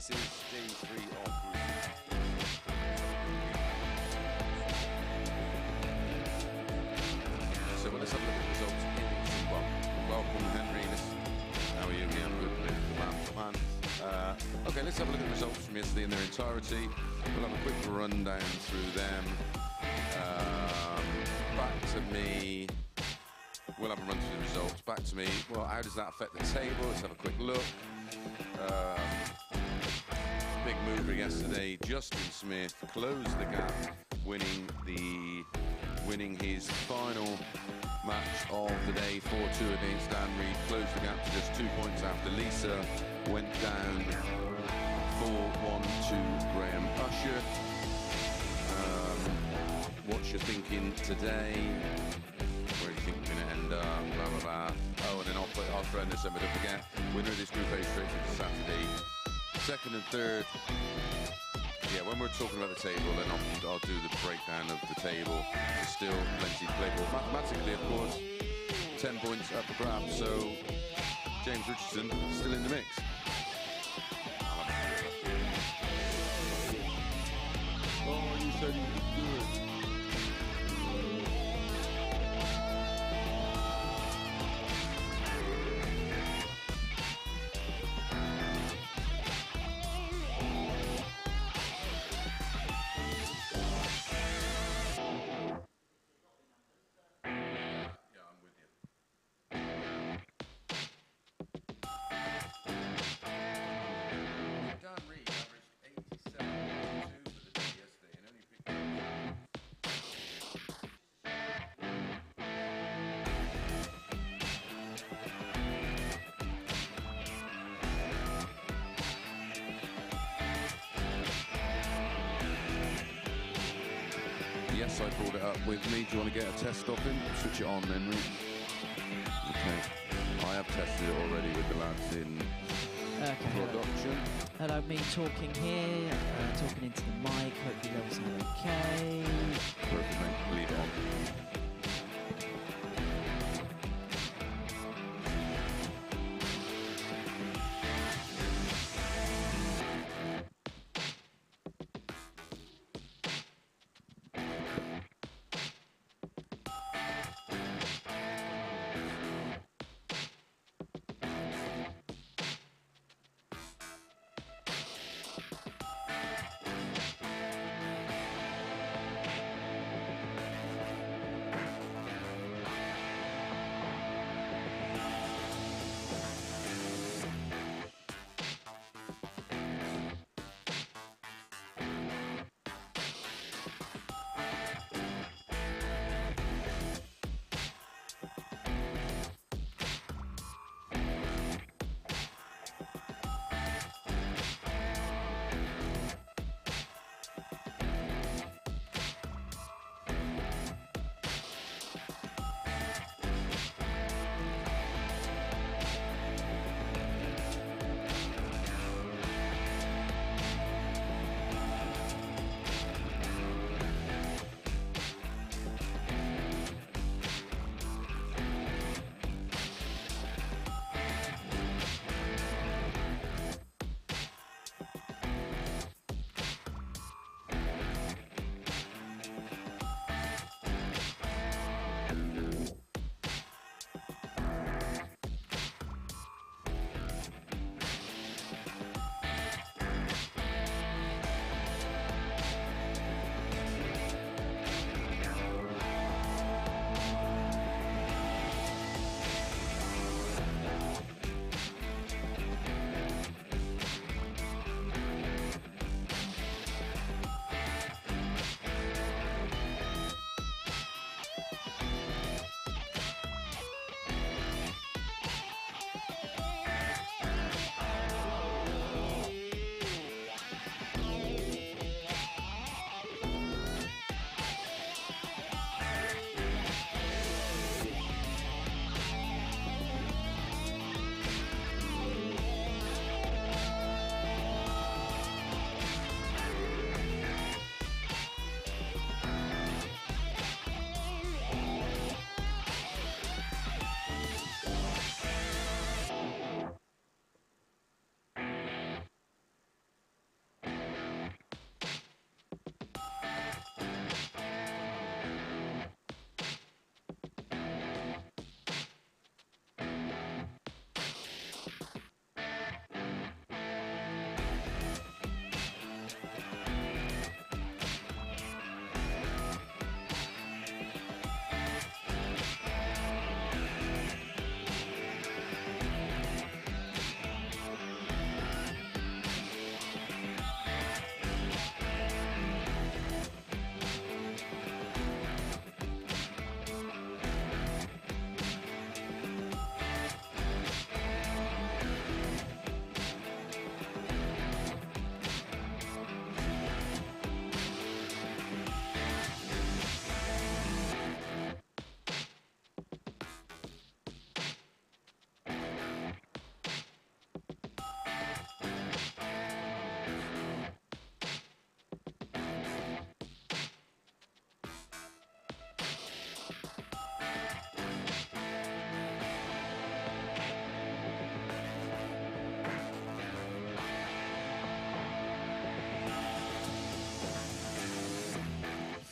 This is day 3 of group. So let's have a look at the results in C1. Welcome, Henry. How are you? Yeah, I'm good. Man. Okay, let's have a look at the results from yesterday in their entirety. We'll have a quick rundown through them. Back to me. We'll have a run through the results. Back to me. Well, how does that affect the table? Let's have a quick look. Big mover yesterday. Justin Smith closed the gap, winning his final match of the day, 4-2 against Dan Reid. Closed the gap to just 2 points after Lisa went down 4-1 to Graham Usher. What's your thinking today? Where do you think we're going to end up? Blah, blah, blah. Oh, and then I'll throw in this, don't forget, winner of this Group A straight to Saturday. Second and third. Yeah, when we're talking about the table, then I'll do the breakdown of the table. There's still plenty to play for. Mathematically, of course, 10 points up for grabs, so James Richardson still in the mix. Oh, you said you could do it. Dan Reid averaged 87.2 for the day yesterday and only picked up. Yes, I brought it up with me. Do you want to get a test of him? Switch it on then, Reid. Okay. I have tested it already with the lads in production. Hello, me talking here, talking into the mic, hopefully levels sound okay. Perfect, mate. Leave it on.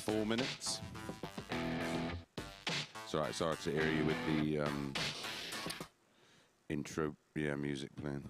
4 minutes. Sorry, it's hard to hear you with the intro, music playing.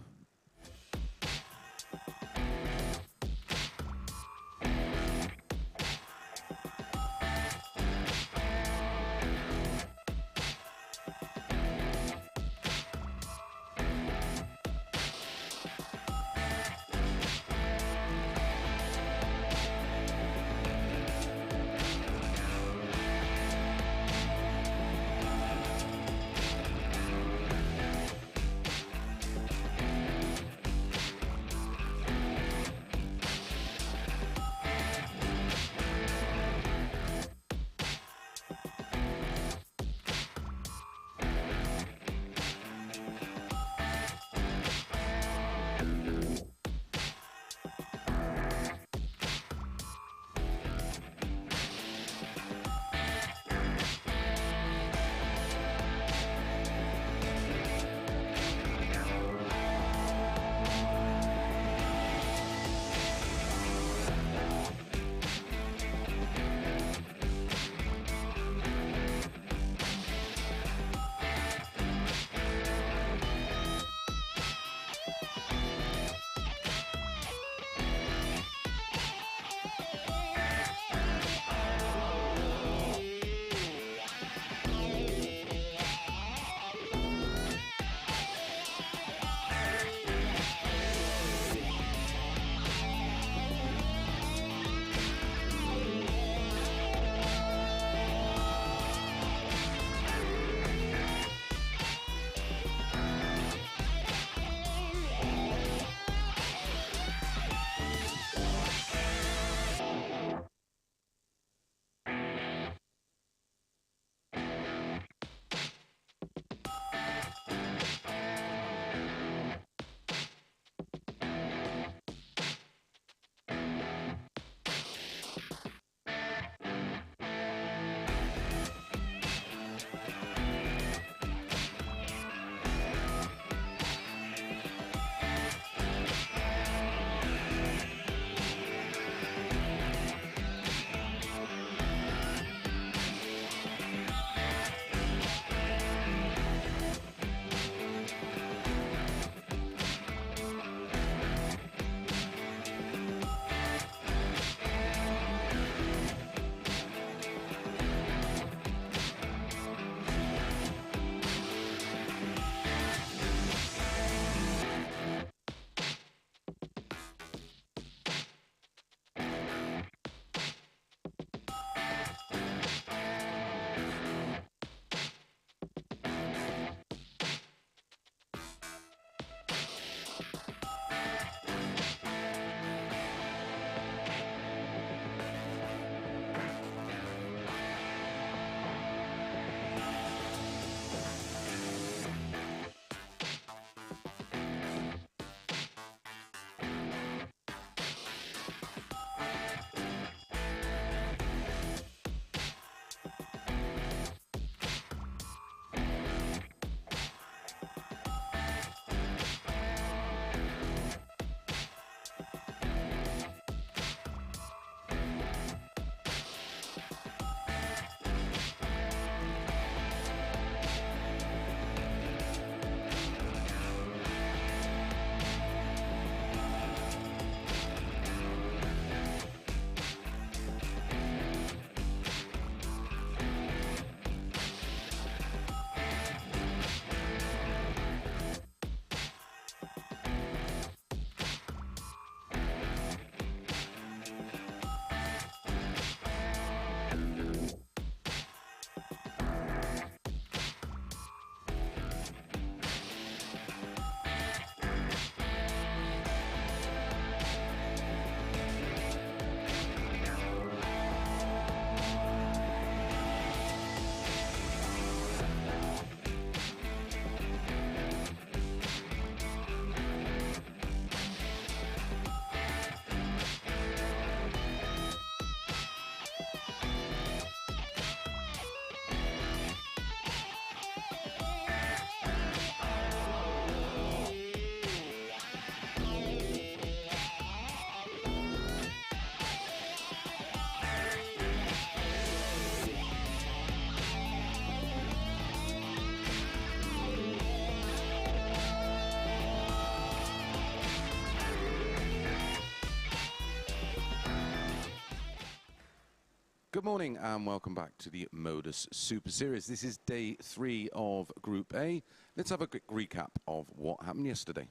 Good morning and welcome back to the MODUS Super Series. This is day 3 of Group A. Let's have a quick recap of what happened yesterday.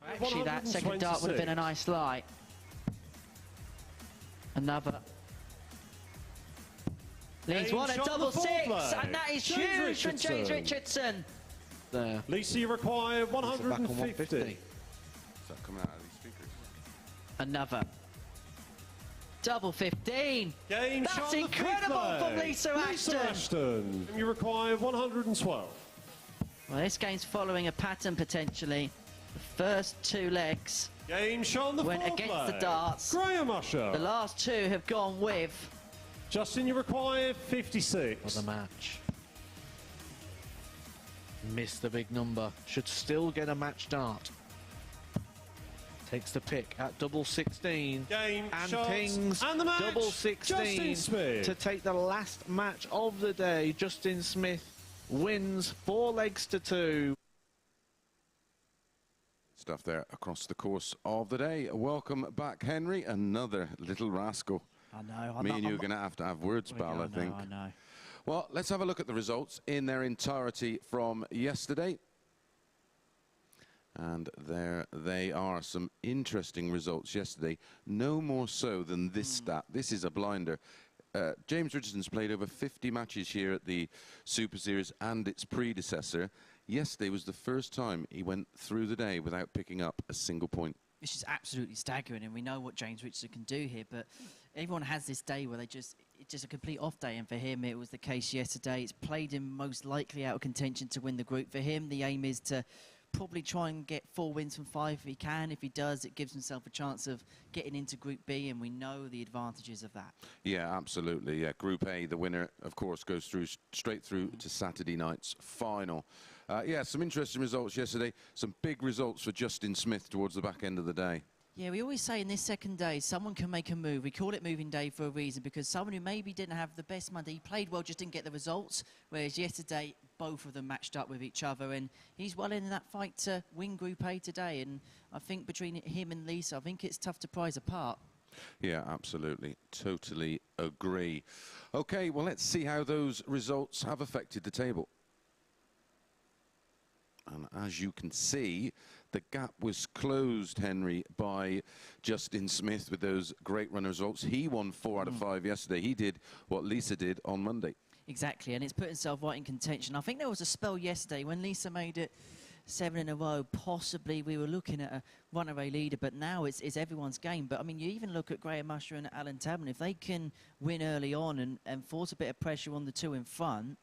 Actually, that second dart would have been a nice light. Another. Leads one at double six, and that is huge from James Richardson. There. Lisa, you require 150. Is that coming out of these speakers? Another. Double 15. Game That's incredible from Lisa Ashton. You require 112. Well, this game's following a pattern potentially. The first 2 legs Game shot the went against the darts. Graham Usher. The last 2 have gone with. Justin, you require 56. For the match. Missed the big number. Should still get a match dart. Takes the pick at double 16. Game and shots pings and the match. double 16 Justin Smith. to take the last match of the day. Justin Smith wins 4 legs to 2. Stuff there across the course of the day. Welcome back, Henry. Another little rascal. I know. Me and you are going to have words, pal, I think. I know. Well, let's have a look at the results in their entirety from yesterday. And there they are, some interesting results yesterday. No more so than this stat. This is a blinder. James Richardson's played over 50 matches here at the Super Series and its predecessor. Yesterday was the first time he went through the day without picking up a single point. This is absolutely staggering, and we know what James Richardson can do here, but everyone has this day where it's just a complete off day, and for him it was the case yesterday. It's played him most likely out of contention to win the group. For him, the aim is to probably try and get 4 wins from 5 if he can. If he does, it gives himself a chance of getting into Group B, and we know the advantages of that. Yeah, absolutely. Yeah, Group A, the winner, of course, goes through straight through to Saturday night's final. Yeah, some interesting results yesterday. Some big results for Justin Smith towards the back end of the day. Yeah, we always say in this second day, someone can make a move. We call it moving day for a reason, because someone who maybe didn't have the best Monday, he played well, just didn't get the results, whereas yesterday, both of them matched up with each other, and he's well in that fight to win Group A today, and I think between him and Lisa, I think it's tough to prize apart. Yeah, absolutely. Totally agree. Okay, well, let's see how those results have affected the table. And as you can see, the gap was closed, Henry, by Justin Smith with those great run results. He won 4 out of 5 yesterday. He did what Lisa did on Monday. Exactly, and it's put himself right in contention. I think there was a spell yesterday when Lisa made it 7 in a row. Possibly we were looking at a runaway leader, but now it's everyone's game. But, I mean, you even look at Graham Usher and Alan Tabern. If they can win early on and force a bit of pressure on the 2 in front,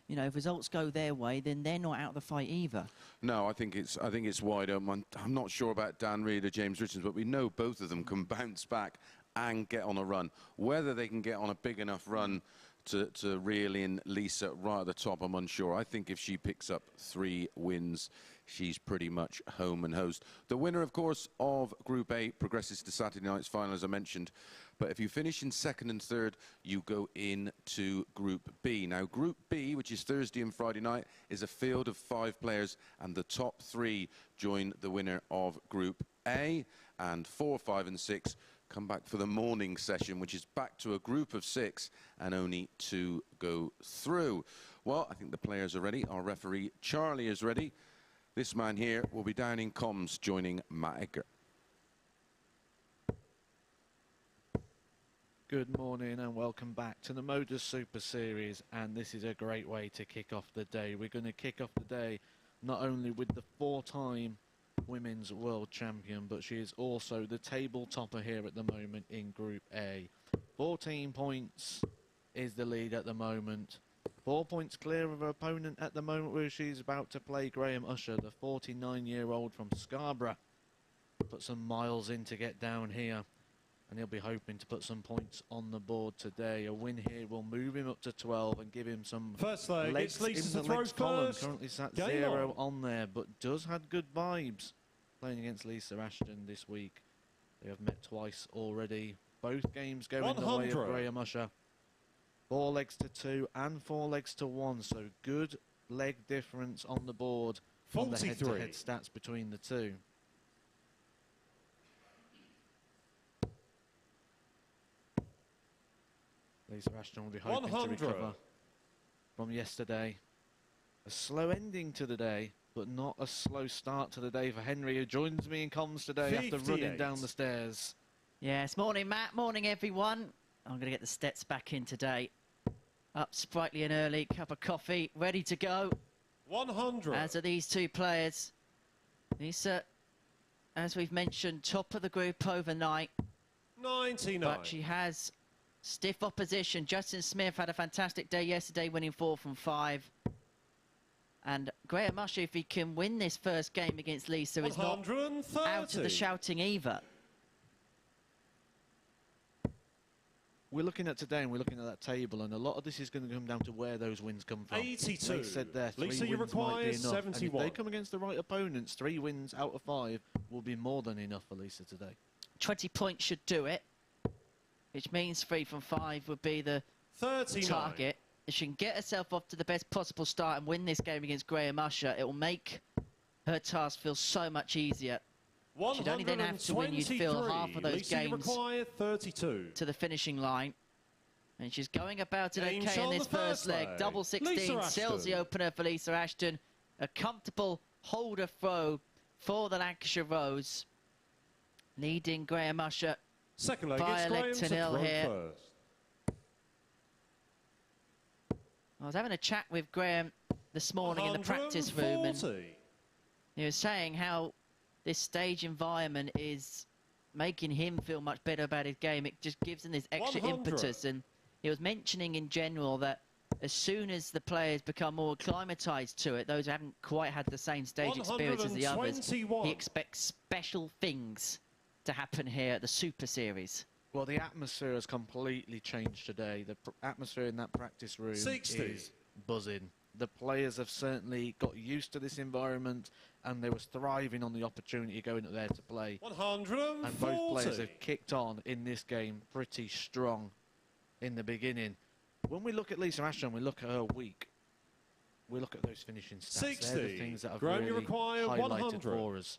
you know, if results go their way, then they're not out of the fight either. No, I think it's wide open. I'm not sure about Dan Reid or James Richardson, but we know both of them can bounce back and get on a run. Whether they can get on a big enough run to reel in Lisa right at the top, I'm unsure. I think if she picks up 3 wins, she's pretty much home and hosed. The winner, of course, of Group A progresses to Saturday night's final, as I mentioned. But if you finish in 2nd and 3rd, you go into Group B. Now, Group B, which is Thursday and Friday night, is a field of 5 players, and the top 3 join the winner of Group A, and 4, 5 and 6 come back for the morning session, which is back to a group of 6 and only 2 go through. Well, I think the players are ready. Our referee, Charlie, is ready. This man here will be down in comms, joining Matt Edgar. Good morning and welcome back to the MODUS Super Series, and this is a great way to kick off the day. We're going to kick off the day not only with the 4-time Women's World Champion, but she is also the table topper here at the moment in Group A. 14 points is the lead at the moment. 4 points clear of her opponent at the moment, where she's about to play Graham Usher, the 49-year-old from Scarborough. Put some miles in to get down here, and he'll be hoping to put some points on the board today. A win here will move him up to 12 and give him some first leg. legs It's in the legs column. Currently sat Game 0 on there, but does have good vibes playing against Lisa Ashton this week. They have met twice already. Both games go in the way of Graham Usher. 4 legs to 2 and 4 legs to 1, so good leg difference on the board on the 43. head-to-head stats between the two. Lisa Ashton will be hoping 100. to recover from yesterday. A slow ending to the day, but not a slow start to the day for Henry, who joins me in comms today after running 58. down the stairs. Yes, morning, Matt. Morning, everyone. I'm going to get the stats back in today. Up sprightly and early, cup of coffee, ready to go. 100. As are these two players. Lisa, as we've mentioned, top of the group overnight. 99. But she has stiff opposition. Justin Smith had a fantastic day yesterday, winning 4 from 5. And Graham Usher, if he can win this first game against Lisa, is not 130. out of the shouting either. We're looking at today and we're looking at that table, and a lot of this is going to come down to where those wins come from. 82. They said there, 3 Lisa, you wins might require be enough. And if 71. they come against the right opponents, 3 wins out of 5 will be more than enough for Lisa today. 20 points should do it, which means 3 from 5 would be the 39. target. If she can get herself off to the best possible start and win this game against Graham Usher, it will make her task feel so much easier. She'd only then have to win, you'd feel, half of those Lisa, you games require 32. to the finishing line. And she's going about it Game okay shot in on this the first leg. leg. Double 16 Lisa seals the Ashton. opener for Lisa Ashton. A comfortable holder throw for the Lancashire Rose. Leading Graham Usher Second leg, by it's a leg Graham to to nil throw here. first. I was having a chat with Graham this morning in the practice room, and 140. he was saying how this stage environment is making him feel much better about his game. It just gives him this extra 100. impetus, and he was mentioning in general that as soon as the players become more acclimatised to it, those who haven't quite had the same stage experience as the others, 121. he expects special things to happen here at the Super Series. Well, the atmosphere has completely changed today. The atmosphere in that practice room 60. is buzzing. The players have certainly got used to this environment, and they was thriving on the opportunity going up there to play. 140. And both players have kicked on in this game pretty strong in the beginning. When we look at Lisa Ashton, we look at her week, we look at those finishing stats. 60. They're the things that have Graham, you really require highlighted 100. for us.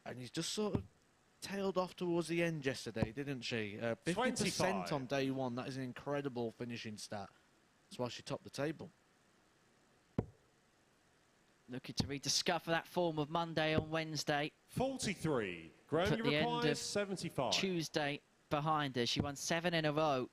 And he's just sort of tailed off towards the end yesterday, didn't she? 50% 25. on day one. That is an incredible finishing stat. That's why she topped the table. Looking to rediscover that form of Monday on Wednesday. 43. Graham, Put you the end require of 75. Tuesday behind her. She won 7 in a row.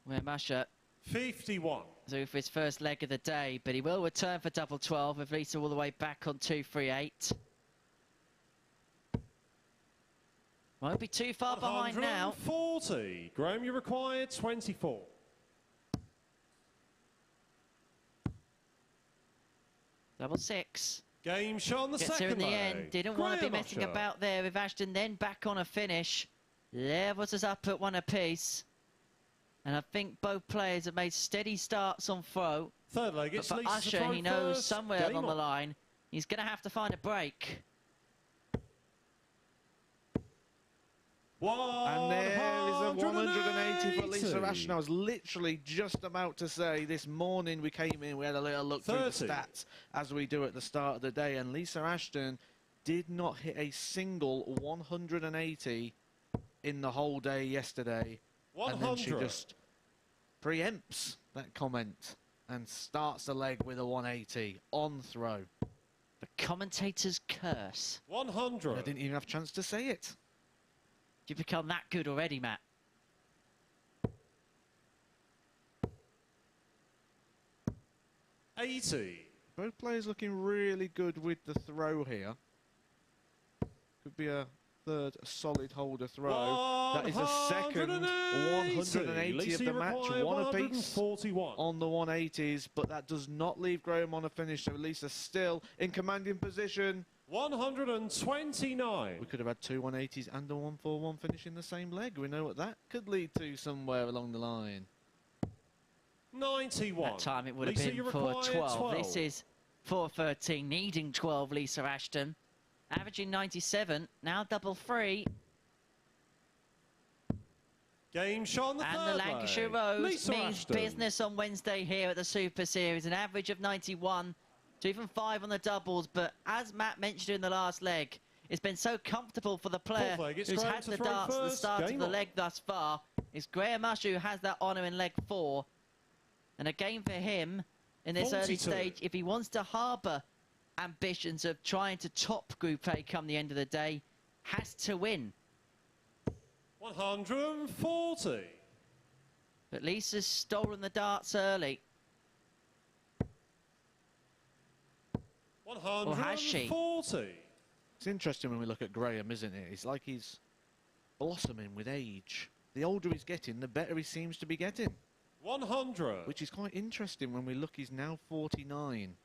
Graham Usher 51. through for his first leg of the day, but he will return for double 12 with Lisa all the way back on 238. Won't be too far behind now. 140. Graham, you require 24. Double 6. Game shot on the Gets her second in the leg. end. Didn't want to be Graham messing Usher. about there with Ashton. Then back on a finish. Levels us up at 1 apiece. And I think both players have made steady starts on throw. Third leg, But it's for Lisa to Usher, throw he knows first. somewhere Game along the on. line, he's going to have to find a break. And there is a 180 for Lisa 180. Ashton. I was literally just about to say this morning we came in, we had a little look through 30. the stats as we do at the start of the day, and Lisa Ashton did not hit a single 180 in the whole day yesterday. 100. And then she just preempts that comment and starts the leg with a 180 on throw. The commentator's curse. 100. I didn't even have a chance to say it. You've become that good already, Matt. Both players looking really good with the throw here. Could be a third solid holder throw. That is a second 180 Lisa, of the you match, require one apiece 141. on the 180s, but that does not leave Graham on a finish, so Lisa still in commanding position. 129. We could have had 2 180s and a 141 finish in the same leg. We know what that could lead to somewhere along the line. 91. That time it would have Lisa, been you for require 12. This is 4:13, needing 12, Lisa Ashton. Averaging 97, now double 3. Game shot on the And third the Lancashire leg. Rose Lisa means Ashton. business on Wednesday here at the Super Series. An average of 91 to even 5 on the doubles. But as Matt mentioned in the last leg, it's been so comfortable for the player Fourth leg, it's who's Graham had to the throw darts at the first. start of Game the on. leg thus far. It's Graham Usher who has that honour in leg 4. And a game for him in this early 42. stage, if he wants to harbour ambitions of trying to top Group A come the end of the day, has to win. 140. But Lisa's stolen the darts early. Or has she? 140. It's interesting when we look at Graham, isn't it? It's like he's blossoming with age. The older he's getting, the better he seems to be getting. 100. Which is quite interesting when we look, he's now 49.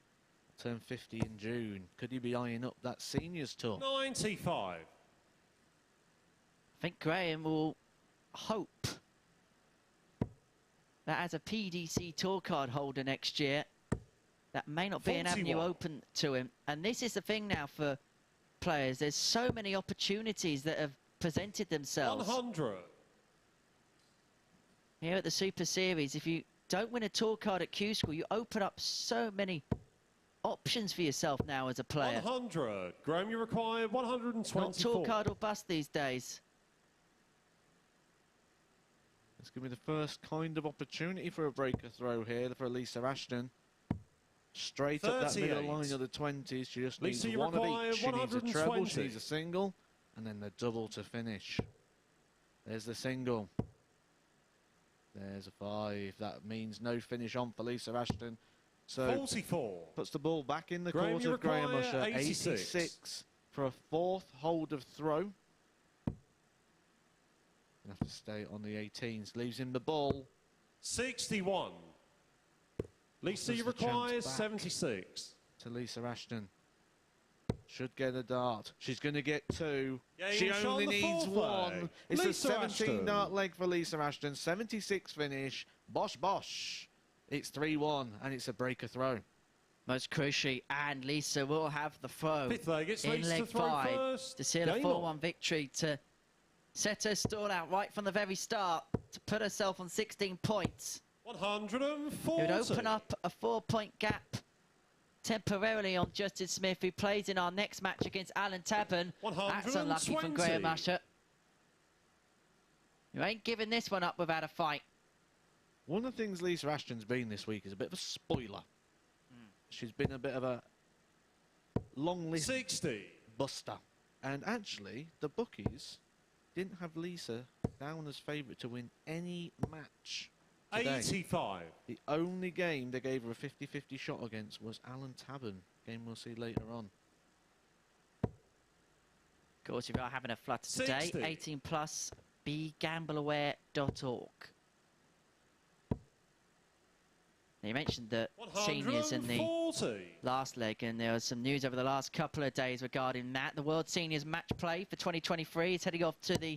Turned 50 in June. Could he be eyeing up that seniors tour? 95. I think Graham will hope that as a PDC tour card holder next year, that may not be an avenue 41. open to him. And this is the thing now for players. There's so many opportunities that have presented themselves 100. here at the Super Series. If you don't win a tour card at Q School, you open up so many options for yourself now as a player. 100. Graham, you require 124. Not tour card or bust these days. It's going to be the first kind of opportunity for a breaker throw here for Lisa Ashton. Straight up that middle 38. line of the 20s. She just needs Lisa, you one of require each. She needs a treble, she 120. needs a single, and then the double to finish. There's the single. There's a 5. That means no finish on for Lisa Ashton. So 44. puts the ball back in the Graham, court you of Graham require Usher. 86. 86 for a 4th hold of throw. Have to stay on the 18s. Leaves him the ball. 61. Lisa, Offers you the chance require back 76. To Lisa Ashton. Should get a dart. She's going to get 2. Yeah, She you shot only on the needs fourth 1. leg. It's a Lisa 17 Ashton. dart leg for Lisa Ashton. 76 finish. Bosh, bosh. It's 3-1 and it's a breaker throw. Most crucially, and Lisa will have the throw Fifth leg, it's in Lisa leg to throw 5 first. to seal a Game 4-1 on. victory to set her stall out right from the very start to put herself on 16 points. 140. It would open up a 4-point gap temporarily on Justin Smith, who plays in our next match against Alan Tabern. That's unlucky from 120. Graham Usher. You ain't giving this one up without a fight. One of the things Lisa Ashton's been this week is a bit of a spoiler. She's been a bit of a long list 60. buster. And actually, the bookies didn't have Lisa down as favourite to win any match today. 85. The only game they gave her a 50-50 shot against was Alan Tabern, game we'll see later on. Of course, if you are having a flutter today, 60. 18 plus, begambleaware.org. Now, you mentioned the seniors in the 140. last leg, and there was some news over the last couple of days regarding that. The World Seniors match play for 2023 is heading off to the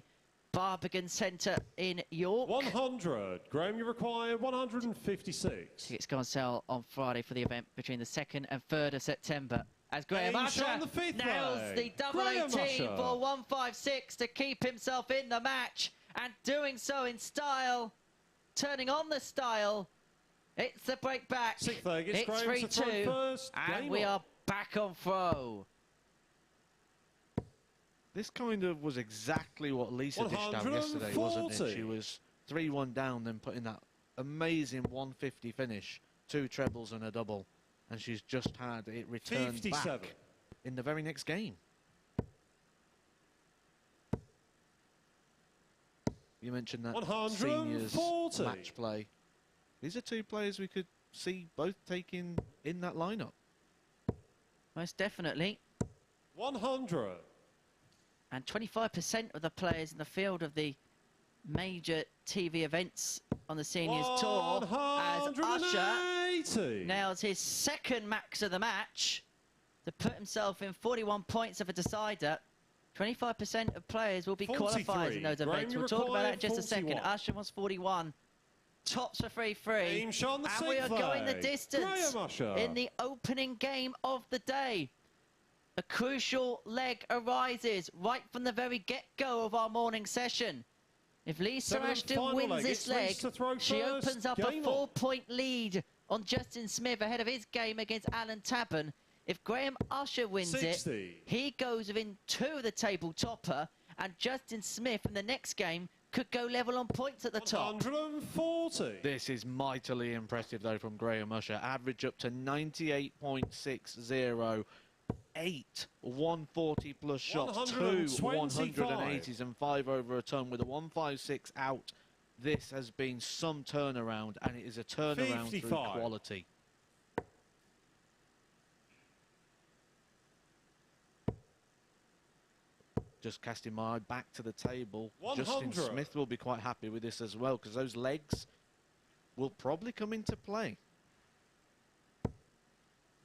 Barbican Centre in York. 100. Graham, you require 156. Tickets go on sale on Friday for the event between the 2nd and 3rd of September. As Graham Game Usher shot on the fifth nails leg. the double Graham 18 Usher. for 156 to keep himself in the match, and doing so in style, turning on the style. It's the break back. Sixth leg, it's Graham to throw 3-2, first. and Game we on. are back on throw. This kind of was exactly what Lisa dished out yesterday, wasn't it? 140. She was 3-1 down, then putting that amazing 150 finish, 2 trebles and a double. And she's just had it returned 57. back in the very next game. You mentioned that seniors 140. match play. These are 2 players we could see both taking in that lineup. Most definitely. 100. And 25% of the players in the field of the major TV events on the seniors tour, as Usher nails his 2nd max of the match to put himself in 41 points of a decider. 25% of players will be 43. qualifiers in those Graham, events. you We'll talk about that in require just a second. 41. Usher wants 41. Tops for 3-3. Game shot on the And we are sixth going the leg. distance Graham Usher. in the opening game of the day. A crucial leg arises right from the very get-go of our morning session. If Lisa Seven and Ashton final wins leg. this It's leg, Lisa to throw she first. opens up a Game on. 4-point lead on Justin Smith ahead of his game against Alan Tabern. If Graham Usher wins 60. it, he goes within 2 of the table topper, and Justin Smith in the next game could go level on points at the top. 140. This is mightily impressive, though, from Graham Usher. Average up to 98.60. 8 140 plus shots, 2 180s and 5 over a ton with a 156 out. This has been some turnaround, and it is a turnaround 55. through quality. Just casting my eye back to the table. 100. Justin Smith will be quite happy with this as well, because those legs will probably come into play.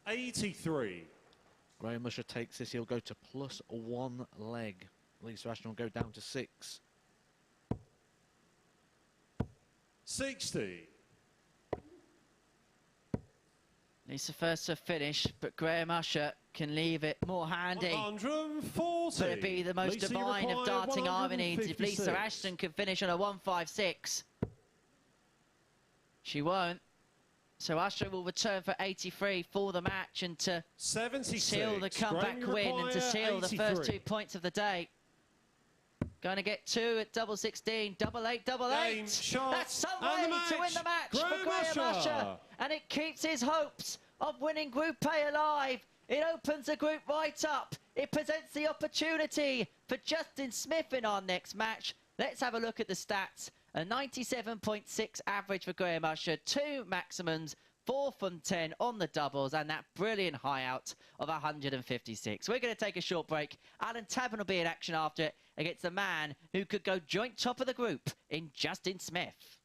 83. Graham Usher takes this, he'll go to +1 leg. Lisa Ashton will go down to 6. 60. Lisa first to finish, but Graham Usher can leave it more handy. 140. Could it be the most Lisa, you divine of require darting ironies if 156. Lisa Ashton can finish on a 156? She won't. So Usher will return for 83 for the match and to 76. seal the comeback Graham, you win and to require seal the first 83. 2 points of the day. Going to get 2 at double 16, double 8, double 8. Game, shot, That's some and way the to win the match match. for Graham Graham Usher. Usher. And it keeps his hopes of winning Group A alive. It opens the group right up. It presents the opportunity for Justin Smith in our next match. Let's have a look at the stats. A 97.6 average for Graham Usher, 2 maximums, 4 from 10 on the doubles, and that brilliant high out of 156. We're going to take a short break. Alan Tabern will be in action after it against the man who could go joint top of the group in Justin Smith.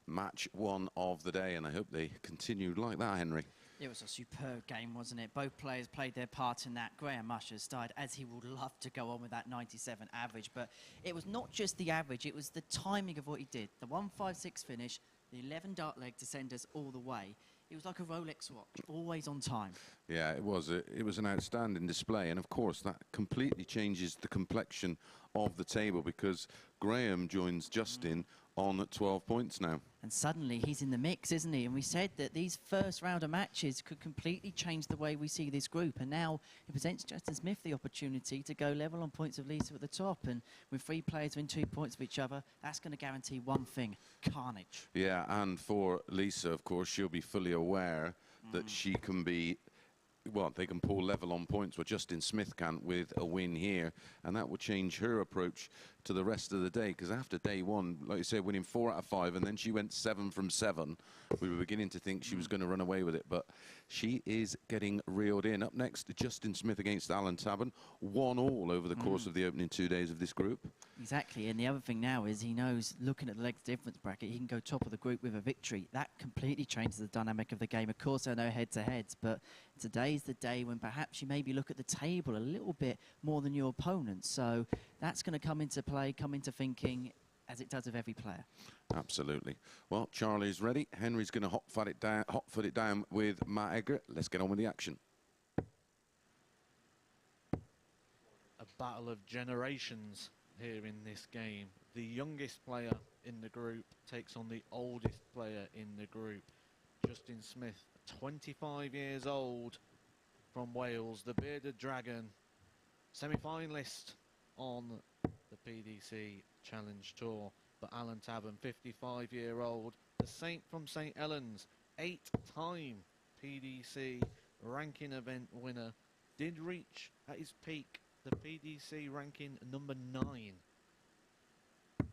Match 1 of the day, and I hope they continued like that, Henry. It was a superb game, wasn't it? Both players played their part in that. Graham Usher started as he would love to go on with that 97 average, but it was not just the average, it was the timing of what he did. The 156 finish, the 11 dart leg to send us all the way. It was like a Rolex watch, always on time. Yeah, it was. It was an outstanding display, and of course that completely changes the complexion of the table because Graham joins Justin on 12 points now. And suddenly he's in the mix, isn't he? And we said that these first round of matches could completely change the way we see this group. And now it presents Justin Smith the opportunity to go level on points of Lisa at the top. And with 3 players within 2 points of each other, that's going to guarantee one thing: carnage. Yeah, and for Lisa, of course, she'll be fully aware that she can be, well, they can pull level on points where Justin Smith can't with a win here, and that will change her approach to the rest of the day, because after day one, like you said, winning 4 out of 5, and then she went 7 from 7, we were beginning to think she was going to run away with it, but she is getting reeled in. Up next, Justin Smith against Alan Tabern, 1-1 over the course of the opening 2 days of this group. Exactly, and the other thing now is he knows, looking at the legs difference bracket, he can go top of the group with a victory. That completely changes the dynamic of the game. Of course, there are no head-to-heads, but today's the day when perhaps you maybe look at the table a little bit more than your opponent. So that's going to come into play, come into thinking, as it does with every player. Absolutely. Well, Charlie's ready. Henry's going to hot-foot it down with Matt Eggert. Let's get on with the action. A battle of generations here in this game. The youngest player in the group takes on the oldest player in the group. Justin Smith, 25 years old, from Wales, the bearded dragon, semi-finalist on the PDC Challenge Tour. But Alan Tabern, 55-year-old, the Saint from St. Helens, 8-time PDC ranking event winner, did reach at his peak the PDC ranking number 9.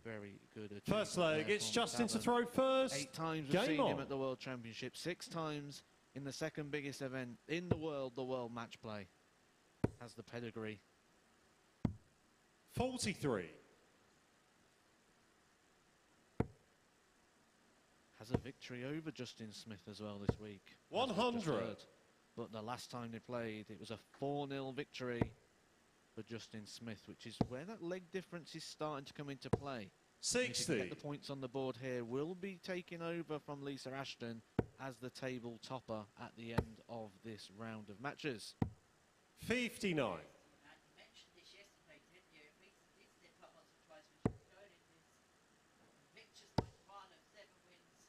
Very good achievement. First leg, it's Justin to throw first. 8 times we've Game seen on. him at the World Championship, 6 times in the second biggest event in the World Match Play. Has the pedigree. 43. Has a victory over Justin Smith as well this week. as we've just 100. heard. But the last time they played, it was a 4-0 victory for Justin Smith, which is where that leg difference is starting to come into play. If you can 60. get the points on the board here, will be taking over from Lisa Ashton as the table topper at the end of this round of matches. 59. You mentioned this yesterday, didn't you? If Lisa did step up once or twice when she was going in this victorious run of 7 wins,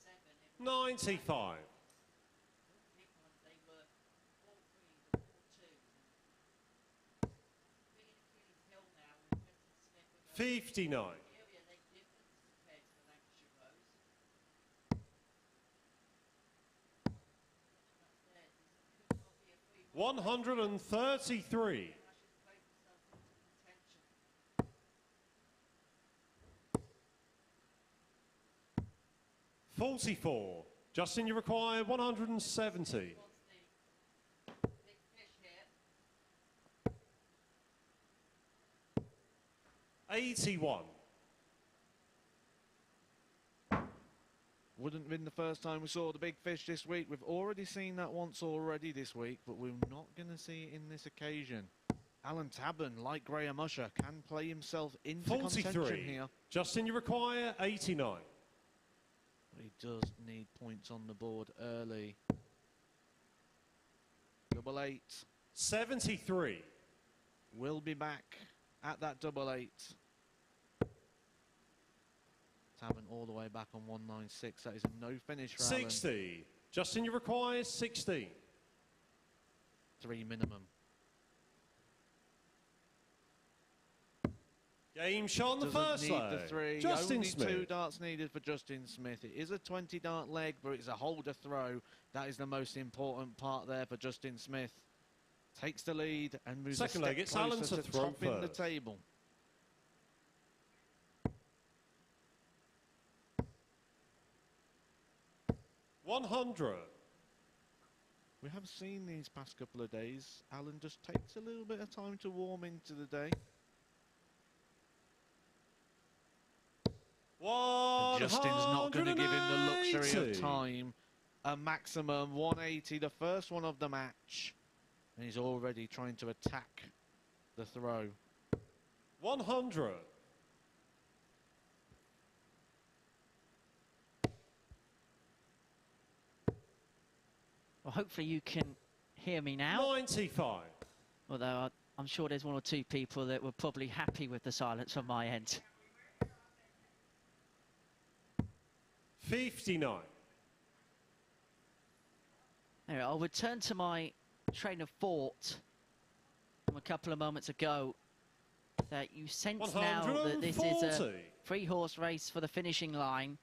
7. It was 95. big ones. They were 4-3, 4-2. Big in Achilles heel now with Justin Smith with a 59. superior leg difference compared to the Lancashire Rose. Upstairs, this could not be a 3-1. 133. Russia's played themselves into contention. 44. Justin, you require 170. Wants the big fish here. 81. Wouldn't have been the first time we saw the big fish this week. We've already seen that once already this week, but we're not going to see it in this occasion. Alan Tabern, like Graham Usher, can play himself into contention 43. here. Justin, you require 89. But he does need points on the board early. Double 8. 73. Will be back at that double 8. Tabern all the way back on 196. That is a no finish for Alan. 60. Justin, you require 16. 3 minimum. Game shot on the Doesn't first need leg. the 3. Justin Only Smith. 2 darts needed for Justin Smith. It is a 20 dart leg, but it's a holder throw. That is the most important part there for Justin Smith. Takes the lead and moves Second a step leg, it's closer Alan to throw topping the first. table. $100. We have seen these past couple of days, Alan just takes a little bit of time to warm into the day. And Justin's not going to give him the luxury of time. A maximum 180, the first one of the match. And he's already trying to attack the throw. 100. Well, hopefully you can hear me now. 95. Although I'm sure there's one or two people that were probably happy with the silence from my end. 59. Anyway, I'll return to my train of thought from a couple of moments ago, that you sense now that this is a 3-horse race for the finishing line.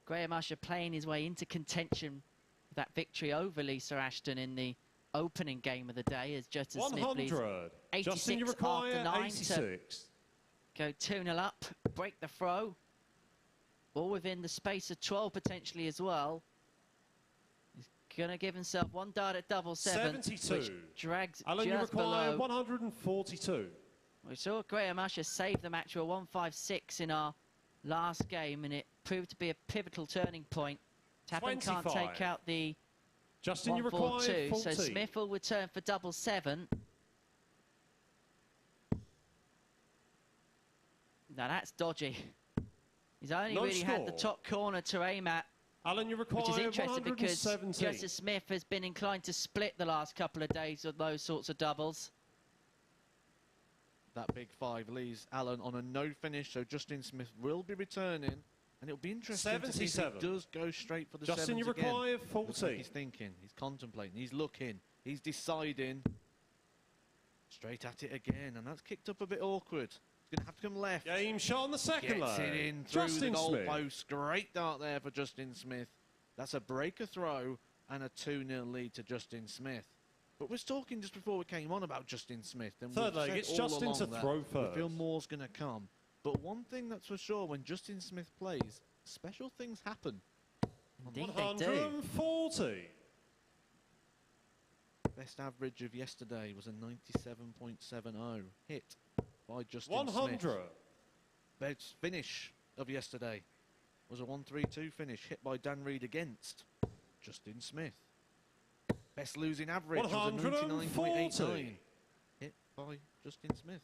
Graham Usher playing his way into contention with that victory over Lisa Ashton in the opening game of the day, as Justin Smith leads 86 after 9 86. to go 2-0 up, break the throw, all within the space of 12 potentially as well. He's going to give himself one dart at double 7, 72. which drags Alan, you just require below. 142. We saw Graham Usher save the match to a 156 in our last game, and it proved to be a pivotal turning point. Tabern can't take out the Justin, you require 142, 40. so Smith will return for double 7. Now that's dodgy. He's only No really had the score. top corner to aim at, Alan, you require which is interesting because 117. Justice Smith has been inclined to split the last couple of days of those sorts of doubles. That big 5 leaves Allen on a no finish, so Justin Smith will be returning. And it'll be interesting to see if 77. he does go straight for the Justin, you sevens again. require Looks like 40. he's thinking, he's contemplating, he's looking, he's deciding. Straight at it again, and that's kicked up a bit awkward. He's going to have to come left. Game shot on the second Gets leg. it in through Justin the goal Smith. post. Great dart there for Justin Smith. That's a breaker throw and a 2-0 lead to Justin Smith. But we're talking just before we came on about Justin Smith. And Third we've leg, said it's all Justin to along that throw we first. feel more's going to come. But one thing that's for sure, when Justin Smith plays, special things happen. Indeed they do. 140. Best average of yesterday was a 97.70 hit by Justin 100. Smith. Best finish of yesterday was a 132 finish hit by Dan Reid against Justin Smith. Best losing average was a 99.89 hit by Justin Smith.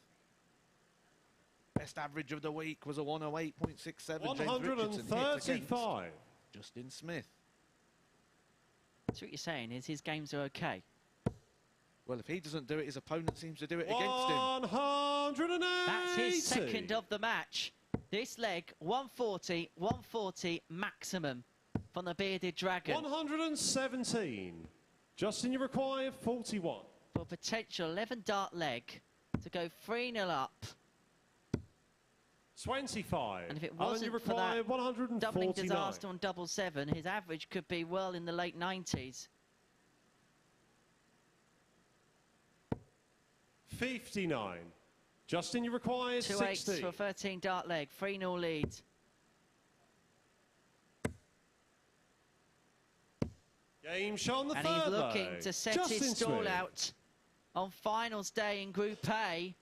Best average of the week was a 108.67 James Richardson hit against 135. Justin Smith. So what you're saying is his games are okay. Well, if he doesn't do it, his opponent seems to do it against him. 180. That's his second of the match. This leg, 140, 140 maximum from the Bearded Dragon. 117. Justin, you require 41. For a potential 11 dart leg to go 3-0 up. 25. And if it Alan, wasn't you for require that 149. doubling disaster on double 7, his average could be well in the late 90s. 59. Justin, you require 2 60. 8s for a 13 dart leg, 3-0 lead. Game shot on the And third he's looking leg. to set Justin his stall Smith. out on finals day in Group A.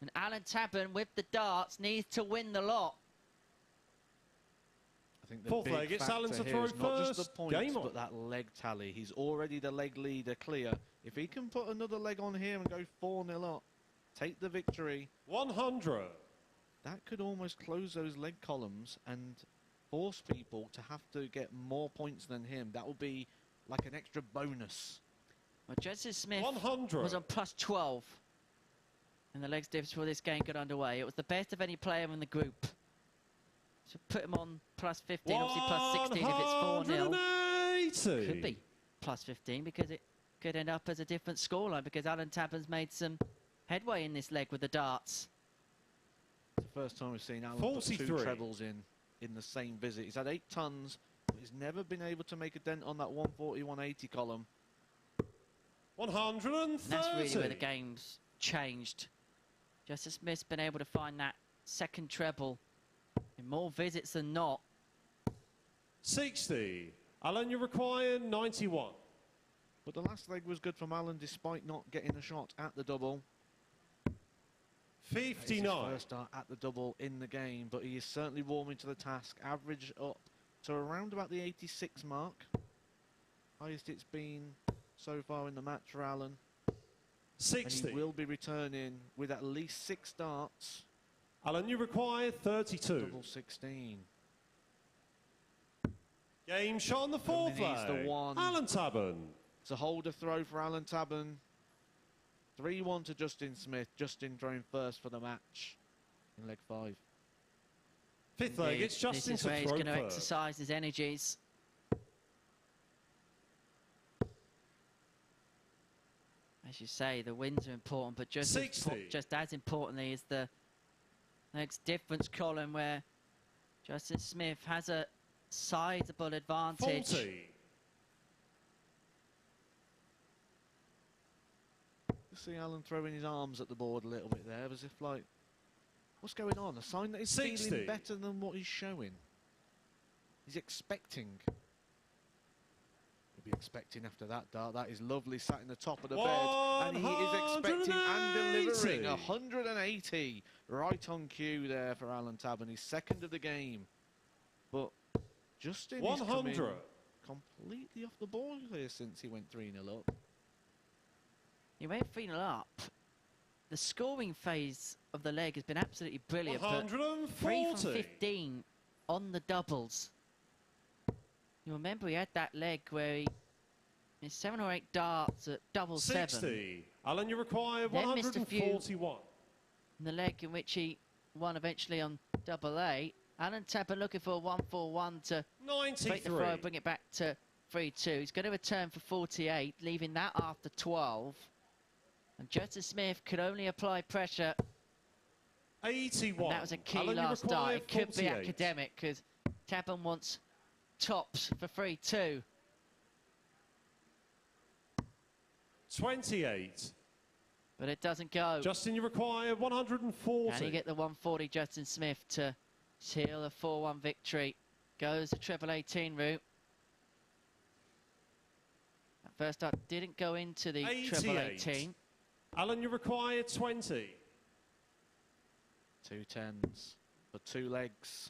And Alan Tabern with the darts needs to win the lot. I think the Fourth big leg, it's factor Alan to here throw is not just the first. points, Game on. but that leg tally. He's already the leg leader clear. If he can put another leg on here and go 4-0 up, take the victory, 100. that could almost close those leg columns and force people to have to get more points than him. That will be like an extra bonus. Well, Justice Smith 100. was on plus 12. And the legs difference before this game got underway. It was the best of any player in the group. So put him on plus 15, obviously plus 16 if it's 4-0. 180. Could be plus 15 because it could end up as a different scoreline because Alan Tabern's made some headway in this leg with the darts. It's the first time we've seen Alan put 2 43. trebles in the same visit. He's had 8 tons, but he's never been able to make a dent on that 140, 180 column. 130. And that's really where the game's changed. Justice Smith's been able to find that second treble in more visits than not. 60. Alan, you require 91. But the last leg was good from Alan despite not getting a shot at the double. It's his 59. first start at the double in the game, but he is certainly warming to the task. Average up to around about the 86 mark. Highest it's been so far in the match for Alan. 60. And he will be returning with at least 6 starts. Alan, you require 32. Double 16. Game shot on the fourth Coming in, he's the leg. one. Alan Tabern. It's a holder throw for Alan Tabern. 3-1 to Justin Smith. Justin throwing first for the match in leg 5. Fifth leg, it's Justin This is where to he's throw going to first. exercise his energies. As you say, the wins are important, but just as importantly is the next difference column where Justin Smith has a sizable advantage. 40. You see Alan throwing his arms at the board a little bit there, as if like, what's going on? A sign that he's 60. feeling better than what he's showing. He's expecting. He'll be expecting after that dart. That is lovely, sat in the top of the bed. And he is expecting and delivering 180. Right on cue there for Alan Tabern. He's second of the game. But Justin is coming completely off the ball here since he went 3-0 up. He went 3-0 up. The scoring phase of the leg has been absolutely brilliant. 140. But 3 from 15 on the doubles. You remember he had that leg where he missed 7 or 8 darts at double 60. 7. Alan, you require Then missed a few 141. in the leg in which he won eventually on double 8. Alan Tabern looking for a 141 to 93. break the throw, bring it back to 3-2. He's going to return for 48, leaving that after 12. And Justin Smith could only apply pressure. 81. And that was a key Alan, last start. It could be 48. academic because Tabern wants tops for 3-2. 28. But it doesn't go. Justin, you require 140. Can he get the 140, Justin Smith, to seal a 4-1 victory? Goes the treble 18 route. That first start didn't go into the treble 18. Alan, you require 20. 2 10s for 2 legs.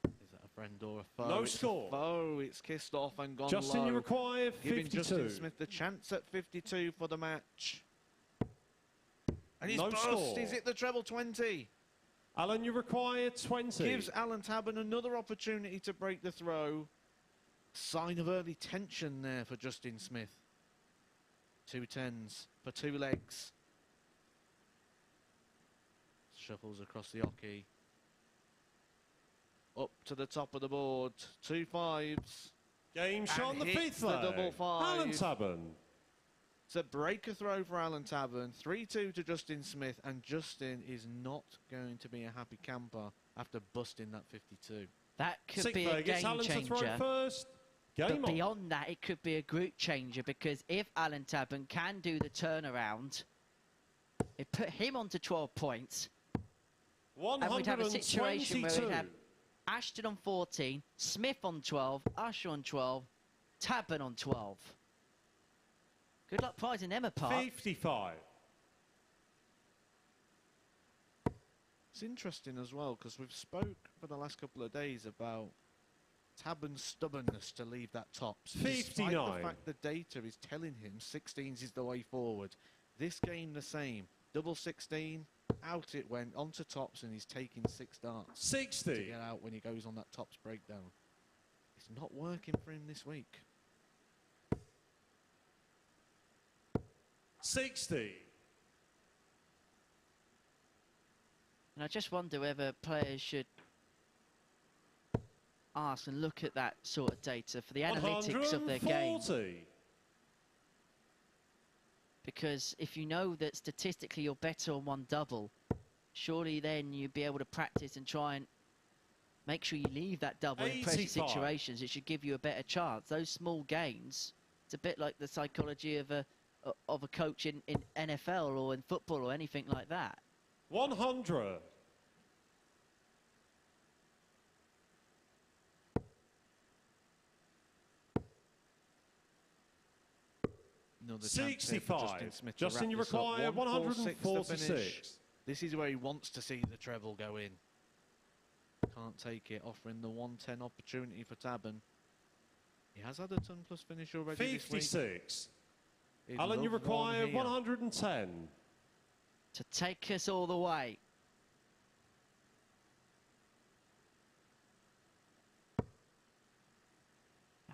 Is that a friend or a foe? No It's score. A foe. It's kissed off and gone Justin, low. you require 52. Giving Justin Smith the chance at 52 for the match. And he's No bust. score. He's hit the treble 20. Alan, you require 20. Gives Alan Tabern another opportunity to break the throw. Sign of early tension there for Justin Smith. 2 10s for 2 legs. Shuffles across the hockey. Up to the top of the board. 2 5s. Game shot on the hits fifth the leg. double 5. Alan Tabern. It's a breaker throw for Alan Tabern. 3-2 to Justin Smith. And Justin is not going to be a happy camper after busting that 52. That could Sixth be a leg, it's game Alan to throw changer. first. Game But on. beyond that, it could be a group changer because if Alan Tabern can do the turnaround, it put him onto 12 points. And we'd have a situation where we'd have Ashton on 14, Smith on 12, Usher on 12, Tabern on 12. Good luck prizing them apart. 55. It's interesting as well because we've spoke for the last couple of days about Tabern's stubbornness to leave that tops. 59. Despite the fact the data is telling him 16s is the way forward. This game the same. Double 16, out it went, onto tops, and he's taking 6 darts to 60. get out when he goes on that tops breakdown. It's not working for him this week. 60. And I just wonder whether players should ask and look at that sort of data for the analytics of their game. 140. Because if you know that statistically you're better on one double, surely then you'd be able to practice and try and make sure you leave that double in pressure 85. situations. It should give you a better chance. Those small gains, it's a bit like the psychology of a coach in NFL or in football or anything like that. 100. Another chance here for 65. Justin Smith to Justin, wrap you this up. require 146 to finish. 146. This is where he wants to see the treble go in. Can't take it, offering the 110 opportunity for Tabern. He has had a ton plus finish already this week. 56. He'd Alan, you love one require here. 110. To take us all the way.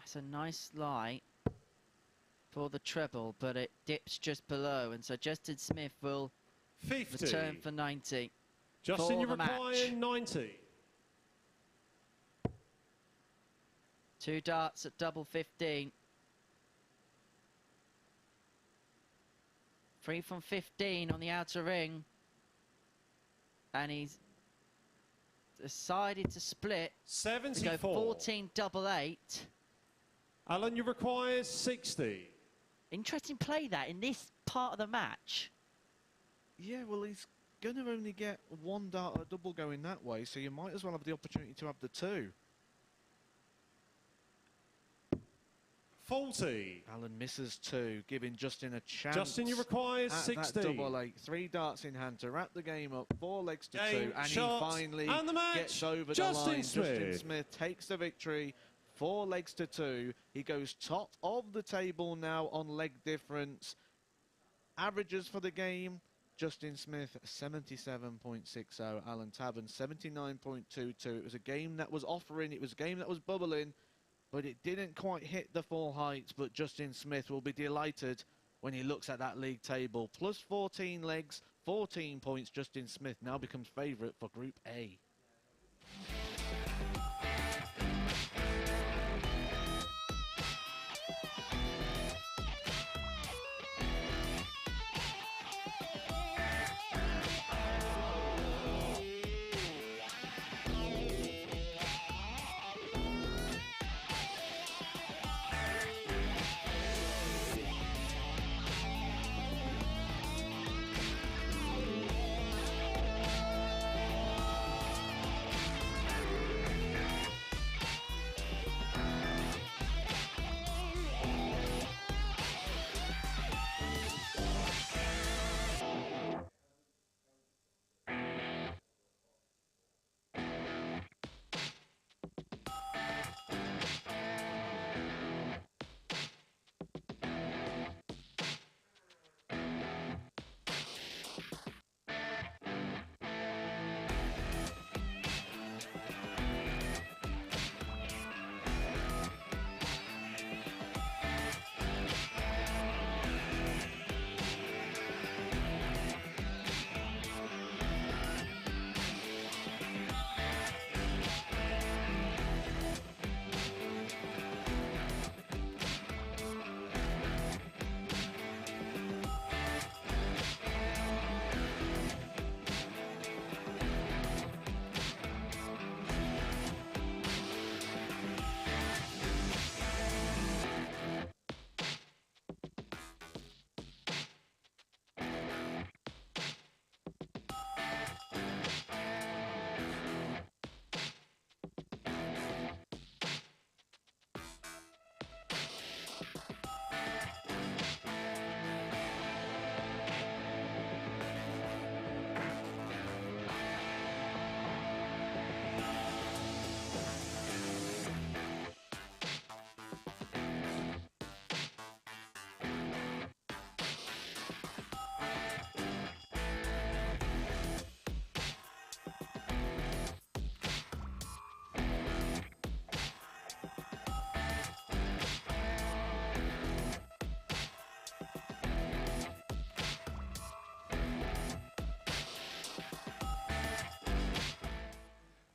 It's a nice lie for the treble, but it dips just below, and so Justin Smith will 50. return for 90. Justin, for you the require match. 90. 2 darts at double 15. 3 from 15 on the outer ring. And he's decided to split to 74. go 14 double 8. Alan, you require 60. Interesting play that in this part of the match. Yeah, well, he's going to only get 1 dart at a double going that way, so you might as well have the opportunity to have the 2. 40. Alan misses 2, giving Justin a chance. Justin, you require at 60. that double 8. 3 darts in hand to wrap the game up. 4 legs to Game, 2, and shot, he finally and the match. gets over Justin the line. Smith. Justin Smith takes the victory. 4 legs to 2. He goes top of the table now on leg difference. Averages for the game: Justin Smith 77.60, Alan Tabern 79.22. It was a game that was offering, it was a game that was bubbling, but it didn't quite hit the full heights. But Justin Smith will be delighted when he looks at that league table. Plus 14 legs, 14 points. Justin Smith now becomes favourite for Group A.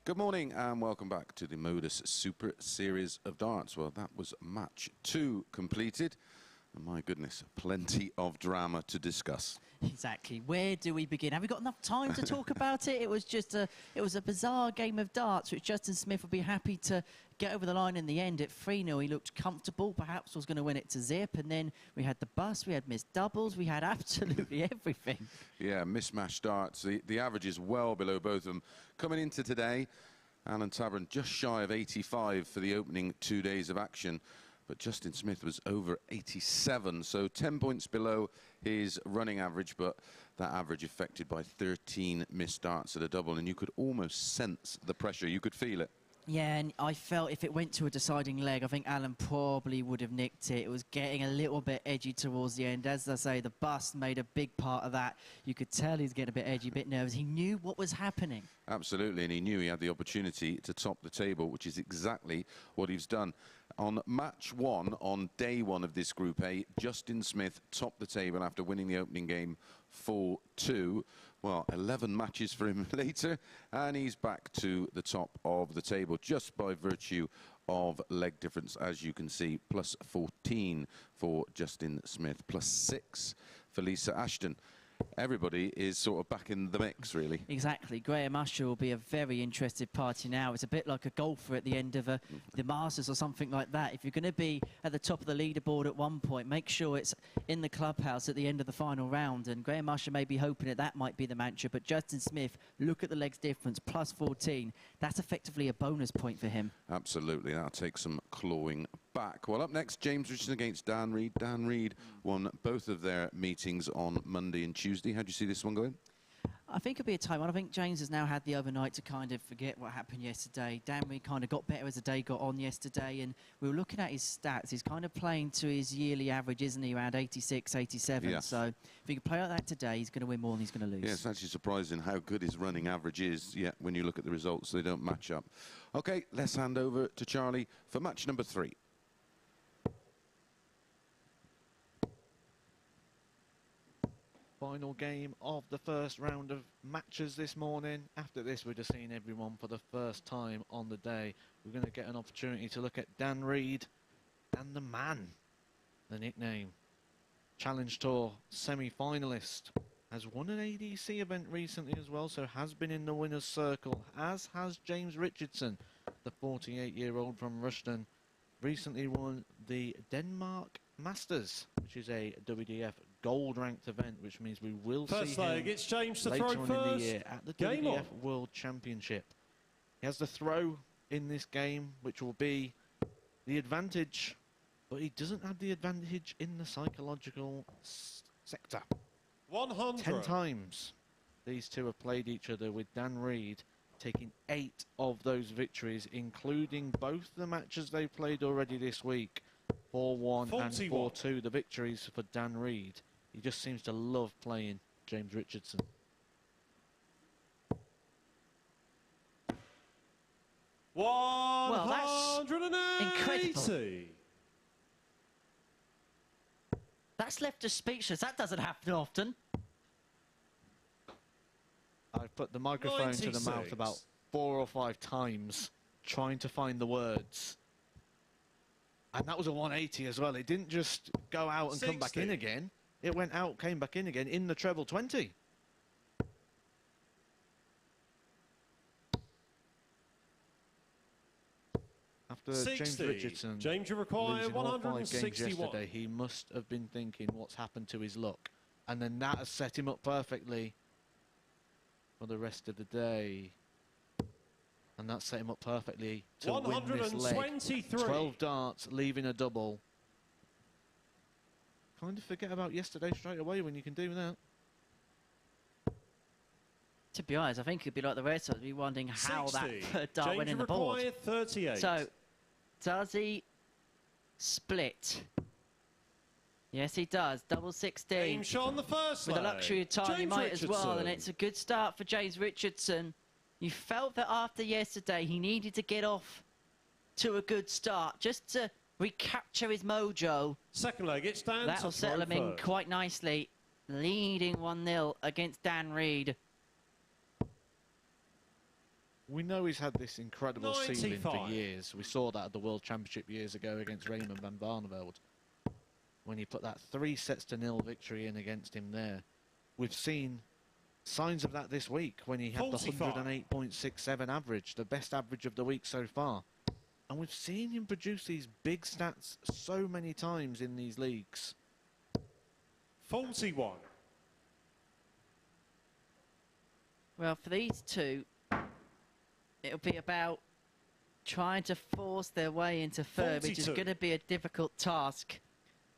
Good morning and welcome back to the MODUS Super Series of darts. Well, that was match 2 completed. And my goodness, plenty of drama to discuss. Exactly. Where do we begin? Have we got enough time to talk about it? It was just a bizarre game of darts, which Justin Smith would be happy to get over the line in the end at 3-0. He looked comfortable, perhaps was going to win it to zip. And then we had the bust, we had missed doubles, we had absolutely everything. Yeah, mismatched darts. The average is well below both of them. Coming into today, Alan Tabern just shy of 85 for the opening 2 days of action. But Justin Smith was over 87, so 10 points below his running average, but that average affected by 13 missed darts at a double, and you could almost sense the pressure. You could feel it. Yeah, and I felt if it went to a deciding leg, I think Alan probably would have nicked it. It was getting a little bit edgy towards the end. As I say, the bust made a big part of that. You could tell he's getting a bit edgy, a bit nervous. He knew what was happening. Absolutely, and he knew he had the opportunity to top the table, which is exactly what he's done. On match one, on day one of this Group A, Justin Smith topped the table after winning the opening game 4-2. Well, 11 matches for him later, and he's back to the top of the table just by virtue of leg difference, as you can see. Plus 14 for Justin Smith, plus 6 for Lisa Ashton. Everybody is sort of back in the mix, really. Exactly. Graham Usher will be a very interested party now. It's a bit like a golfer at the end of the Masters or something like that. If you're going to be at the top of the leaderboard at one point, make sure it's in the clubhouse at the end of the final round. And Graham Usher may be hoping that might be the mantra. But Justin Smith, look at the legs difference, plus 14. That's effectively a bonus point for him. Absolutely. That'll take some clawing back. Well, up next, James Richardson against Dan Reid. Dan Reid won both of their meetings on Monday and Tuesday. How do you see this one going? I think it'll be a tight one. I think James has now had the overnight to kind of forget what happened yesterday. Dan Reid kind of got better as the day got on yesterday, and we were looking at his stats. He's kind of playing to his yearly average, isn't he? Around 86, 87. Yeah. So if he can play like that today, he's going to win more than he's going to lose. Yeah, it's actually surprising how good his running average is, yet when you look at the results, they don't match up. OK, let's hand over to Charlie for match number 3. Final game of the first round of matches this morning. After this, we're just seeing everyone for the first time on the day. We're going to get an opportunity to look at Dan Reid and the man, the nickname. Challenge Tour semi-finalist. Has won an ADC event recently as well, so has been in the winner's circle, as has James Richardson, the 48-year-old from Rushden. Recently won the Denmark Masters, which is a WDF gold-ranked event, which means we will see him it's James to later throw on first. in the year at the Game WDF on. World Championship. He has the throw in this game, which will be the advantage, but he doesn't have the advantage in the psychological sector. 100. 10 times these two have played each other, with Dan Reid taking 8 of those victories, including both the matches they've played already this week, 4-1 and 4-2, the victories for Dan Reid. He just seems to love playing James Richardson. Well, that's 180. incredible. That's left us speechless. That doesn't happen often. I've put the microphone to the mouth 96. about 4 or 5 times, trying to find the words. And that was a 180 as well. It didn't just go out and come back in 60. again. It went out, came back in again in the treble 20. After 60. James Richardson James, you require losing all 5 games 161. yesterday, he must have been thinking what's happened to his luck. And then that has set him up perfectly for the rest of the day. And that set him up perfectly to win this leg. 123. 12 darts, leaving a double. Kind of forget about yesterday straight away when you can do that. To be honest, I think it'd be like the rest of us, be wondering how 60. that third dart James, went in you the board. require 38. So, does he split? Yes, he does. Double 16. Game shot on the first With the leg. luxury of time, he James might as well. And Richardson. it's a good start for James Richardson. You felt that after yesterday, he needed to get off to a good start, just to recapture his mojo. Second leg, it's Dan That'll to throw settle him in first. quite nicely, leading 1-0 against Dan Reid. We know he's had this incredible ceiling for 95. years. We saw that at the World Championship years ago against Raymond van Barneveld, when he put that 3-0 victory in against him there. We've seen signs of that this week when he had 45. the 108.67 average, the best average of the week so far. And we've seen him produce these big stats so many times in these leagues. 41. Well, for these two, it'll be about trying to force their way into third, which is 42. going to be a difficult task.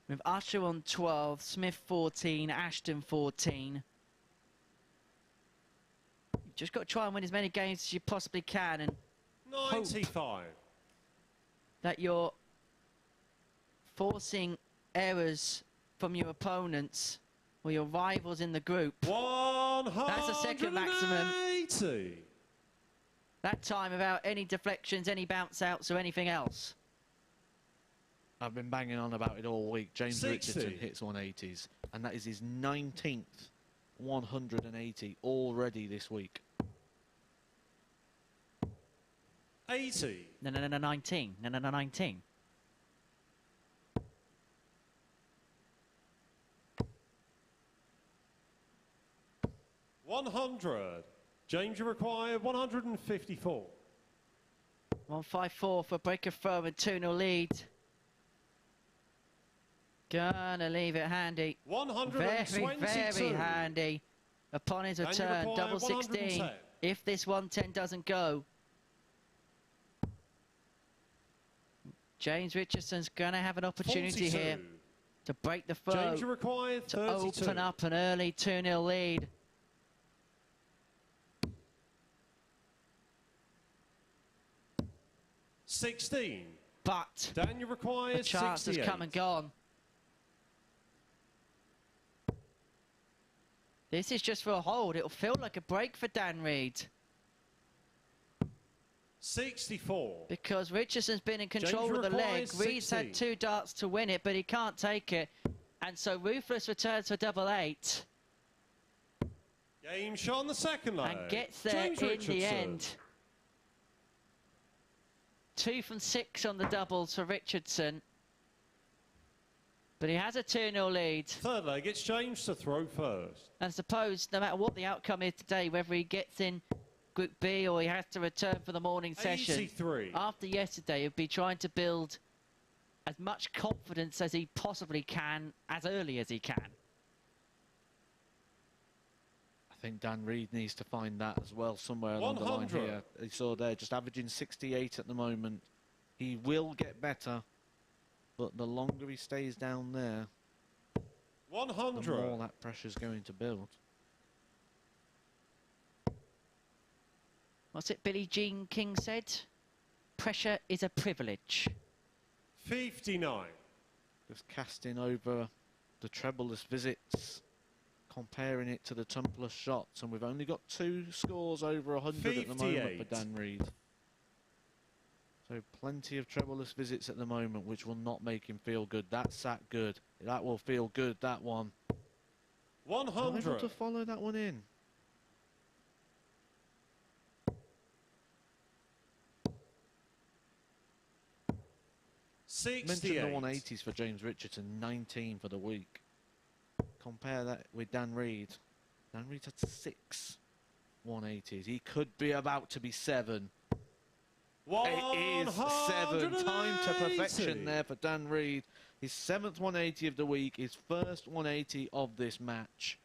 With Usher on 12, Smith 14, Ashton 14. You've just got to try and win as many games as you possibly can, and 95. that you're forcing errors from your opponents or your rivals in the group. 180. That's the second maximum. That time without any deflections, any bounce outs or anything else. I've been banging on about it all week. James 60. Richardson hits 180s, and that is his 19th 180 already this week. 80. No, 19. No, 19. $100. James, you require 154. 154 for breaker throw and 2-0 lead. Gonna leave it handy. 122. Very handy. Upon his return, double 16. If this 110 doesn't go, James Richardson's gonna have an opportunity 42. here to break the throw, James, you require 32. to open up an early 2-0 lead. $16. But Dan, you require the chance 68. has come and gone. This is just for a hold. It'll feel like a break for Dan Reid. 64. Because Richardson's been in control James with the leg. requires Reid's 60. had 2 darts to win it, but he can't take it. And so Ruthless returns for double 8. Game shot on the second leg. And gets there James in Richardson. the end. 2 from 6 on the doubles for Richardson. But he has a 2-0 lead. Third leg, it's James to throw first. And suppose, no matter what the outcome is today, whether he gets in Group B or he has to return for the morning session, 83. after yesterday, he'll be trying to build as much confidence as he possibly can, as early as he can. I think Dan Reid needs to find that as well somewhere along the line 100. here. He saw there just averaging 68 at the moment. He will get better, but the longer he stays down there, the 100. more that pressure's going to build. What's it Billie Jean King said? Pressure is a privilege. 59. Just casting over the trebleless visits, comparing it to the tumbleless shots, and we've only got 2 scores over 100 at the moment 58. for Dan Reid. So plenty of trebleless visits at the moment, which will not make him feel good. That sat good. That will feel good, that one. 100. Able to follow that one in. Mentioned 68. the 180s for James Richardson, 19 for the week. Compare that with Dan Reid. Dan Reid's had 6 180s. He could be about to be 7. It is 7. Time to perfection there for Dan Reid. His 7th 180 of the week, his first 180 of this match.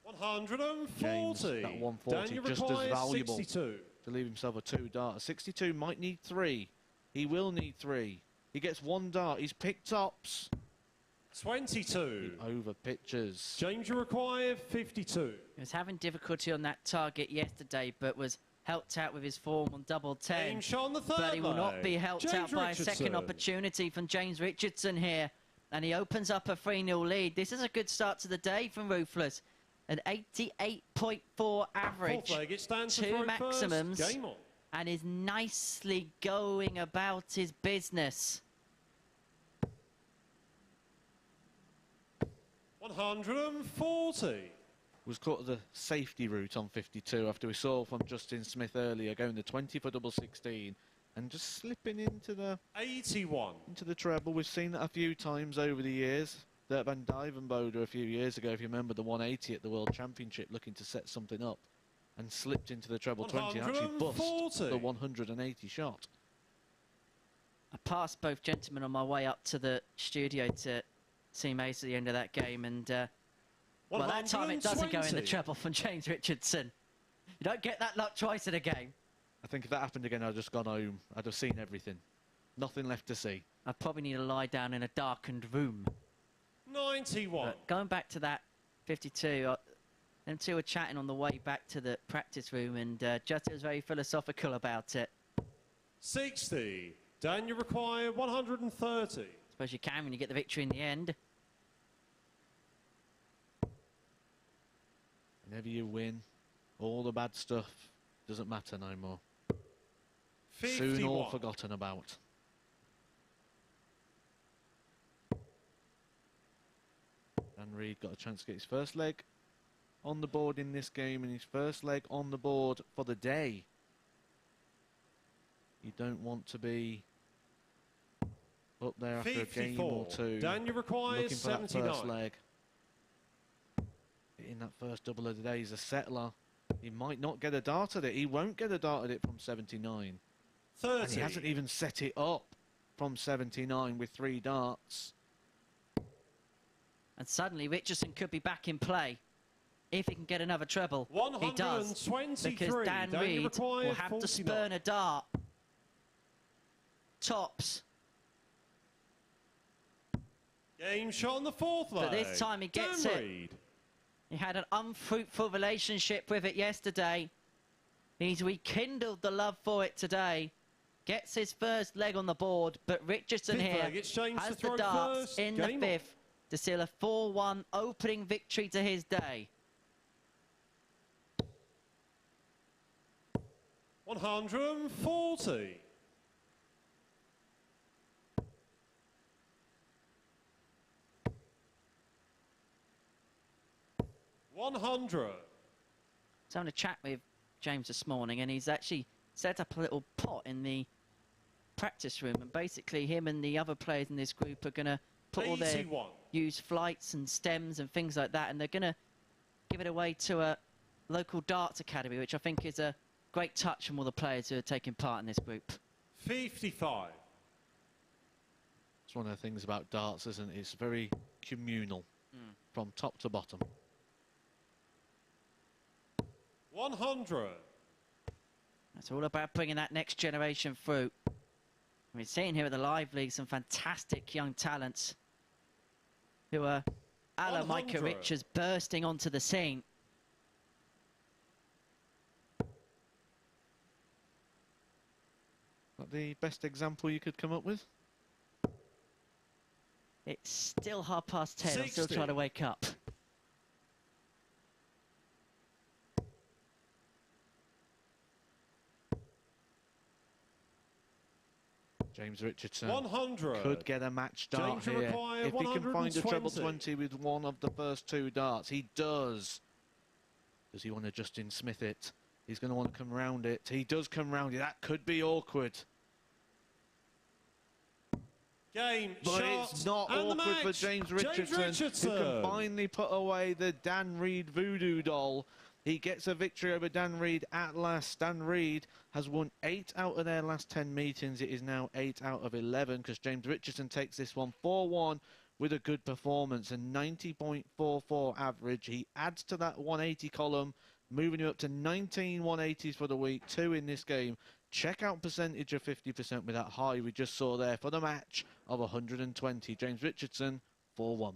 140. James, that 140 Dan, just as valuable 62. to leave himself a 2 dart. 62 might need 3. He will need 3. He gets 1 dart. He's picked tops. 22. He over pitches. James, you require 52. He was having difficulty on that target yesterday, but was helped out with his form on double 10. James shot on the third But he will not leg. be helped James out by a second Richardson. opportunity from James Richardson here. And he opens up a 3-0 lead. This is a good start to the day from Ruthless. An 88.4 average. Fourth leg, it stands to 2 throw maximums. First. Game on. And is nicely going about his business. 140. Was caught the safety route on 52 after we saw from Justin Smith earlier going the 20 for double 16 and just slipping into the 81. treble. We've seen that a few times over the years. Dirk van Dijvenbode a few years ago, if you remember, the 180 at the World Championship looking to set something up and slipped into the treble 20 and actually bust 140. the 180 shot. I passed both gentlemen on my way up to the studio to see Mace at the end of that game, and well, that time it doesn't go in the 120. treble from James Richardson. You don't get that luck twice in a game. I think if that happened again, I'd have just gone home. I'd have seen everything. Nothing left to see. I probably need to lie down in a darkened room. 91. But going back to that 52, them two were chatting on the way back to the practice room, and Jutta was very philosophical about it. 60. Dan, you require 130. Suppose you can when you get the victory in the end. Whenever you win, all the bad stuff doesn't matter no more. 51. Soon all forgotten about. Dan Reid got a chance to get his first leg on the board in this game and his first leg on the board for the day. You don't want to be up there after a game or two Daniel requires looking for that 79. first leg. In that first double of the day, he's a settler. He might not get a dart at it. He won't get a dart at it from 79. 30. And he hasn't even set it up from 79 with 3 darts. And suddenly Richardson could be back in play. If he can get another treble, he does. 123. Because Dan Daniel Reid will required have to 49. spurn a dart. Tops. Game shot on the 4th leg. But this time he gets Dan it. Reid. He had an unfruitful relationship with it yesterday. He's rekindled the love for it today. Gets his first leg on the board, but Richardson 5th here leg, it's James has to throw the darts first. in Game the on. 5th to seal a 4-1 opening victory to his day. 140. 100. I was having a chat with James this morning, and he's actually set up a little pot in the practice room, and basically him and the other players in this group are going to put all their 81. use flights and stems and things like that, and they're going to give it away to a local darts academy, which I think is a great touch from all the players who are taking part in this group. 55. It's one of the things about darts, isn't it? It's very communal from top to bottom. 100. It's all about bringing that next generation through. We're seeing here at the Live League some fantastic young talents who are a la Micah 100. Richards bursting onto the scene. That the best example you could come up with? It's still 10:30. I'm still 60. trying to wake up. James Richardson 100. could get a match dart James here require if he can find a treble 120. 20 with one of the first 2 darts. He does. Does he want to Justin Smith it? He's going to want to come round it. He does come round it. That could be awkward. Game But shot. it's not and the awkward for match. James Richardson, who can finally put away the Dan Reid voodoo doll. He gets a victory over Dan Reid at last. Dan Reid has won 8 out of their last 10 meetings. It is now 8 out of 11 because James Richardson takes this one 4-1 with a good performance, a 90.44 average. He adds to that 180 column, moving you up to 19 180s for the week, 2 in this game. Check out percentage of 50% with that high we just saw there for the match of 120. James Richardson, 4-1.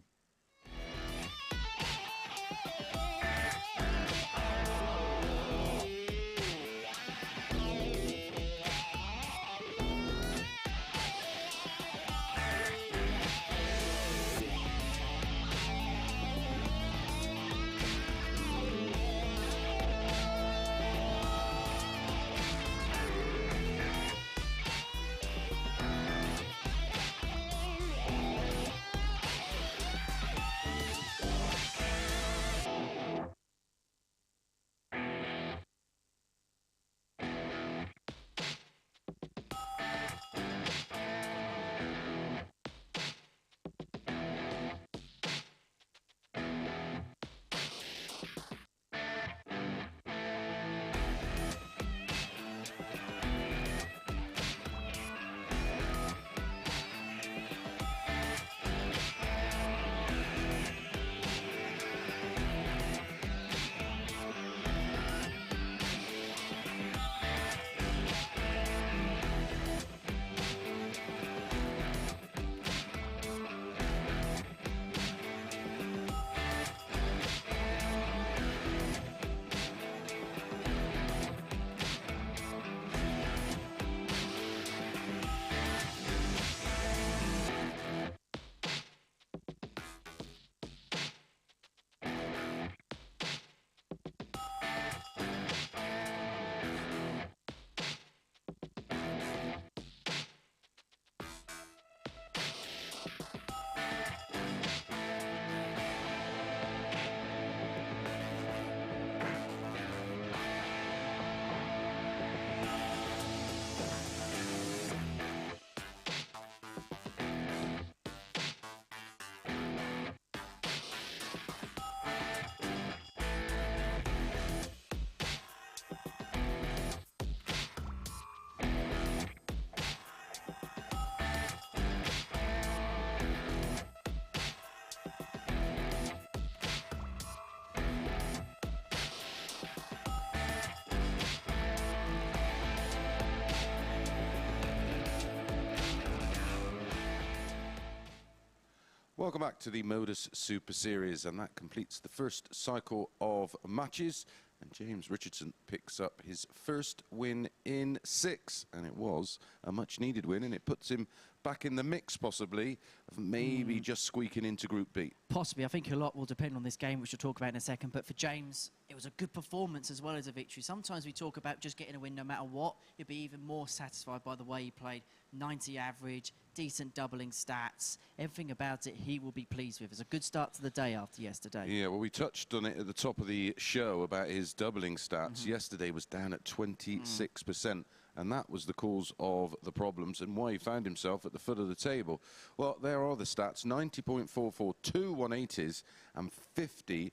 Welcome back to the MODUS Super Series, and that completes the first cycle of matches. And James Richardson picks up his first win in 6, and it was a much-needed win, and it puts him back in the mix, possibly, of maybe just squeaking into Group B. Possibly. I think a lot will depend on this game, which we'll talk about in a second. But for James, it was a good performance as well as a victory. Sometimes we talk about just getting a win no matter what. You'll be even more satisfied by the way he played. 90 average, decent doubling stats. Everything about it he will be pleased with. It's a good start to the day after yesterday. Yeah, well, we touched on it at the top of the show about his doubling stats. Yesterday was down at 26%. And that was the cause of the problems and why he found himself at the foot of the table. Well, there are the stats. 90.44, 2 180s and 50%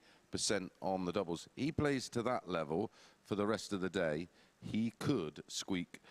on the doubles. He plays to that level for the rest of the day. He could squeak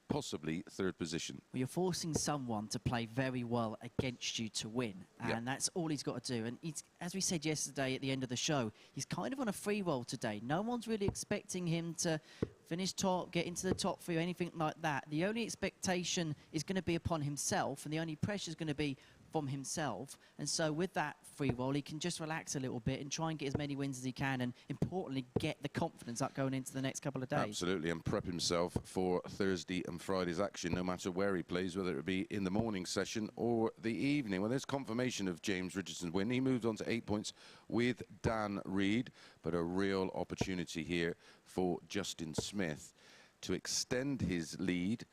possibly 3rd position. Well, you're forcing someone to play very well against you to win, and that's all he's got to do. And he's, as we said yesterday at the end of the show, he's kind of on a free roll today. No one's really expecting him to finish top, get into the top 3 or anything like that. The only expectation is going to be upon himself, and the only pressure is going to be from himself. And so with that free roll, he can just relax a little bit and try and get as many wins as he can, and importantly, get the confidence up going into the next couple of days. Absolutely, and prep himself for Thursday and Friday's action, no matter where he plays, whether it be in the morning session or the evening. Well, there's confirmation of James Richardson's win. He moved on to 8 points with Dan Reid, but a real opportunity here for Justin Smith to extend his lead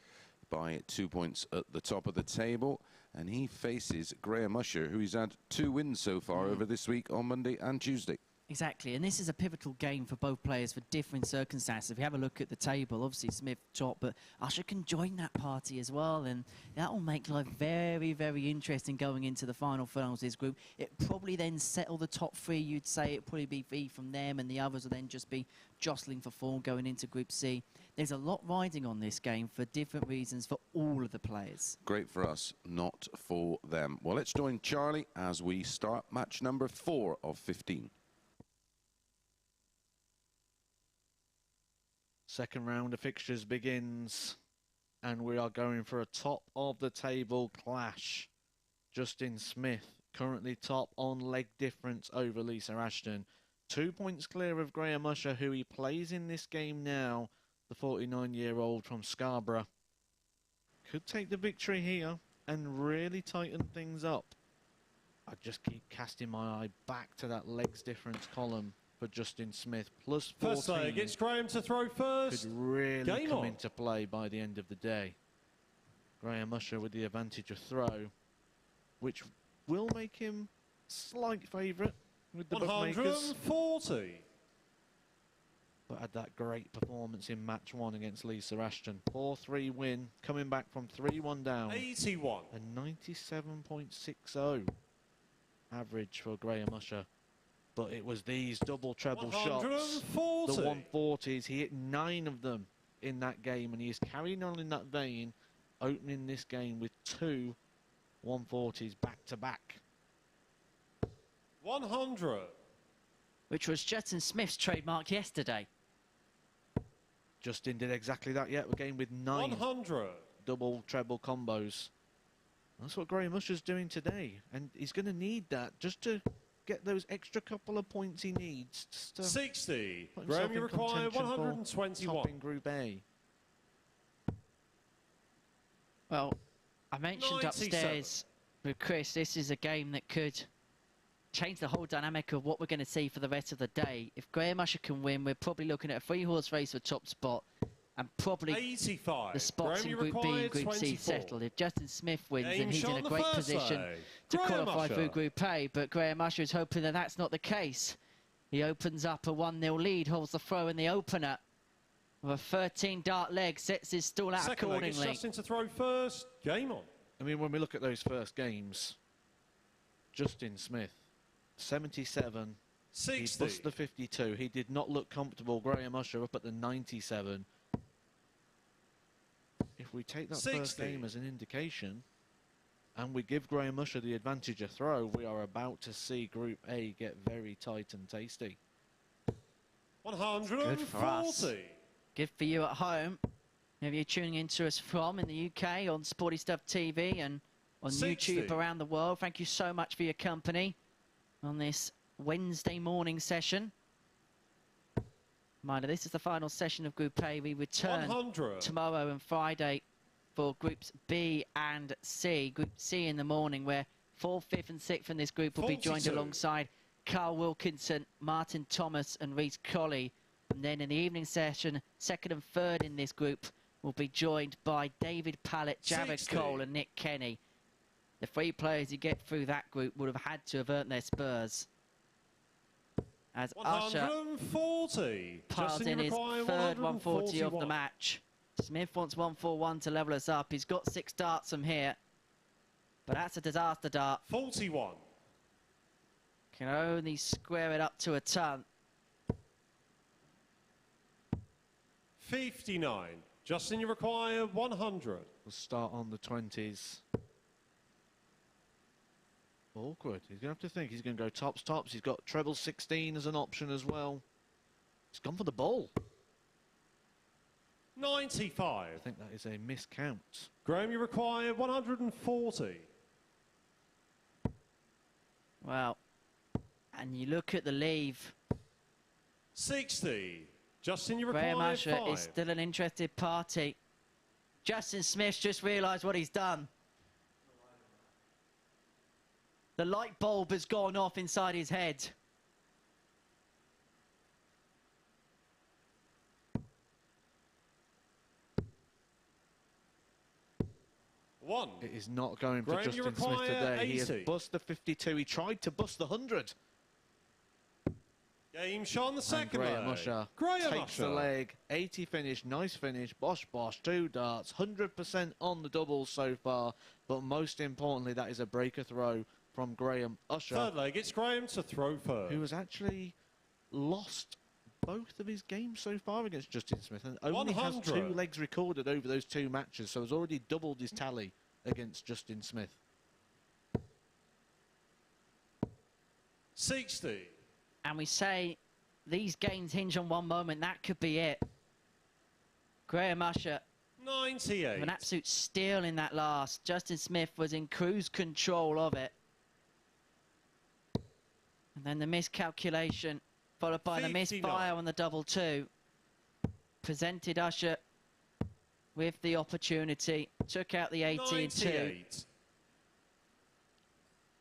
by 2 points at the top of the table. And he faces Graham Usher, who he's had 2 wins so far over this week on Monday and Tuesday. Exactly, and this is a pivotal game for both players for different circumstances. If you have a look at the table, obviously Smith top, but Usher can join that party as well, and that will make life very, very interesting going into the final finals of this group. It probably then settle the top 3, you'd say. It'd probably be V from them, and the others will then just be jostling for form going into Group C. There's a lot riding on this game for different reasons for all of the players. Great for us, not for them. Well, let's join Charlie as we start match number 4 of 15. Second round of fixtures begins, and we are going for a top of the table clash. Justin Smith currently top on leg difference over Lisa Ashton. 2 points clear of Graham Usher, who he plays in this game now, the 49-year-old from Scarborough. Could take the victory here and really tighten things up. I just keep casting my eye back to that legs difference column for Justin Smith. Plus 14 First leg, it's Graham to throw first. could really Game come on. into play by the end of the day. Graham Usher with the advantage of throw, which will make him slight favourite with the bookmakers. 140. But had that great performance in match 1 against Lisa Ashton. 4-3 win, coming back from 3-1 down. 81. A 97.60 average for Graham Usher. But it was these double treble shots, 140. the 140s. He hit 9 of them in that game, and he is carrying on in that vein, opening this game with 2 140s back to back. 100. Which was Justin Smith's trademark yesterday. Justin did exactly that, yeah, again with 9 100. double treble combos. That's what Graham Usher's doing today, and he's going to need that just to get those extra couple of points he needs. Just to 60. put himself Graham, you in require contention for 121. top in Group A. Well, I mentioned 97. upstairs with Chris, this is a game that could change the whole dynamic of what we're going to see for the rest of the day. If Graham Usher can win, we're probably looking at a 3-horse race for top spot, and probably 85. the spots Graham, in you Group B and require Group C 24. settled. If Justin Smith wins, Game then he's shot in a on the great first position leg. to Graham qualify Usher. through Group A, but Graham Usher is hoping that that's not the case. He opens up a 1-0 lead, holds the throw in the opener with a 13-dart leg, sets his stall out Second leg, it's accordingly. Justin to throw first. Game on. I mean, when we look at those first games, Justin Smith, 77. He 60. bust the 52. He did not look comfortable. Graham Usher up at the 97. If we take that first 60. game as an indication, and we give Graham Usher the advantage of throw, we are about to see Group A get very tight and tasty. 140. Good for us. Good for you at home. Maybe you're tuning in to us from in the UK on Sporty Stuff TV, and on 60. YouTube around the world. Thank you so much for your company on this Wednesday morning session. Reminder, this is the final session of Group A. We return 100. tomorrow and Friday for Groups B and C. Group C in the morning, where 4th, 5th and 6th in this group will be joined 42. alongside Carl Wilkinson, Martin Thomas and Reece Colley. And then in the evening session, 2nd and 3rd in this group will be joined by David Pallett, Jared 60. Cole and Nick Kenny. The 3 players who get through that group would have had to have earned their spurs. As Usher 140. piles Justin, in you his require 3rd 140 of the 141. match. Smith wants 141 to level us up. He's got 6 darts from here, but that's a disaster dart. 41. Can only square it up to a ton. 59. Justin, you require 100. We'll start on the 20s. Awkward. He's going to have to think. He's going to go tops, tops. He's got treble 16 as an option as well. He's gone for the ball. 95. I think that is a miscount. Graham, you require 140. Well, and you look at the leave. 60. Justin, you Graham require Usher 5. is still an interested party. Justin Smith's just realised what he's done. The light bulb has gone off inside his head. One. It is not going for Graham, you Justin Smith require today. He has 80. bust the 52. He tried to bust the 100. Game shot on the And second Graham leg. Usher Graham takes Usher. the leg. 80 finish, nice finish. Bosh, bosh, 2 darts. 100% on the doubles so far. But most importantly, that is a breaker throw from Graham Usher, Third leg, it's Graham to throw first. who has actually lost both of his games so far against Justin Smith and only has 100. 2 legs recorded over those 2 matches, so has already doubled his tally against Justin Smith. 60. And we say these games hinge on one moment. That could be it. Graham Usher 98. with an absolute steal in that last. Justin Smith was in cruise control of it. And then the miscalculation, followed by the 59. misfire on the double 2, presented Usher with the opportunity. Took out the 18-2. 98.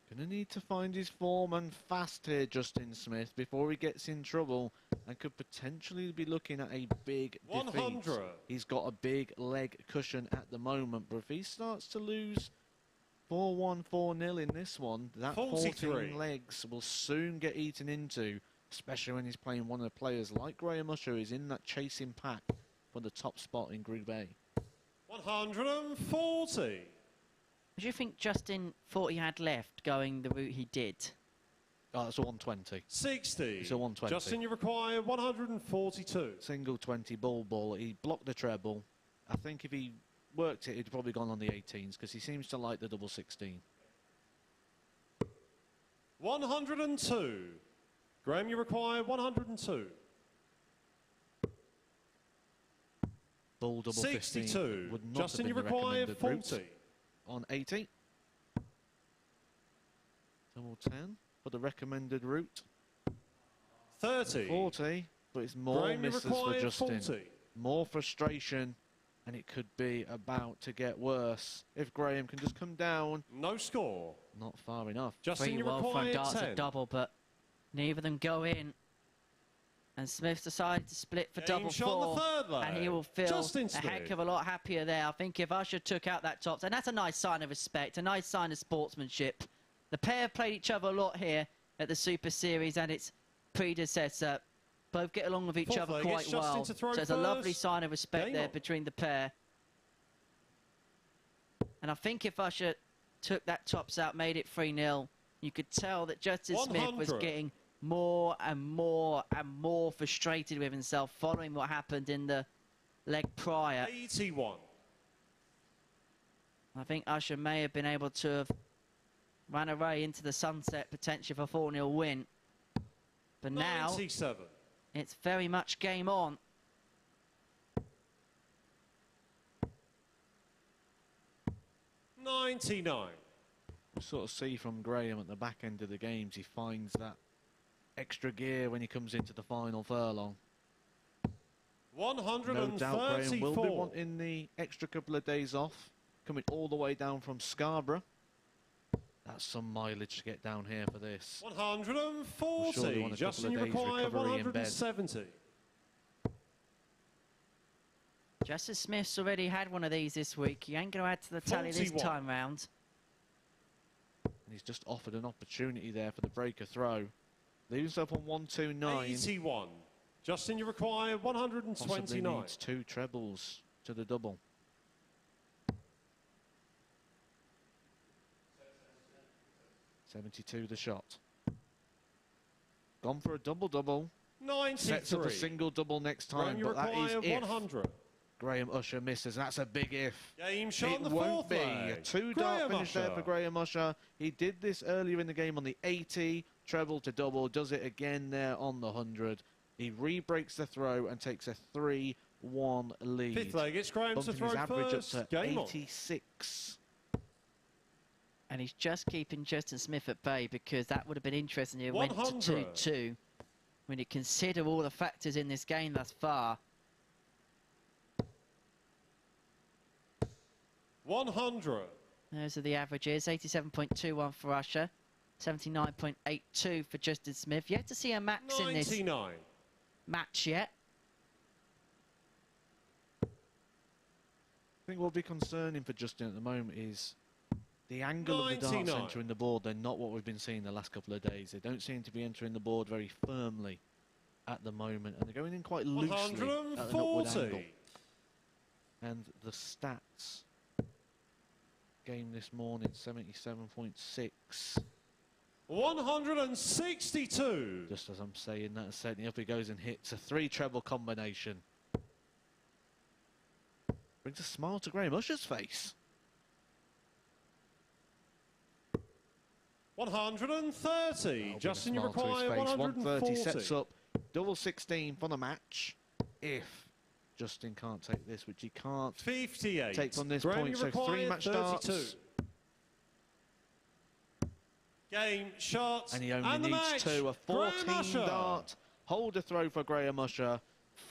Gonna need to find his form and fast here, Justin Smith, before he gets in trouble and could potentially be looking at a big defeat. 100. He's got a big leg cushion at the moment, but if he starts to lose 4-1, 4-0 in this one, that 43. 14 legs will soon get eaten into, especially when he's playing one of the players like Graham Usher, who's in that chasing pack for the top spot in Group A. 140. Do you think Justin thought he had left going the route he did? Oh, that's a 120. 60. It's a 120. Justin, you require 142. Single 20 ball. He blocked the treble. I think if he worked it, he'd probably gone on the 18s because he seems to like the double 16. 102. Graham, you require 102. Bull double 62. 15 would not Justin, you have been the require recommended route 40. on 80. Double 10 for the recommended route. 30. 40, but it's more Graham, you misses for require Justin. 40. More frustration, and it could be about to get worse. If Graham can just come down, No score. not far enough. Justin, 3 you well front require darts 10. at double, but neither of them go in. And Smith decided to split for Game double shot on 4. the third leg. And he will feel Justin a heck Smith. of a lot happier there. I think if Usher took out that tops, and that's a nice sign of respect, a nice sign of sportsmanship. The pair have played each other a lot here at the Super Series and its predecessor. Both get along with each Fourth other leg, quite it's Justin well. to So throw it's a lovely first. sign of respect Game there on. between the pair. And I think if Usher took that tops out, made it 3-0, you could tell that Justin Smith was 100. getting more and more and more frustrated with himself following what happened in the leg prior. 81. I think Usher may have been able to have run away into the sunset potentially for a 4-0 win. But now 97. it's very much game on. $99. We sort of see from Graham at the back end of the games, he finds that extra gear when he comes into the final furlong. 134. No doubt Graham will be wanting the extra couple of days off, coming all the way down from Scarborough. That's some mileage to get down here for this. 140. Justin, you require 170. Justin Smith's already had one of these this week. He ain't going to add to the tally this time round. And he's just offered an opportunity there for the breaker throw. Leaves himself on 129. 81. Justin, you require 129. Possibly needs 2 trebles to the double. $72 the shot. Gone for a double-double. 93. Sets up a single-double next time, but that is if 100. Graham Usher misses. That's a big if. Game shot it on the won't fourth be. leg. A 2-dart finish there for Graham Usher. He did this earlier in the game on the 80. Treble to double. Does it again there on the 100. He re-breaks the throw and takes a 3-1 lead. Fifth leg, it's Graham to throw his average first. up to Game 86. And he's just keeping Justin Smith at bay because that would have been interesting if it went to 2-2. When you consider all the factors in this game thus far. 100. Those are the averages. 87.21 for Usher. 79.82 for Justin Smith. Yet to see a max 99. in this match yet. I think what will be concerning for Justin at the moment is the angle of the darts entering the board. They're not what we've been seeing the last couple of days. They don't seem to be entering the board very firmly at the moment. And they're going in quite loosely at an upward angle. And the stats game this morning, 77.6. 162. Just as I'm saying that, setting up, he goes and hits a 3 treble combination. Brings a smile to Graham Usher's face. 130. Justin, you require 130 sets up double 16 for the match. If Justin can't take this, which he can't 58. take from this Graham, point, so 3 match starts. Game shot. And he only needs 2. A 14-dart holder throw for Graham Usher.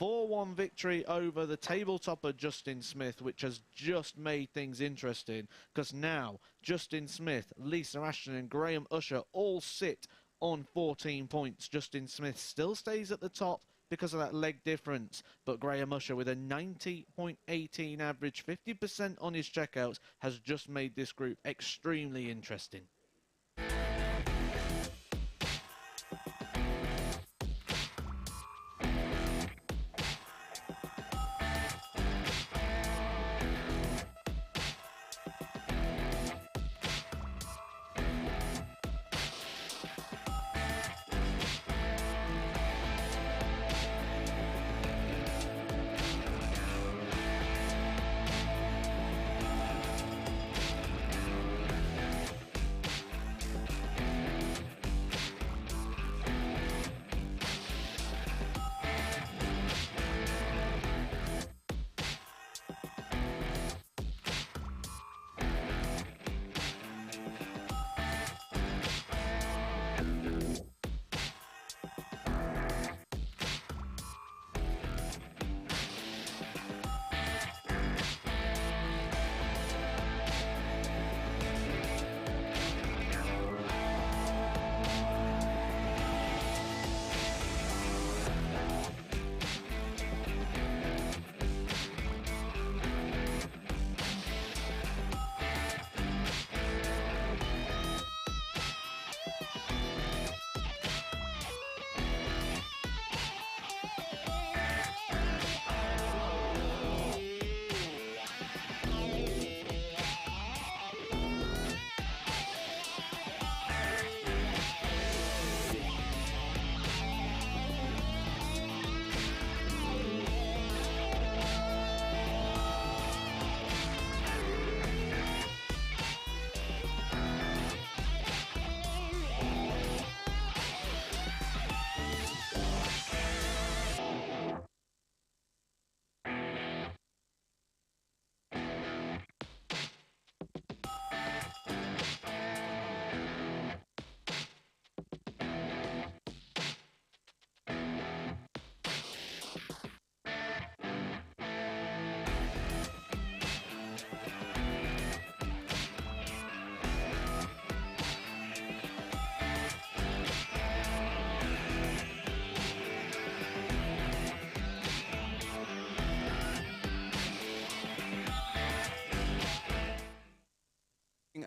4-1 victory over the tabletopper Justin Smith, which has just made things interesting because now Justin Smith, Lisa Ashton and Graham Usher all sit on 14 points. Justin Smith still stays at the top because of that leg difference, but Graham Usher with a 90.18 average, 50% on his checkouts, has just made this group extremely interesting.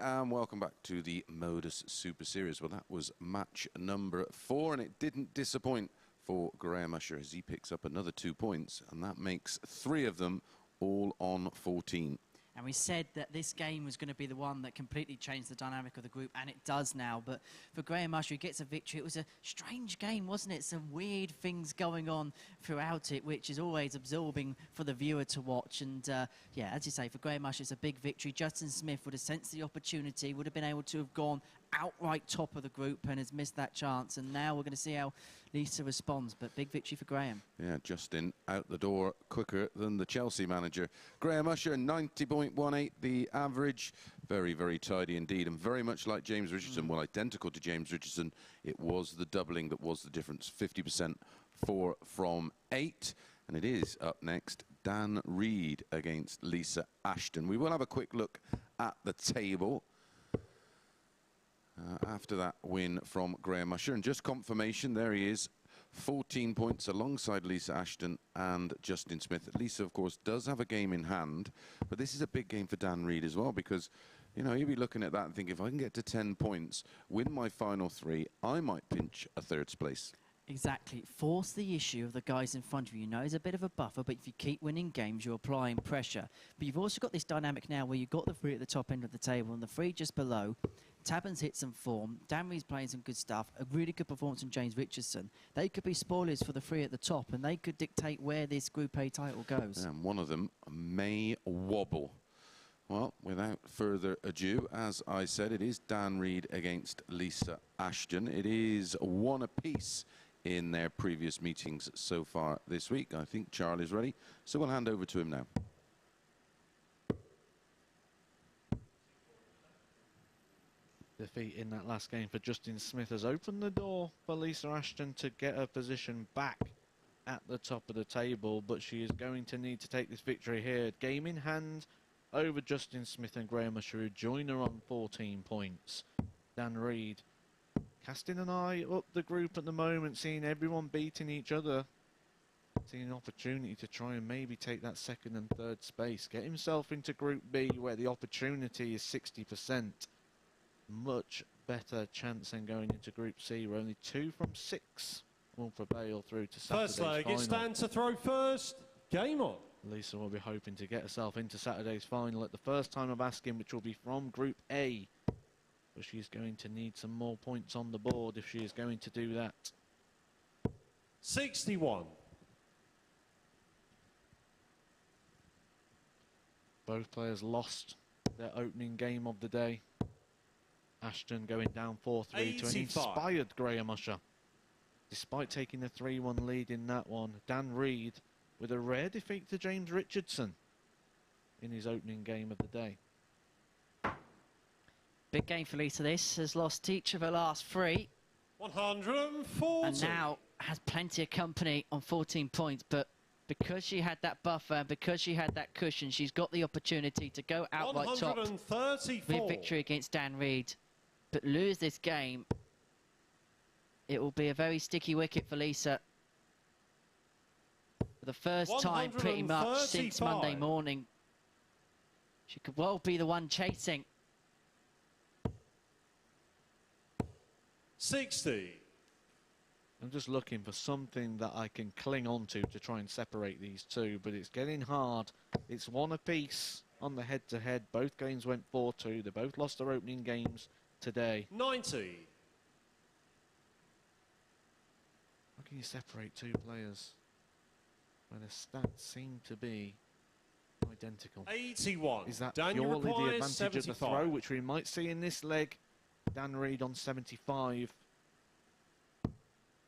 and welcome back to the MODUS Super Series. Well, that was match number 4, and it didn't disappoint for Graham Usher as he picks up another 2 points, and that makes 3 of them all on 14. And we said that this game was going to be the one that completely changed the dynamic of the group, and it does now. But for Graham Usher, he gets a victory. It was a strange game, wasn't it? Some weird things going on throughout it, which is always absorbing for the viewer to watch. And, yeah, as you say, for Graham Usher, it's a big victory. Justin Smith would have sensed the opportunity, would have been able to have gone outright top of the group and has missed that chance. And now we're going to see how Lisa responds, but big victory for Graham. Yeah, Justin out the door quicker than the Chelsea manager. Graham Usher, 90.18, the average. Very, very tidy indeed, and very much like James Richardson, well, identical to James Richardson. It was the doubling that was the difference, 50%, 4 from 8. And it is up next, Dan Reid against Lisa Ashton. We will have a quick look at the table after that win from Graham Usher. And just confirmation, there he is, 14 points alongside Lisa Ashton and Justin Smith. Lisa, of course, does have a game in hand, but this is a big game for Dan Reid as well, because, you know, he'll be looking at that and thinking, if I can get to 10 points, win my final 3, I might pinch a 3rd place. Exactly. Force the issue of the guys in front of you. You know, he's a bit of a buffer, but if you keep winning games, you're applying pressure. But you've also got this dynamic now where you've got the 3 at the top end of the table and the 3 just below. Tabern's hit some form. Dan Reid's playing some good stuff. A really good performance from James Richardson. They could be spoilers for the 3 at the top, and they could dictate where this Group A title goes. And one of them may wobble. Well, without further ado, as I said, it is Dan Reid against Lisa Ashton. It is 1 apiece in their previous meetings so far this week. I think Charlie's ready, so we'll hand over to him now. Defeat in that last game for Justin Smith has opened the door for Lisa Ashton to get her position back at the top of the table, but she is going to need to take this victory here. Game in hand over Justin Smith and Graham Usher, who join her on 14 points. Dan Reid casting an eye up the group at the moment, seeing everyone beating each other, seeing an opportunity to try and maybe take that 2nd and 3rd space, get himself into Group B where the opportunity is 60%. Much better chance than going into Group C, where only 2 from 6 will prevail through to Saturday's First leg, final. it's Dan to throw first. Game on. Lisa will be hoping to get herself into Saturday's final at the first time of asking, which will be from Group A. But she's going to need some more points on the board if she is going to do that. 61. Both players lost their opening game of the day. Ashton going down 4-3 to an 85. inspired Graham Usher. Despite taking the 3-1 lead in that one, Dan Reid with a rare defeat to James Richardson in his opening game of the day. Big game for Lisa, this. Has lost each of her last 3. 140. And now has plenty of company on 14 points, but because she had that buffer and because she had that cushion, she's got the opportunity to go outright top with victory against Dan Reid. But lose this game, it will be a very sticky wicket for Lisa. For the first time pretty much since Monday morning, she could well be the one chasing. 60. I'm just looking for something that I can cling on to try and separate these two, but it's getting hard. It's 1 apiece on the head-to-head. Both games went 4-2. They both lost their opening games today. 90. How can you separate 2 players where the stats seem to be identical? 81. Is that Dan, purely the advantage 75. of the throw, which we might see in this leg? Dan Reid on 75.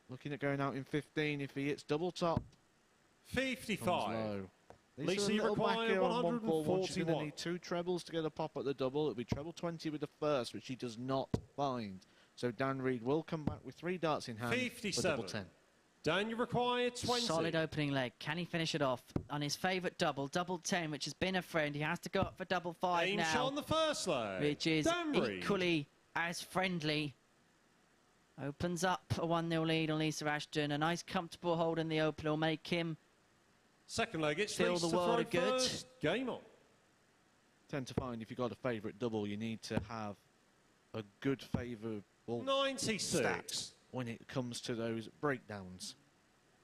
Looking at going out in 15 if he hits double top. 55. Lisa, you require 141. She's going to need 2 trebles to get a pop at the double. It'll be treble 20 with the first, which she does not find. So Dan Reid will come back with 3 darts in hand 57. for double 10. Dan, you require 20. Solid opening leg. Can he finish it off on his favourite double, double 10, which has been a friend? He has to go up for double 5 Aim now, shot on the first leg. which is Dan Reid. equally as friendly. Opens up a 1-0 lead on Lisa Ashton. A nice comfortable hold in the opener will make him Second leg, it's feel Lisa the world to of throw good. first. Game on. tend to find if you've got a favourite double, you need to have a good favourable 96. stat when it comes to those breakdowns.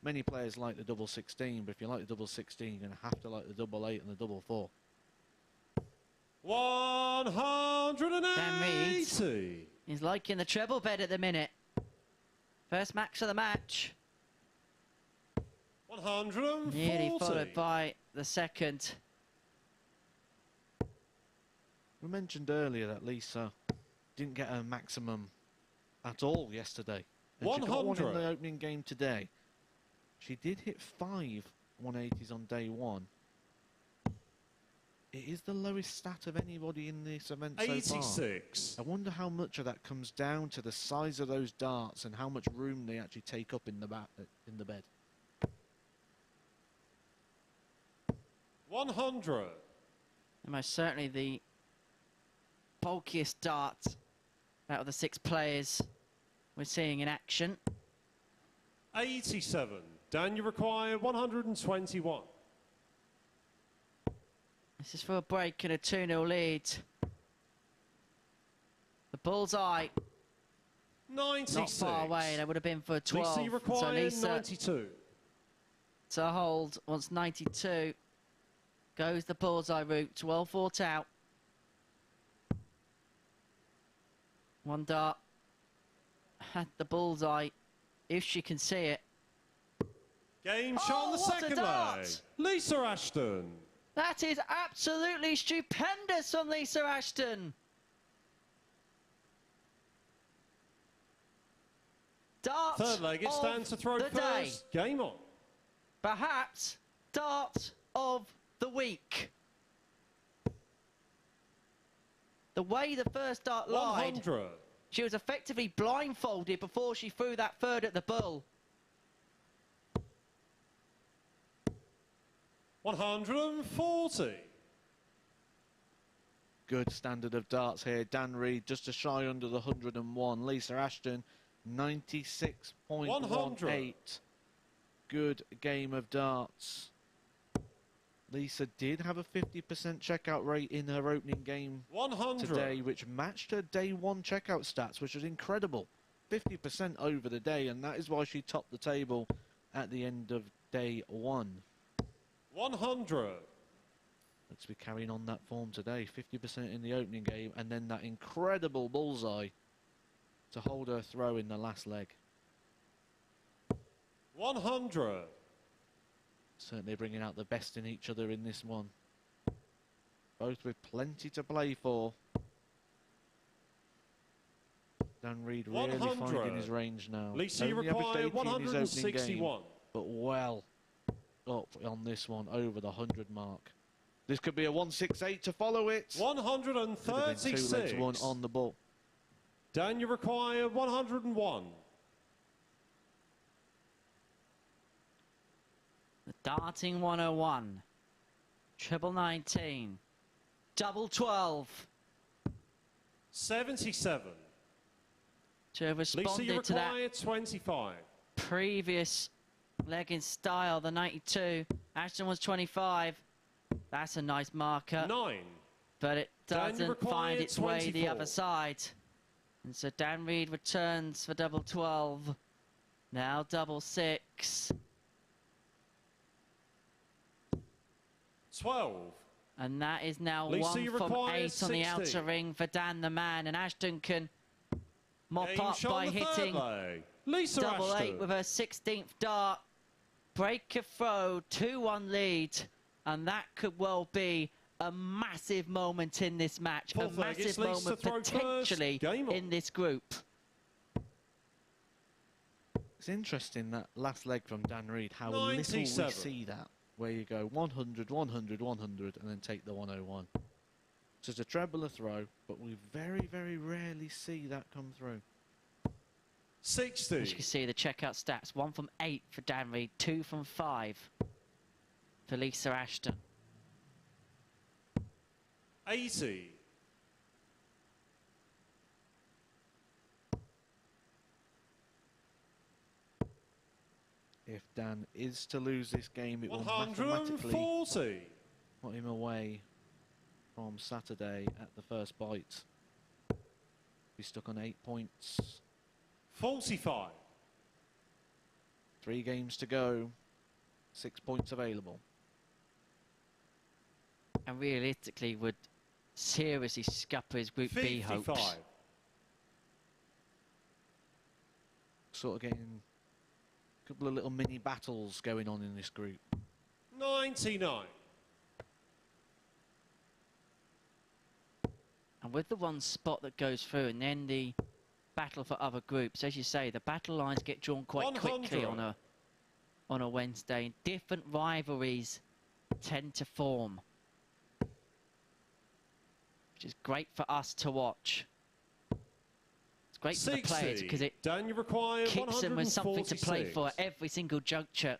Many players like the double 16, but if you like the double 16, you're going to have to like the double 8 and the double 4. 180. He's liking the treble bed at the minute. First max of the match. 140. Nearly followed by the second. We mentioned earlier that Lisa didn't get her maximum at all yesterday. And she got one in the opening game today. She did hit 5 180s on day 1. It is the lowest stat of anybody in this event so far. 86. I wonder how much of that comes down to the size of those darts and how much room they actually take up in the bed. 100. And most certainly the bulkiest dart out of the 6 players we're seeing in action. 87. Dan, you require 121. This is for a break and a 2-0 lead. The bullseye 96. not far away. That would have been for 12. Lisa, you require so Lisa 92. to hold wants 92. Goes the bullseye route. Well thought out. One dart had the bullseye, if she can see it. Game shot on the what a second dart! leg. Lisa Ashton. That is absolutely stupendous from Lisa Ashton. Dart Third leg, it's Dan to throw the day. first. Game on. Perhaps dart of the week. The way the first dart lied, 100. she was effectively blindfolded before she threw that third at the bull. 140. Good standard of darts here. Dan Reid just a shy under the 101. Lisa Ashton 96.18. Good game of darts. Lisa did have a 50% checkout rate in her opening game 100. today, which matched her day 1 checkout stats, which was incredible. 50% over the day, and that is why she topped the table at the end of day 1. 100. Looks to be carrying on that form today. 50% in the opening game, and then that incredible bullseye to hold her throw in the last leg. 100. Certainly bringing out the best in each other in this one. Both with plenty to play for. Dan Reid really 100. finding his range now. Lisa, you Only averaged require 80 in his opening 161. game, but well up on this one, over the 100 mark. This could be a 168 to follow it. 136. 2 legs, 1 on the ball. Dan, you require 101. The darting 101. Treble 19. Double 12. 77. To have Lisa, you responded to that require 25. previous leg in style, the 92. Ashton was 25. That's a nice marker. 9. But it Dan, you doesn't require find its way the 24. other side. And so Dan Reid returns for double 12. Now double 6. 12. And that is now Lisa, 1 you from require 8 on the 60. outer ring for Dan the man. And Ashton can mop Game up shot by on the third hitting leg. Lisa double 8 Ashton. with her 16th dart. Break a throw, 2-1 lead. And that could well be a massive moment in this match. Fourth a leg, it's massive Lisa moment throw first. potentially Game on. in this group. It's interesting that last leg from Dan Reid, how little we 97. see that. Where you go 100, 100, 100, and then take the 101. So it's a treble a throw, but we very, very rarely see that come through. 60. As you can see, the checkout stats, 1 from 8 for Dan Reid, 2 from 5 for Lisa Ashton. 80. If Dan is to lose this game, it will mathematically 140. put him away from Saturday at the first bite. He's stuck on 8 points. 45. 3 games to go. 6 points available. And realistically would seriously scupper his Group B 55. hopes. Sort of getting a couple of little mini battles going on in this group. 99. And with the one spot that goes through and then the battle for other groups, as you say, the battle lines get drawn quite 100. quickly on a Wednesday. Different rivalries tend to form, which is great for us to watch. It's great 60. for the players because it Dan, you require keeps them with something to play for at 146. every single juncture.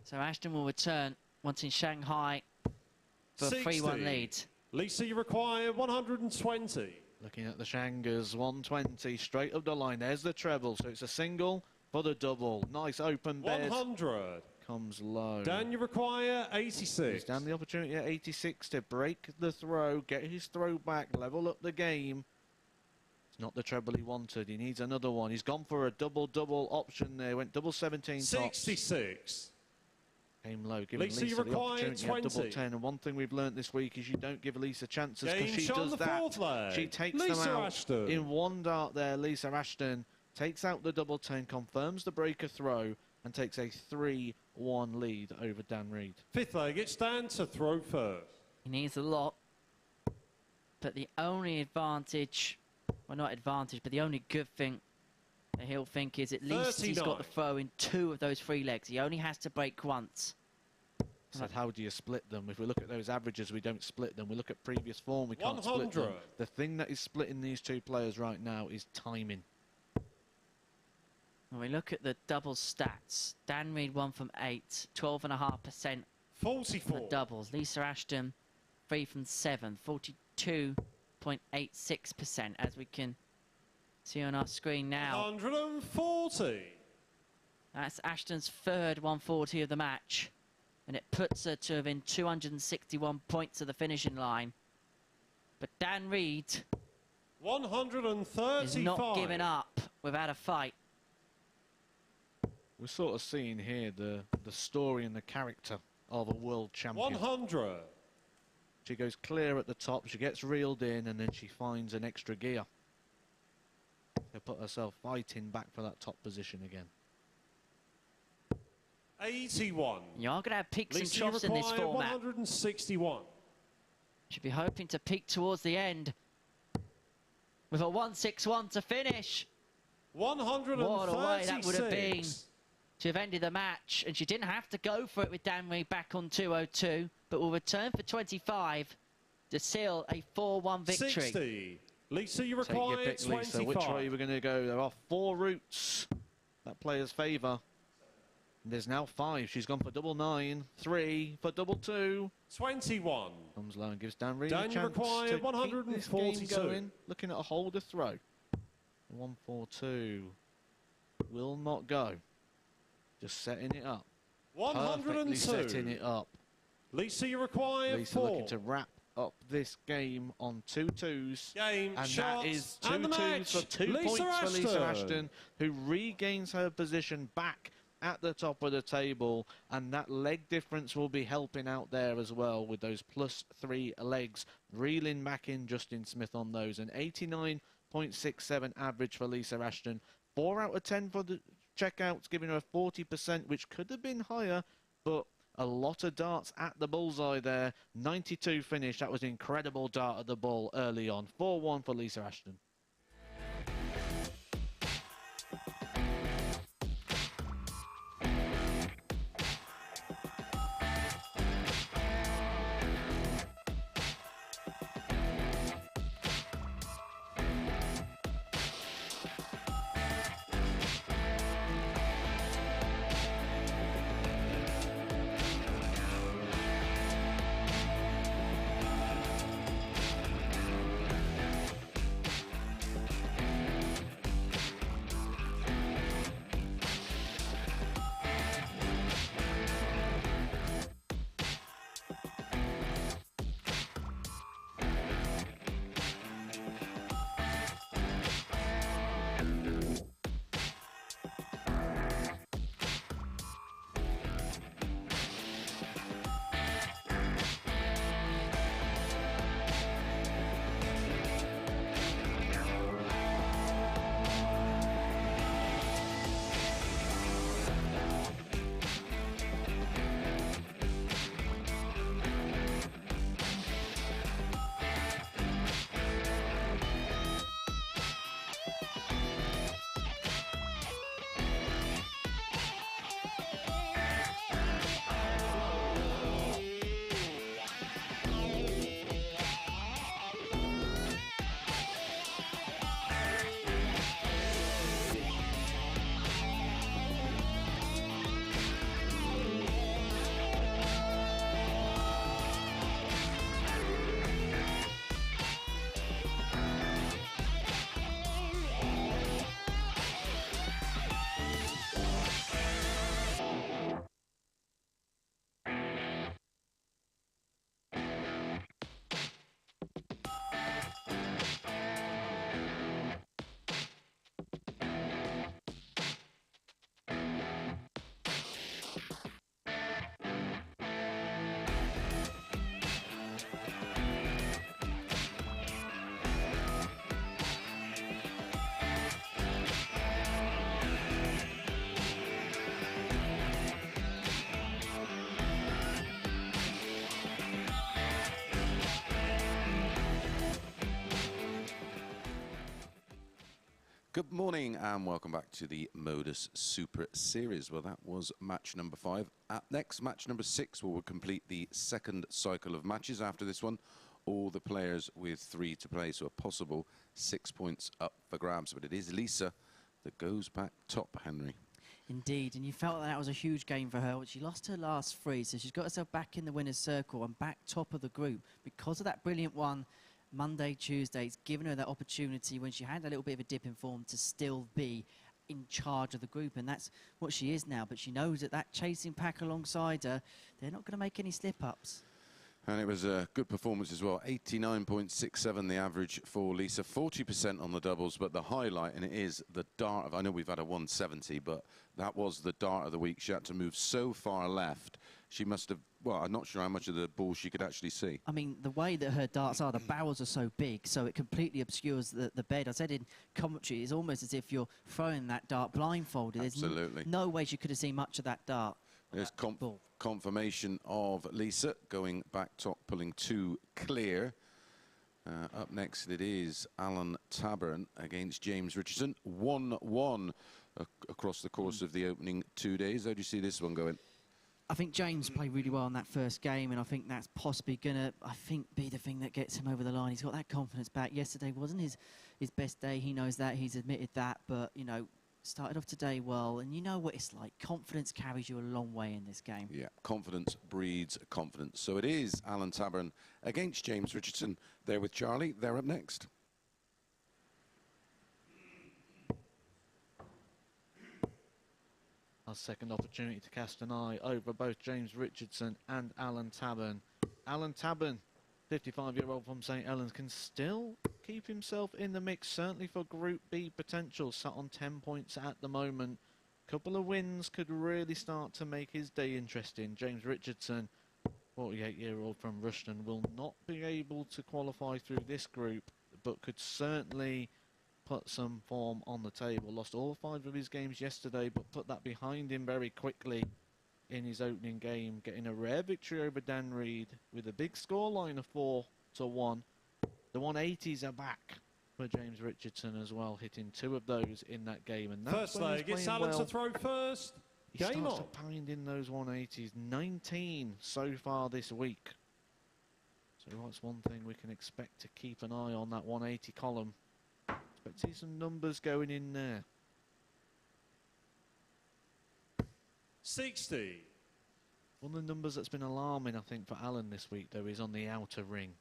So Ashton will return once in Shanghai for a 60. 3-1 lead. Lisa, you require 120. Looking at the Shangers, 120 straight up the line. There's the treble, so it's a single for the double. Nice open bed. 100. Comes low. Dan, you require 86. Gives Dan the opportunity at 86 to break the throw, get his throw back, level up the game. It's not the treble he wanted. He needs another one. He's gone for a double-double option there. Went double 17 tops. 66. Came low, giving Lisa, you Lisa the require opportunity at double 20. 10. And one thing we've learnt this week is you don't give Lisa chances because Game she shot on does the that. fourth leg. She takes Lisa them out Ashton. in one dart there. Lisa Ashton takes out the double 10, confirms the breaker throw, and takes a 3-1 lead over Dan Reid. Fifth leg, it's Dan to throw first. He needs a lot, but the only advantage, well not advantage, but the only good thing that he'll think is at least he's got the 39. throw in 2 of those 3 legs. He only has to break once. Said, how do you split them? If we look at those averages, we don't split them. We look at previous form, we can't split them. 100. The thing that is splitting these two players right now is timing. When we look at the double stats, Dan Reid 1 from 8, 12.5% on 44. the doubles. Lisa Ashton 3 from 7, 42.86%, as we can see on our screen now. 140. That's Ashton's third 140 of the match, and it puts her to within 261 points of the finishing line. But Dan Reid 135. is not giving up without a fight. We're sort of seeing here the story and the character of a world champion. 100. She goes clear at the top, she gets reeled in, and then she finds an extra gear to put herself fighting back for that top position again. 81. You are going to have peaks and Lisa, troughs in this require format. 161. Should be hoping to peak towards the end with a 161 to finish. 136. What a way that would have been to have ended the match, and she didn't have to go for it with Dan Reid back on 202, but will return for 25 to seal a 4-1 victory. 60. Lisa, you Take your require pick, 25. Lisa. Which way we're going to go? There are 4 routes that players favour. There's now 5. She's gone for double 9, 3 for double 2. 21. Comes low and gives Dan Reid Dan, a you chance require to keep this game 142. going. Looking at a holder throw. 142 will not go. Just setting it up. Perfectly 102. setting it up. Lisa, you require Lisa 4. looking to wrap up this game on 2 2s. Game, And shots, that is 2 and the 2s match. for 2 Lisa points for Lisa Ashton. Ashton, who regains her position back at the top of the table, and that leg difference will be helping out there as well with those +3 legs, reeling back in Justin Smith on those. An 89.67 average for Lisa Ashton. 4 out of 10 for the checkouts, giving her a 40%, which could have been higher, but a lot of darts at the bullseye there. 92 finish. That was an incredible dart at the ball early on. 4-1 for Lisa Ashton. Good morning and welcome back to the MODUS Super Series. Well, that was match number 5. Up next, match number 6, where we'll complete the second cycle of matches. After this one, all the players with 3 to play, so a possible 6 points up for grabs. But it is Lisa that goes back top, Henry. Indeed, and you felt that was a huge game for her. She lost her last 3, so she's got herself back in the winner's circle and back top of the group. Because of that brilliant one Monday, Tuesday, it's given her that opportunity when she had a little bit of a dip in form to still be in charge of the group, and that's what she is now. But she knows that that chasing pack alongside her, they're not going to make any slip-ups. And it was a good performance as well. 89.67 the average for Lisa. 40% on the doubles, but the highlight, and it is the dart of... I know we've had a 170, but that was the dart of the week. She had to move so far left. She must have... Well, I'm not sure how much of the ball she could actually see. I mean, the way that her darts are, the barrels are so big, so it completely obscures the bed. I said in commentary, it's almost as if you're throwing that dart blindfolded. Absolutely. There's no way she could have seen much of that dart. There's confirmation of Lisa going back top, pulling 2 clear. Up next, it is Alan Tabern against James Richardson. 1-1 across the course of the opening 2 days. How do you see this one going? I think James played really well in that first game, and I think that's possibly going to, be the thing that gets him over the line. He's got that confidence back. Yesterday wasn't his best day. He knows that. He's admitted that. But, you know, started off today well, and you know what it's like. Confidence carries you a long way in this game. Yeah, confidence breeds confidence. So it is Alan Tabern against James Richardson. There with Charlie. They're up next. Our second opportunity to cast an eye over both James Richardson and Alan Tabern. Alan Tabern, 55-year-old from St Helens, can still keep himself in the mix, certainly for Group B potential, sat on 10 points at the moment. Couple of wins could really start to make his day interesting. James Richardson, 48-year-old from Rushden, will not be able to qualify through this group, but could certainly put some form on the table. Lost all 5 of his games yesterday, but put that behind him very quickly in his opening game, getting a rare victory over Dan Reid with a big scoreline of 4-1. The 180s are back for James Richardson as well, hitting 2 of those in that game. And First leg, it's Alan to throw first. He Game starts on. to pound in those 180s, 19 so far this week. So that's one thing we can expect to keep an eye on, that 180 column. Expect to see some numbers going in there. 60. One of the numbers that's been alarming, I think, for Alan this week, though, is on the outer ring.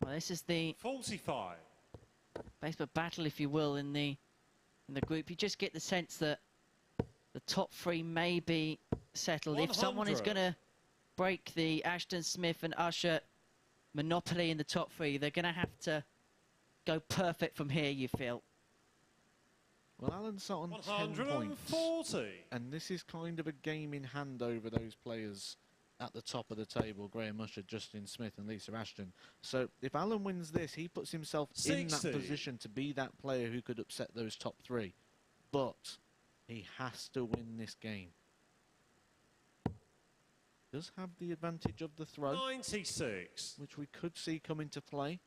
Well, this is the 45. baseball battle, if you will, in the group. You just get the sense that the top 3 may be settled. 100. If someone is going to break the Ashton, Smith and Usher monopoly in the top 3, they're going to have to go perfect from here, you feel. Well, Alan's sat on 10 points. 140. And this is kind of a game in hand over those players at the top of the table, Graham Usher, Justin Smith and Lisa Ashton. So if Alan wins this, he puts himself 60. in that position to be that player who could upset those top 3. But he has to win this game. Does have the advantage of the throw, 96. which we could see come into play,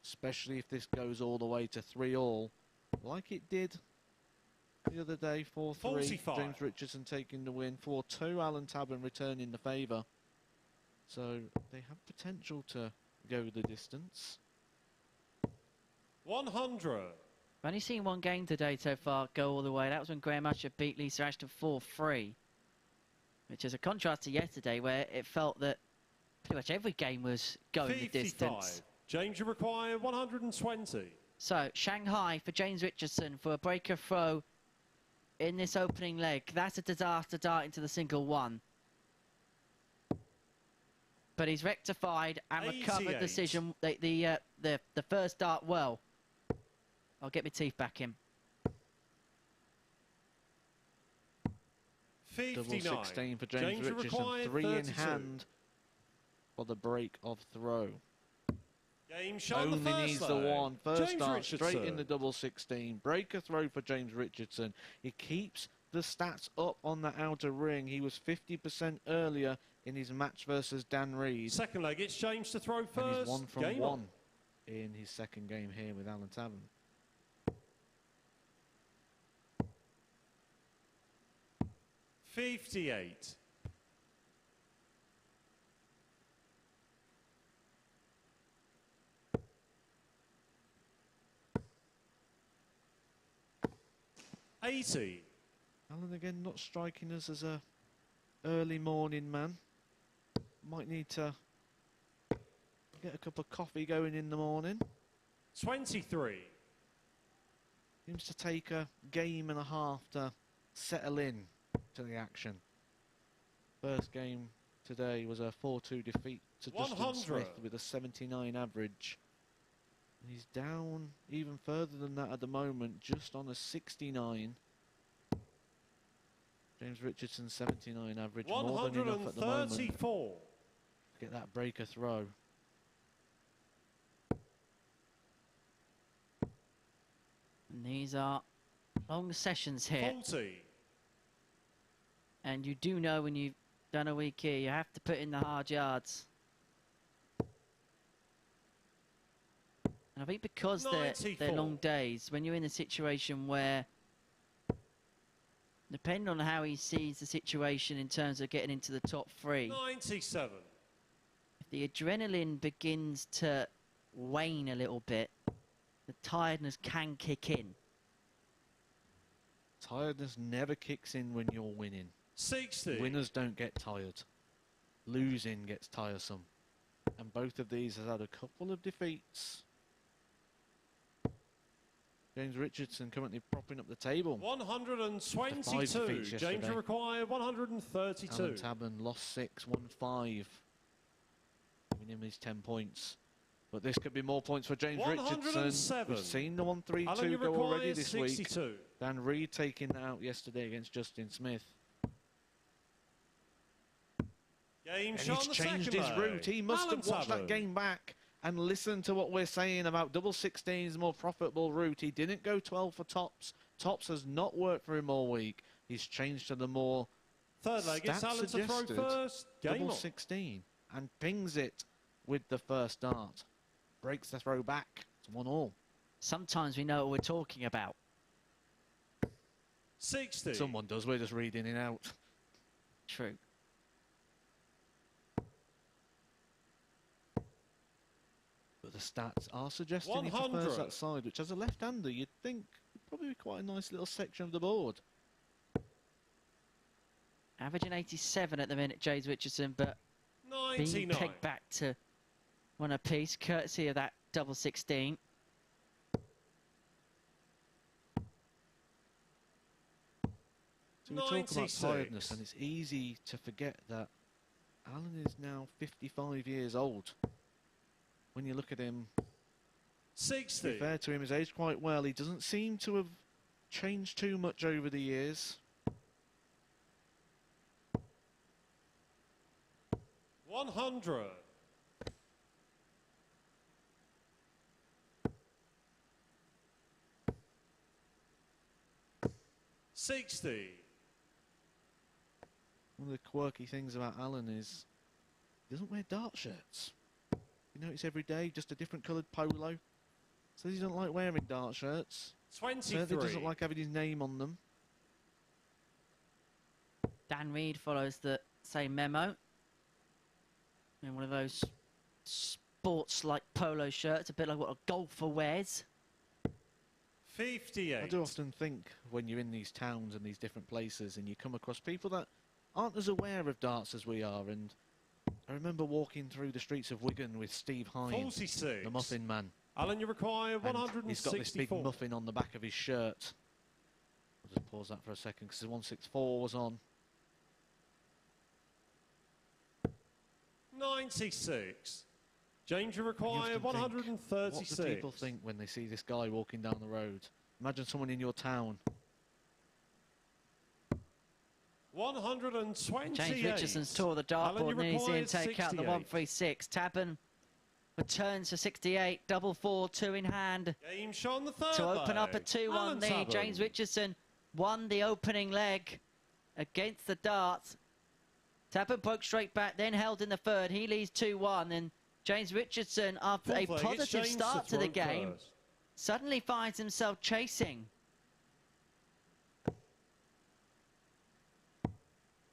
especially if this goes all the way to 3-all, like it did the other day. 4-3, 45. James Richardson taking the win. 4-2, Alan Tabern returning the favour. So they have potential to go the distance. 100. I've only seen one game today so far go all the way. That was when Graham Usher beat Lisa Ashton 4-3, which is a contrast to yesterday, where it felt that pretty much every game was going 55. the distance. James, you require 120. So, Shanghai for James Richardson for a breaker throw in this opening leg. That's a disaster dart into the single 1. But he's rectified and recovered 88. decision, the first dart well. I'll get my teeth back in. 59. Double 16 for James you Richardson. require 3 in 32. hand for the break of throw. Game shot Only the first needs the leg. 1. First James start straight in Richardson. the double 16. Breaker throw for James Richardson. He keeps the stats up on the outer ring. He was 50% earlier in his match versus Dan Reid. Second leg, it's James to throw And first. he's 1 from Game 1 on. in his second game here with Alan Tabern. $58. $80. Alan again not striking us as a early morning man. Might need to get a cup of coffee going in the morning. 23. Seems to take a game and a half to settle in to the action. First game today was a 4-2 defeat to Justin 100. Smith with a 79 average. And he's down even further than that at the moment, just on a 69. James Richardson 79 average, more than enough at the moment to 134. get that breaker throw. And these are long sessions here. 40. And you do know when you've done a week here, you have to put in the hard yards. And I think because they're long days, when you're in a situation where, depending on how he sees the situation in terms of getting into the top 3, 97. if the adrenaline begins to wane a little bit, the tiredness can kick in. Tiredness never kicks in when you're winning. 60. Winners don't get tired. Losing gets tiresome. And both of these has had a couple of defeats. James Richardson currently propping up the table. 122. James required 132. Alan Tabern lost 6, won 5. Giving him his 10 points. But this could be more points for James Richardson. We've seen the 1-3-2 go already this 62. week. Dan Reid taking that out yesterday against Justin Smith. Game And shot he's on the changed second his leg. route. He must Alan have watched that Tabern. game back and listened to what we're saying about double 16's more profitable route. He didn't go 12 for tops. Tops has not worked for him all week. He's changed to the more Third leg, it's Alan to throw stat-suggested first. Game double on. 16 and pings it with the first dart. Breaks the throw back. It's 1-1. Sometimes we know what we're talking about. 60. Someone does. We're just reading it out. True. But the stats are suggesting he 100. prefers that side, which as a left-hander, you'd think would probably be quite a nice little section of the board. Averaging 87 at the minute, James Richardson, but being 99. pegged back to 1 apiece, courtesy of that double 16. So we talk about 96. tiredness, and it's easy to forget that Alan is now 55 years old. When you look at him, to 60. be fair to him, he's aged quite well. He doesn't seem to have changed too much over the years. 100. $60. One of the quirky things about Alan is he doesn't wear dart shirts. You notice every day, just a different coloured polo. Says he doesn't like wearing dart shirts. 23. Certainly doesn't like having his name on them. Dan Reid follows the same memo. In one of those sports-like polo shirts, a bit like what a golfer wears. 58. I do often think when you're in these towns and these different places and you come across people that aren't as aware of darts as we are. And I remember walking through the streets of Wigan with Steve Hines, 46. the Muffin Man. Alan, you require And 164. he's got this big muffin on the back of his shirt. I'll just pause that for a second because the 164 was on. 96. James, you And you require often think, 136. what do people think when they see this guy walking down the road? Imagine someone in your town. 128. James Richardson's tore the Alan, you dartboard and he's require in, take out the 68. 136. Tabern returns to 68, double 4, 2 in hand Game shot on the third to open up a leg. 2-1 Alan lead. Tabern. James Richardson won the opening leg against the darts. Tabern broke straight back, then held in the third. He leads 2-1, and James Richardson, after a Full leg, it's positive James start to the throw game, first. suddenly finds himself chasing.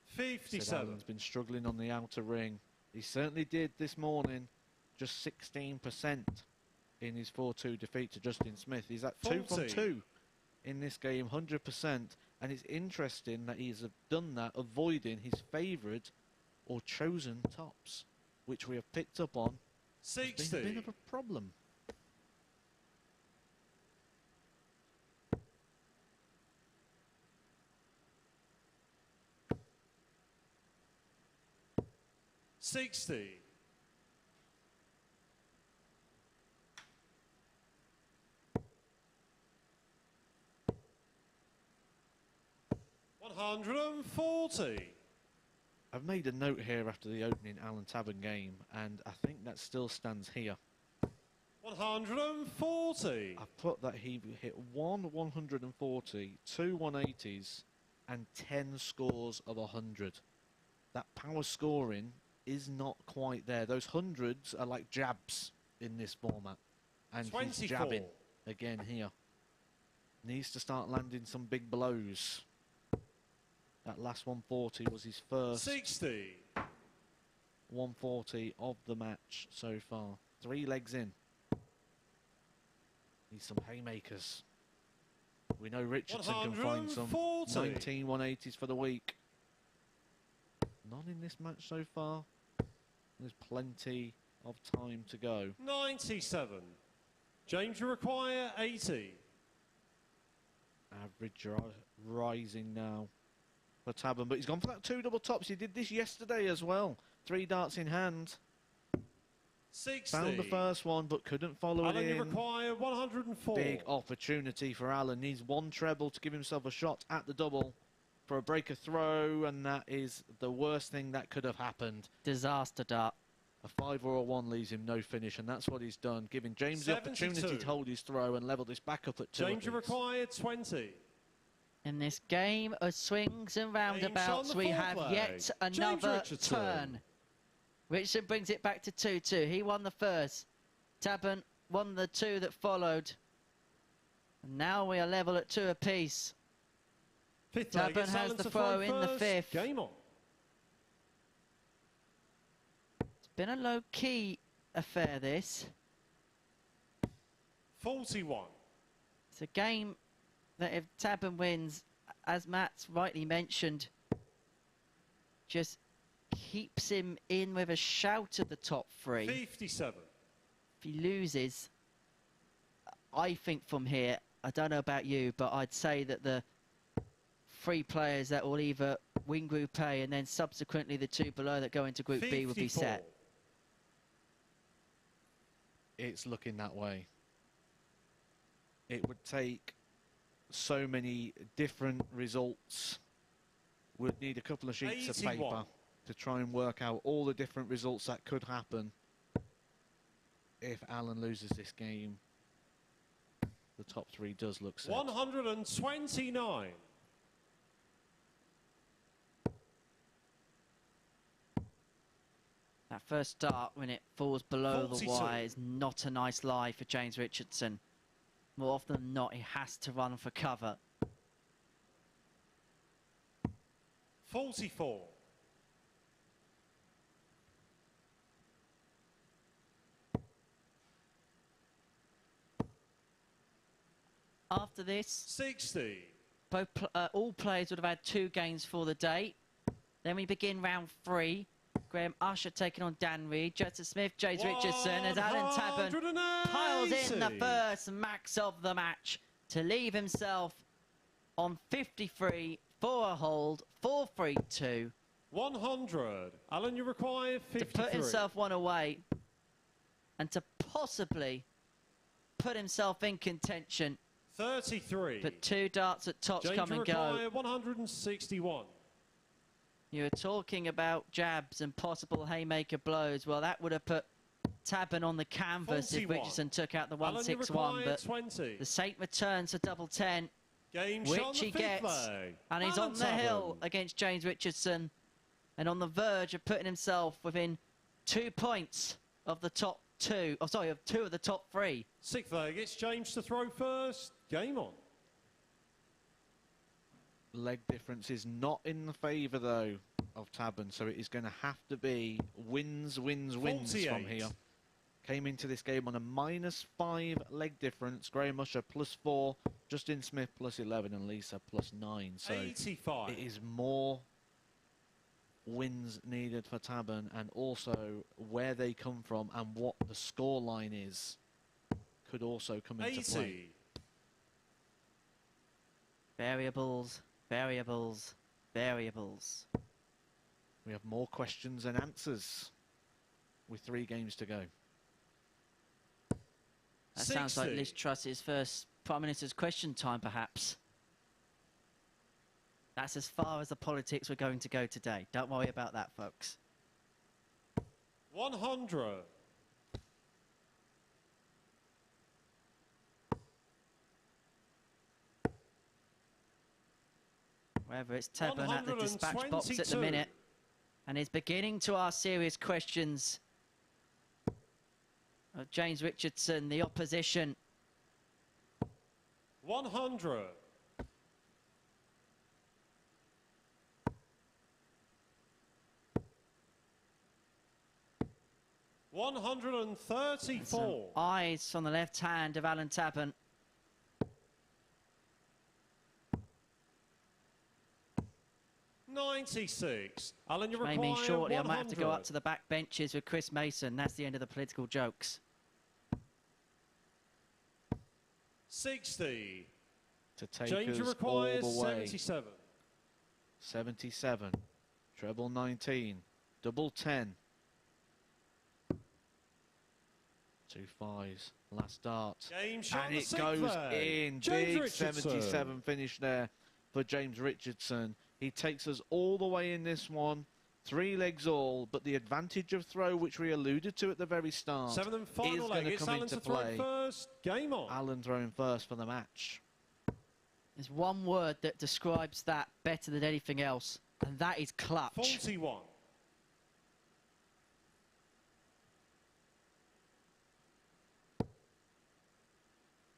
57. Allen's been struggling on the outer ring. He certainly did this morning, just 16% in his 4-2 defeat to Justin Smith. He's at 2 from 2 in this game, 100%. And it's interesting that he's done that, avoiding his favoured or chosen tops, which we have picked up on. 60. It's been a bit of a problem. $60. $140. I've made a note here after the opening Allen Tabern game, and I think that still stands here. 140. I've put that he hit 1 140, 2 180s, and 10 scores of 100. That power scoring is not quite there. Those hundreds are like jabs in this format. And 24. he's jabbing again here. Needs to start landing some big blows. That last 140 was his first 60. 140 of the match so far. 3 legs in. Needs some haymakers. We know Richardson can find some 19 180s for the week. None in this match so far. There's plenty of time to go. 97. James, you require 80. Average rising now for Tabern, but he's gone for that 2 double tops. He did this yesterday as well. 3 darts in hand. 60. Found the first one, but couldn't follow Alan, it you in. require 104. Big opportunity for Alan. Needs 1 treble to give himself a shot at the double for a breaker throw, and that is the worst thing that could have happened. Disaster dart. A 5 or a 1 leaves him no finish, and that's what he's done, giving James the opportunity 72. to hold his throw and level this back up at 2. James, you require 20. In this game of swings and roundabouts, the we fourth have leg. yet James another Richardson. turn. Richardson brings it back to 2-2. He won the first. Tabern won the 2 that followed. And now we are level at 2 apiece. Fifth leg, Tabern it's has Alan the to throw in the first. 5th. Game on. It's been a low-key affair, this. 41. It's a game that if Tabern wins, as Matt's rightly mentioned, just keeps him in with a shout of the top 3. 57. If he loses, I think from here, I don't know about you, but I'd say that the 3 players that will either win Group A and then subsequently the 2 below that go into Group B will be 54. set. It's looking that way. It would take so many different results. We'd need a couple of sheets of 81. paper to try and work out all the different results that could happen if Alan loses this game. The top 3 does look set. 129. That first start, when it falls below 42. the wire, is not a nice lie for James Richardson. More often than not, he has to run for cover. 44. After this, 60. all players would have had 2 games for the day. Then we begin round 3. Graham Usher taking on Dan Reid. Richardson Smith, James Richardson, as Alan Tabern piles in the first max of the match to leave himself on 53 for a hold, 4-3-2. 100. Alan, you require 53. To put himself 1 away and to possibly put himself in contention. 33. But 2 darts at tops James, come you and go. require 161. You were talking about jabs and possible haymaker blows. Well, that would have put Tabern on the canvas 41. if Richardson took out the Alan, you 1-6-1. require But 20. the Saint returns to double 10, Game shot on which the he fifth gets. leg. And he's Alan on the hill Tabern. against James Richardson. and on the verge of putting himself within 2 points of the top two. Oh, sorry, of 2 of the top 3. Sixth leg, it's James to throw first. Game on. Leg difference is not in the favour, though, of Tabern, so it is going to have to be wins from 48. here. Came into this game on a -5 leg difference. Graham Usher +4, Justin Smith +11, and Lisa +9. So 85. it is more wins needed for Tabern, and also where they come from and what the score line is could also come into 80. play. Variables, variables, variables. We have more questions than answers with 3 games to go. That sounds like 60. Liz Truss's first Prime Minister's question time, perhaps. That's as far as the politics we're going to go today. Don't worry about that, folks. 100. Whether it's Tabern at the dispatch box at the 122. minute, and is beginning to ask serious questions of James Richardson, the opposition. 100. 134. Eyes on the left hand of Alan Tabern. $96. Alan, you May require mean shortly 100. I might have to go up to the back benches with Chris Mason. That's the end of the political jokes. 60. To take James, you us require all the way. 77. 77, treble 19, double 10. 2 5s, last dart. Game shot And the it sixth goes leg. in. James Big Richardson. 77 finish there for James Richardson. He takes us all the way in this one. 3 legs all, but the advantage of throw, which we alluded to at the very start, 7th and is final going leg. to It's come Alan into to throw play. first. Game on. Alan throwing first for the match. There's one word that describes that better than anything else, and that is clutch. 41.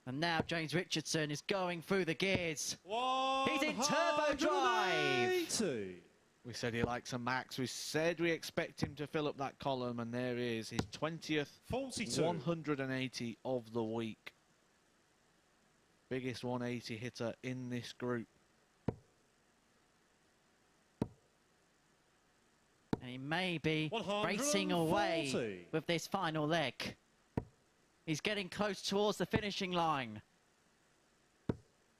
And now James Richardson is going through the gears. He's in turbo drive. 180. We said he likes a max. We said we expect him to fill up that column, and there he is, his 20th 42. 180 of the week. Biggest 180 hitter in this group. And he may be 140. racing away with this final leg. He's getting close towards the finishing line.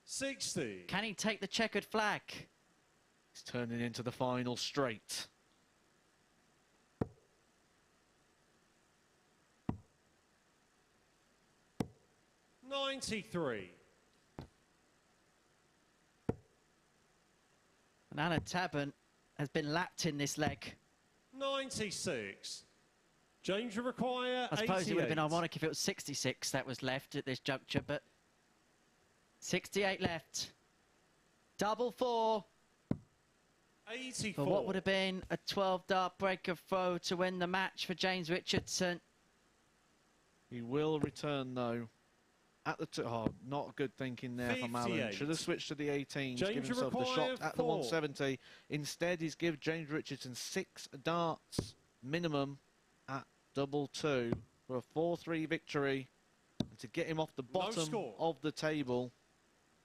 60. Can he take the checkered flag? He's turning into the final straight. $93. And Alan Tabern has been lapped in this leg. 96. James, you require I suppose it would have been 88. ironic if it was 66 that was left at this juncture, but 68 left. Double 4 84. for what would have been a 12-dart breaker throw to win the match for James Richardson. He will return, though. At the not good thinking there from Alan. 58. Should have switched to the 18s, James, give you himself the require shot at the 4. 170. Instead, he's give James Richardson 6 darts minimum at double 2 for a 4-3 victory, and to get him off the bottom score. of the table.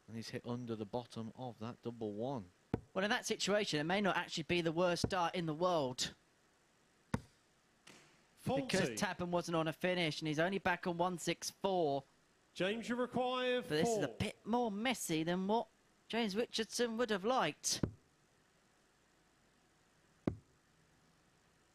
And he's hit under the bottom of that double 1. Well, in that situation, it may not actually be the worst start in the world. 40. Because Tabern wasn't on a finish, and he's only back on 164. James, you require 4. But this is a bit more messy than what James Richardson would have liked.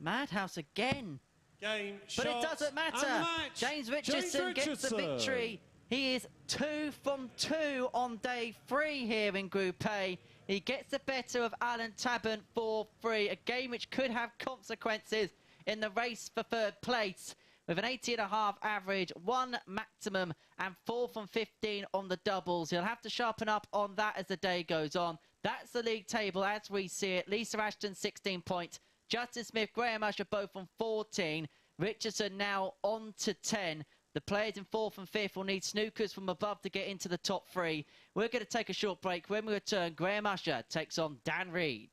Madhouse again. Game, But shot, it doesn't and matter. the match. James Richardson gets the victory. He is 2 from 2 on day 3 here in Group A. He gets the better of Alan Tabern 4-3. A game which could have consequences in the race for 3rd place. With an 80.5 average, 1 maximum, and 4 from 15 on the doubles. He'll have to sharpen up on that as the day goes on. That's the league table as we see it. Lisa Ashton, 16 points. Justin Smith, Graham Usher both on 14. Richardson now on to 10. The players in 4th and 5th will need snookers from above to get into the top 3. We're going to take a short break. When we return, Graham Usher takes on Dan Reid.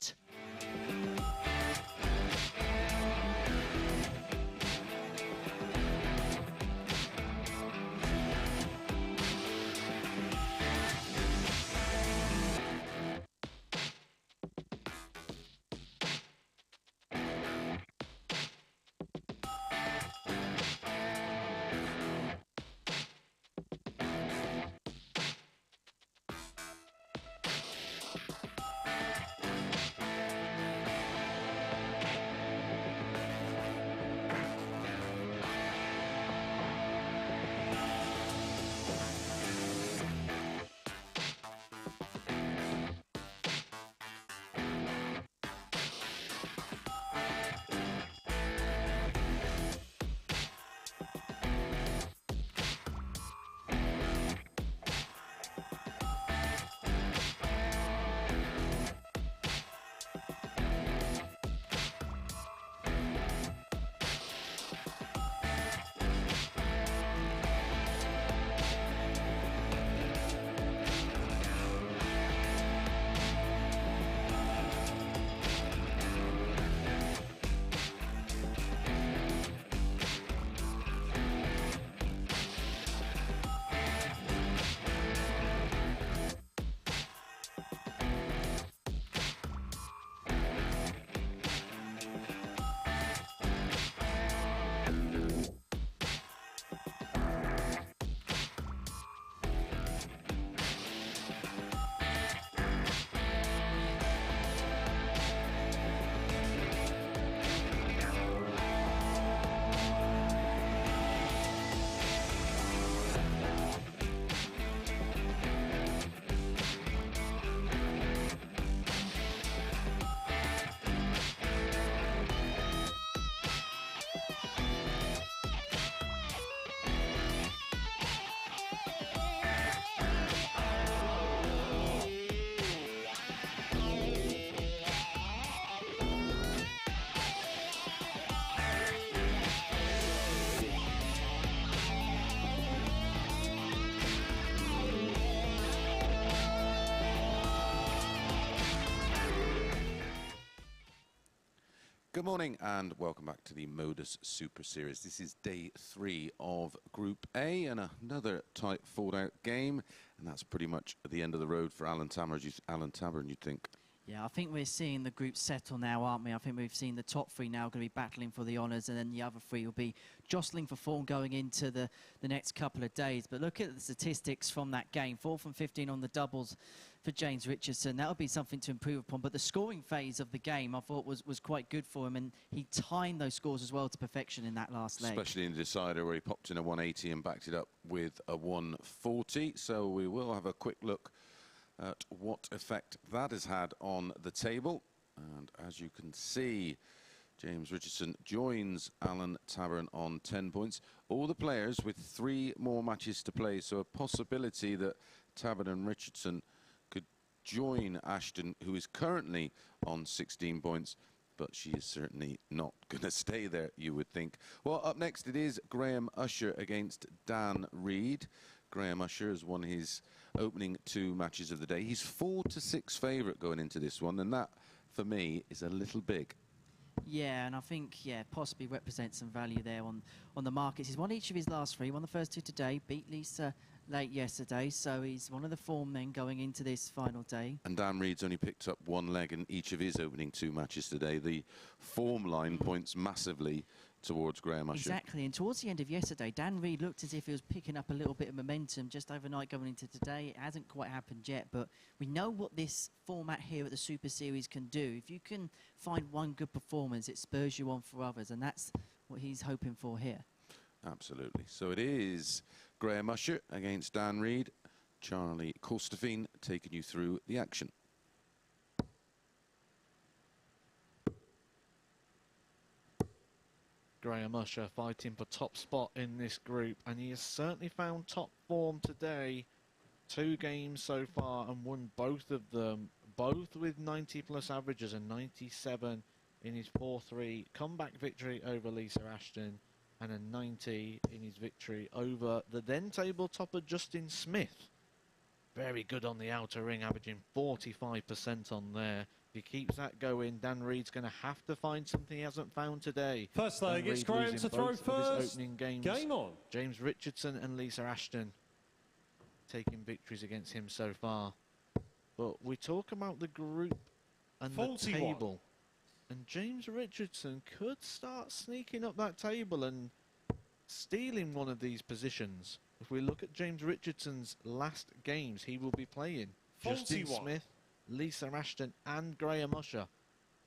Good morning and welcome back to the MODUS Super Series. This is day 3 of Group A and another tight fought-out game, and that's pretty much at the end of the road for Alan Tabern, you'd think. Yeah, I think we're seeing the group settle now, aren't we? I think we've seen the top 3 now going to be battling for the honours, and then the other 3 will be jostling for form going into the next couple of days. But look at the statistics from that game. 4 from 15 on the doubles for James Richardson. That'll be something to improve upon. But the scoring phase of the game, I thought, was quite good for him, and he timed those scores as well to perfection in that last leg. Especially in the decider where he popped in a 180 and backed it up with a 140. So we will have a quick look at what effect that has had on the table. And as you can see, James Richardson joins Alan Tabern on 10 points. All the players with 3 more matches to play, so a possibility that Tabern and Richardson could join Ashton, who is currently on 16 points, but she is certainly not going to stay there, you would think. Well, up next it is Graham Usher against Dan Reid. Graham Usher has won his opening 2 matches of the day. He's 4-6 favourite going into this one, and that, for me, is a little big. Yeah, and I think, yeah, possibly represents some value there on the markets. He's won each of his last 3, won the first 2 today, beat Lisa late yesterday, so he's one of the form men going into this final day. And Dan Reid's only picked up 1 leg in each of his opening 2 matches today. The form line points massively towards Graham Usher. Exactly, and towards the end of yesterday, Dan Reid looked as if he was picking up a little bit of momentum just overnight going into today. It hasn't quite happened yet, but we know what this format here at the Super Series can do. If you can find one good performance, it spurs you on for others, and that's what he's hoping for here. Absolutely. So it is Graham Usher against Dan Reid. Charlie Kolstefin taking you through the action. Graham Usher fighting for top spot in this group, and he has certainly found top form today. 2 games so far and won both of them, both with 90+ averages, a 97 in his 4-3 comeback victory over Lisa Ashton, and a 90 in his victory over the then table topper Justin Smith. Very good on the outer ring, averaging 45% on there. If he keeps that going, Dan Reid's going to have to find something he hasn't found today. First leg, it's Graham to throw first. Opening games. Game on. James Richardson and Lisa Ashton taking victories against him so far. But we talk about the group and 41. the table. And James Richardson could start sneaking up that table and stealing one of these positions. If we look at James Richardson's last games, he will be playing 41. Justin Smith, Lisa Ashton and Graham Usher.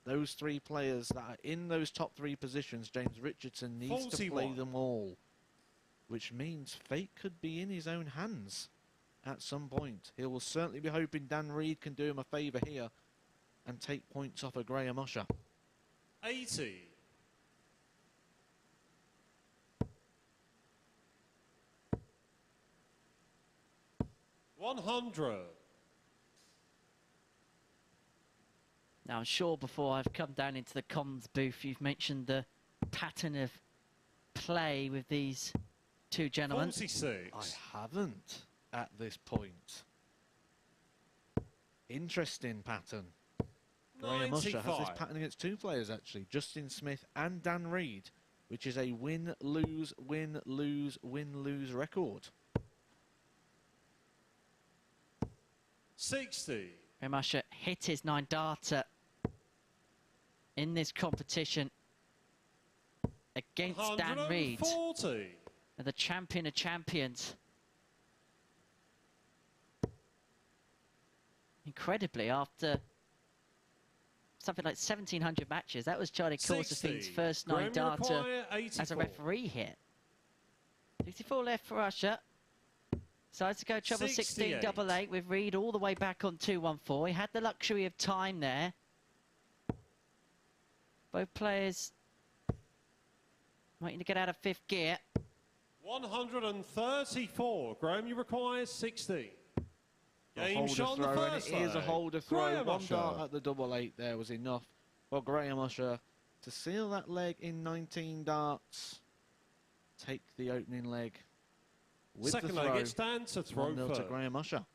Those three players that are in those top three positions, James Richardson needs to play them all. Which means fate could be in his own hands at some point. He will certainly be hoping Dan Reid can do him a favour here and take points off of Graham Usher. 80. $100. Now, I'm sure before I've come down into the comms booth, you've mentioned the pattern of play with these two gentlemen. 46. I haven't at this point. Interesting pattern. Graham Usher has this pattern against two players, actually, Justin Smith and Dan Reid, which is a win-lose, win-lose, win-lose record. 60. Graham Usher hit his 9-darter in this competition against Dan Reid, the champion of champions. Incredibly, after something like 1,700 matches, that was Charlie Corsafe's first 9-darter as a referee hit. 64 left for Usher. Decides to go treble 16 double 8 with Reid all the way back on 214. He had the luxury of time there. Both players waiting to get out of fifth gear. 134. Graham, you require 60. Game shot throw, on the first and it is a holder throw. Graham One Usher. dart at the double 8 there was enough for Graham Usher to seal that leg in 19 darts. Take the opening leg with Second the throw. leg, it's Dan to throw 1-0 first. to Graham Usher.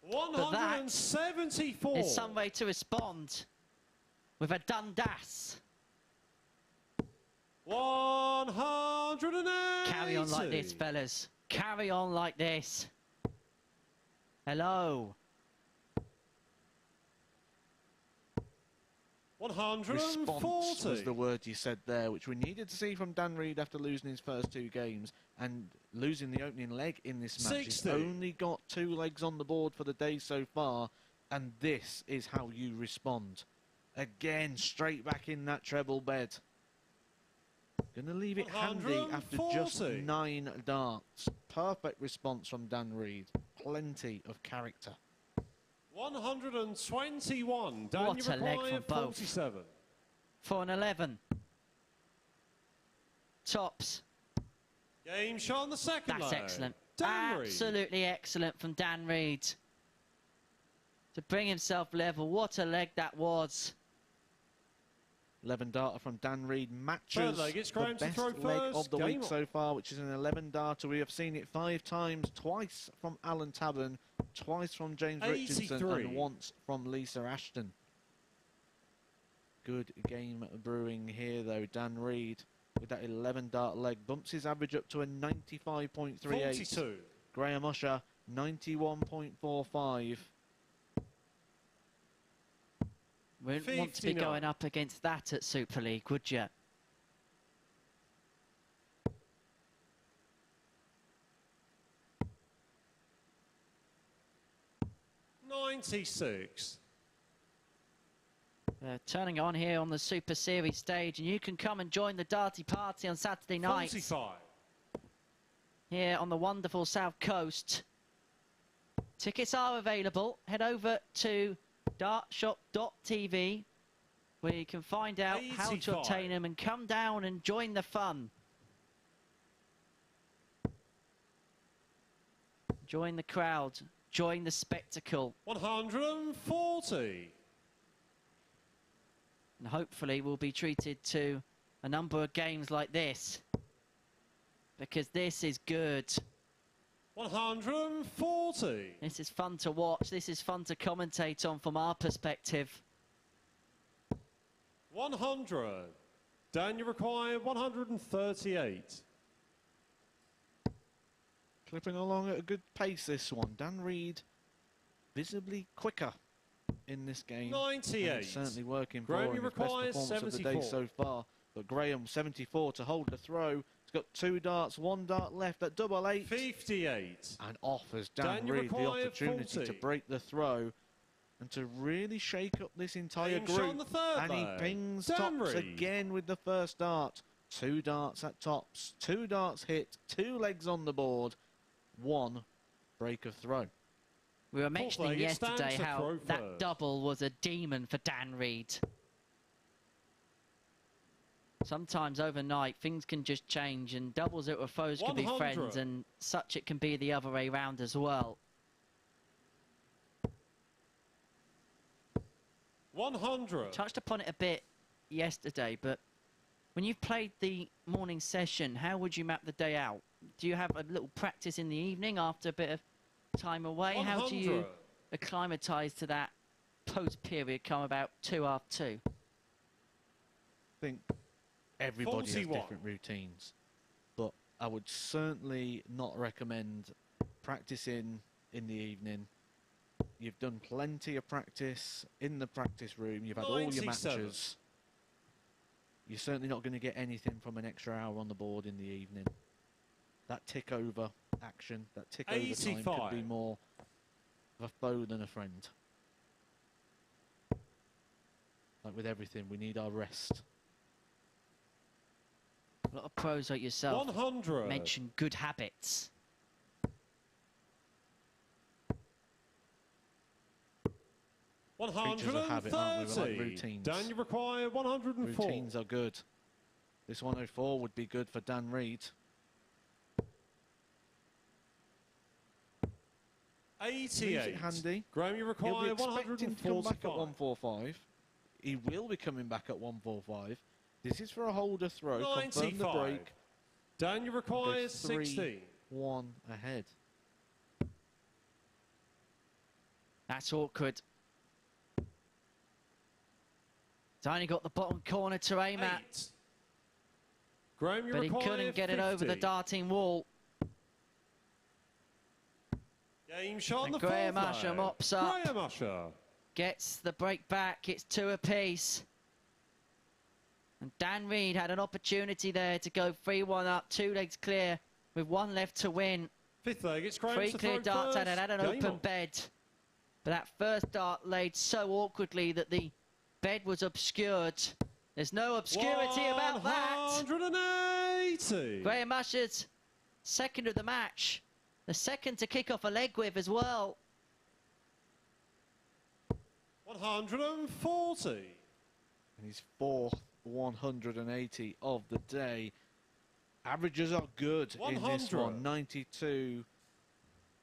But that 174. is some way to respond with a Dundas. 180. Carry on like this, fellas. Carry on like this. Hello. 140. Response was the word you said there, which we needed to see from Dan Reid after losing his first two games and losing the opening leg in this match. 60. He's only got 2 legs on the board for the day so far, and this is how you respond. Again, straight back in that treble bed. Gonna leave it handy after just 9 darts. Perfect response from Dan Reid. Plenty of character. 121. Dan, What you a leg require from both. 47. For an 11. Tops. Game shot on the second That's leg. excellent. Dan Reid. Absolutely excellent from Dan Reid. To bring himself level. What a leg that was. 11 darter from Dan Reid matches Third leg, it's the Graham to best throw leg first. of the Game week on. so far, which is an 11 darter. We have seen it 5 times, twice from Alan Tabern, twice from James Richardson, 83. and once from Lisa Ashton. Good game brewing here, though. Dan Reid, with that 11 dart leg, bumps his average up to a 95.38. 42. Graham Usher, 91.45. Wouldn't want to be 59. going up against that at Super League, would you? $96. Turning on here on the Super Series stage, and you can come and join the Darty Party on Saturday night 45. here on the wonderful South Coast. Tickets are available. Head over to dartshop.tv where you can find out how to 85. obtain them and come down and join the fun. Join the crowd enjoying the spectacle. 140. And hopefully we'll be treated to a number of games like this, because this is good. 140. This is fun to watch. This is fun to commentate on from our perspective. 100. Dan, you require 138. Clipping along at a good pace, this one. Dan Reid visibly quicker in this game. 98. Certainly working for Graham, him. you His best require performance of the day 74. so far. But Graham, 74 to hold the throw. He's got 2 darts, 1 dart left at double 8. 58. And offers Dan Dan, you Reid the require opportunity 40. to break the throw and to really shake up this entire Aim shot group. on the third And he leg. pings Dan tops Reid. again with the first dart. 2 darts at tops, 2 darts hit, 2 legs on the board, 1 break of throw. We were mentioning leg, it yesterday stands to how throw that first. double was a demon for Dan Reid. Sometimes overnight things can just change, and doubles that were foes can be 100. friends, and such it can be the other way round as well. 100. Touched upon it a bit yesterday, but when you've played the morning session, how would you map the day out? Do you have a little practice in the evening after a bit of time away? 100. How do you acclimatise to that post-period come about 2 after 2? I think everybody 41. has different routines, but I would certainly not recommend practicing in the evening. You've done plenty of practice in the practice room. You've had all your 97. matches. You're certainly not going to get anything from an extra hour on the board in the evening. That tick over action, that tick over time 85. could be more of a foe than a friend. Like with everything, we need our rest. A lot of pros like yourself 100. mention good habits. Creatures of habit, aren't we? We're like 130. routines. Dan, you require 104. Routines are good. This 104 would be good for Dan Reid. 88. Leaves it handy. Graham, you He'll be require expecting to come back at 145. 145. He will be coming back at 145. This is for a holder throw. Confirm the 95. break. Dan, you require Goes 16. 3-1 ahead. That's awkward. He's only got the bottom corner to aim at, 8. Graham, you but he require couldn't get it over the 50. darting wall. Game shot on And the Graham fourth Usher leg. mops up. Graham Usher. Gets the break back. It's 2 apiece. And Dan Reid had an opportunity there to go 3-1 up, 2 legs clear, with 1 left to win. 5th leg, it's Graham 3 to clear throw darts first. and it had an Game open on. bed. But that first dart laid so awkwardly that the bed was obscured. There's no obscurity about that. 180. Graham Usher's second of the match. The second to kick off a leg with as well. 140. And his 4th 180 of the day. Averages are good in this 100. one. 92,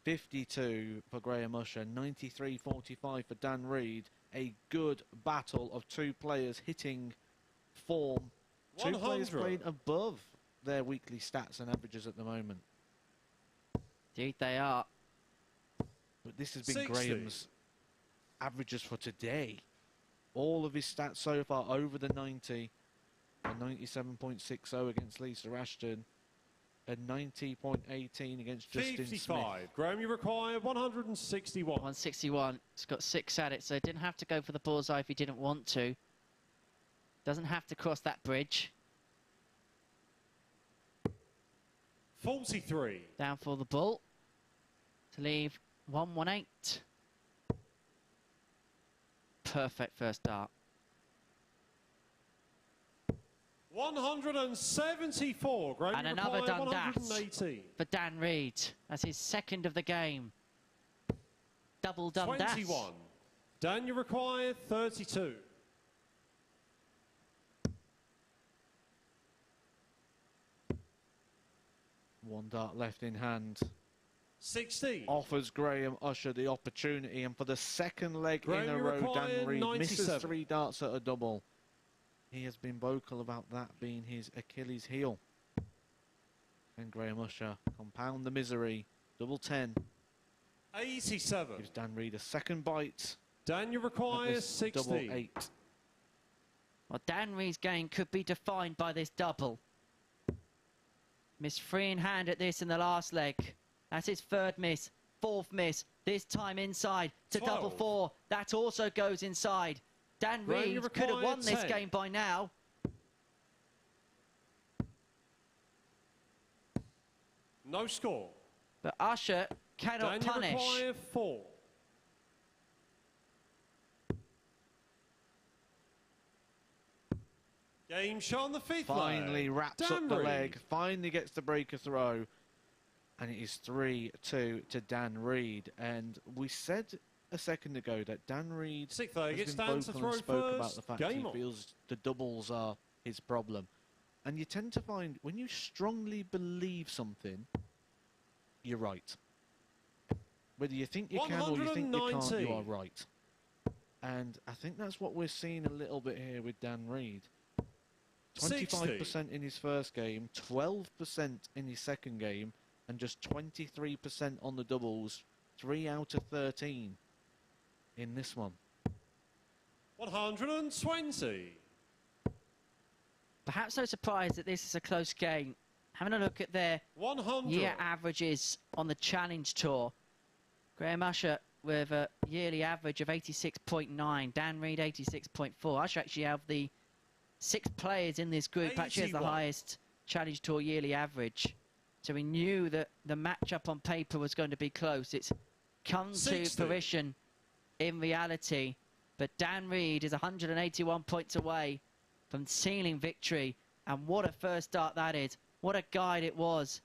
52 for Graham Usher, 93.45 for Dan Reid. A good battle of 2 players hitting form. 2 players 100. playing above their weekly stats and averages at the moment. Indeed they are. But this has been 60. Graham's averages for today. All of his stats so far over the 90. A 97.60 against Lisa Ashton. A 90.18 against Justin 55. Smith. Graham, you require 161. 161. It's got 6 at it, so he didn't have to go for the bullseye if he didn't want to. Doesn't have to cross that bridge. 43. Down for the bull. To leave 118. Perfect first dart. 174. Graham, And you another require done that 118. for Dan Reid. That's his second of the game. Double done that. 21. Dan, you require 32. One dart left in hand. 16. offers Graham Usher the opportunity, and for the second leg in Graham, a you row, require Dan Reid misses 97. 3 darts at a double. He has been vocal about that being his Achilles heel. And Graham Usher compound the misery. Double 10. 87. Gives Dan Reid a second bite. Dan, you at require this 16. double 8. Well, Dan Reid's game could be defined by this double. Missed 3 in hand at this in the last leg. That's his 3rd miss, 4th miss. This time inside to 12. double 4. That also goes inside. Dan Graham, you Reid could have require won this 10. game by now. No score. But Usher cannot Dan, you punish. require 4. Game show on the 5th Finally leg. wraps Dan up the Reid. leg. Finally gets the breaker throw. And it is 3-2 to Dan Reid. And we said a second ago that Dan Reid 6th leg, has it's been Dan to vocal throw and spoke about first. the fact Game he on. feels the doubles are his problem. And you tend to find when you strongly believe something, you're right. Whether you think you can or you think you can't, you are 119. right. And I think that's what we're seeing a little bit here with Dan Reid. 25% in his first game, 12% in his second game, and just 23% on the doubles. 3 out of 13 in this one. 120. Perhaps no surprise that this is a close game. Having a look at their 100. year averages on the Challenge Tour. Graham Usher with a yearly average of 86.9. Dan Reid 86.4. Usher actually out of the 6 players in this group actually has the 81. highest Challenge Tour yearly average. So we knew that the matchup on paper was going to be close. It's come 60. to fruition in reality. But Dan Reid is 181 points away from sealing victory. And what a first start that is. What a guide it was.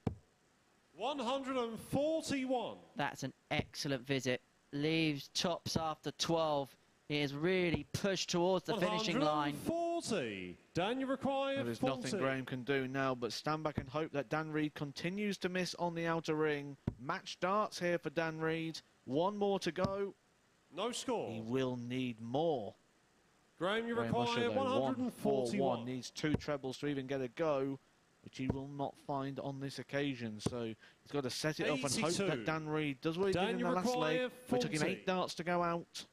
141. That's an excellent visit. Leaves tops after 12. He has really pushed towards the finishing line. 140. Dan, you require Well, there's 40. nothing Graham can do now but stand back and hope that Dan Reid continues to miss on the outer ring. Match darts here for Dan Reid. 1 more to go. No score. He will need more. Graham, you Graham Usher, require though, 141. 141. Needs 2 trebles to even get a go, which he will not find on this occasion. So he's got to set it up and hope 82. that Dan Reid does what he Dan, did in you the last leg. require We took him 40. 8 darts to go out.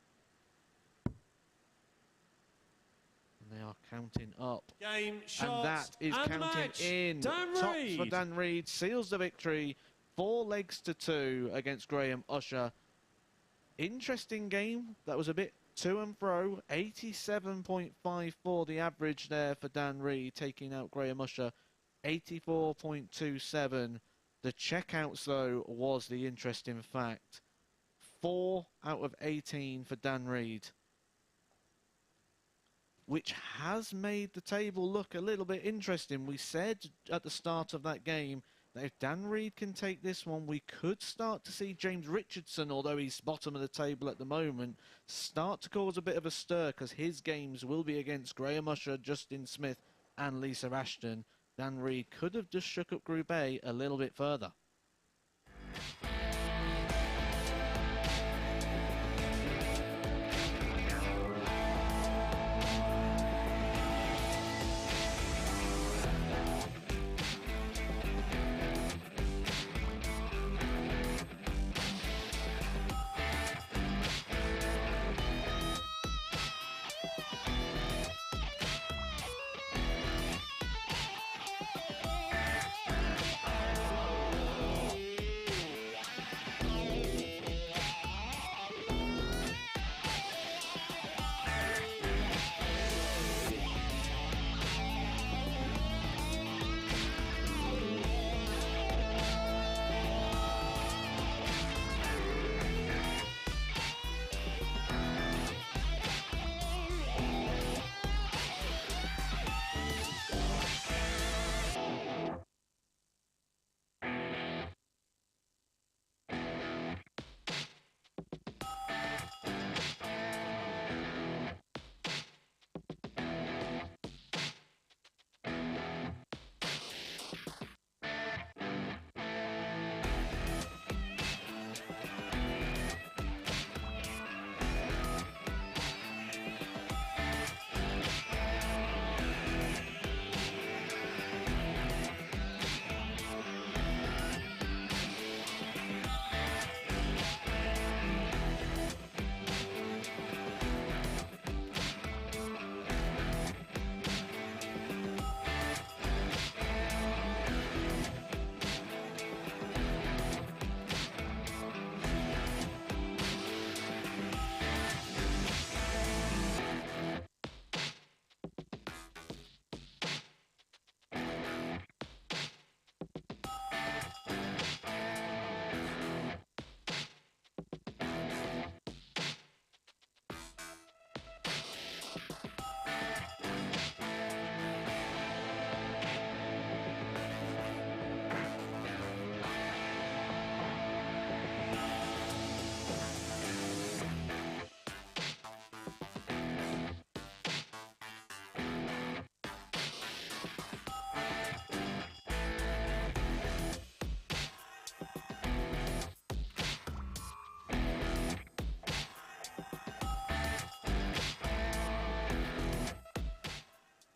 And they are counting up. Game, shot, And that is and counting match. in. Dan Tops Reid. for Dan Reid. Seals the victory. 4 legs to 2 against Graham Usher. Interesting game. That was a bit to and fro. 87.54 the average there for Dan Reid, taking out Graham Usher. 84.27. The checkouts, though, was the interesting fact. 4 out of 18 for Dan Reid, which has made the table look a little bit interesting. We said at the start of that game that if Dan Reid can take this one, we could start to see James Richardson, although he's bottom of the table at the moment, start to cause a bit of a stir, because his games will be against Graham Usher, Justin Smith and Lisa Ashton. Dan Reid could have just shook up Group A little bit further.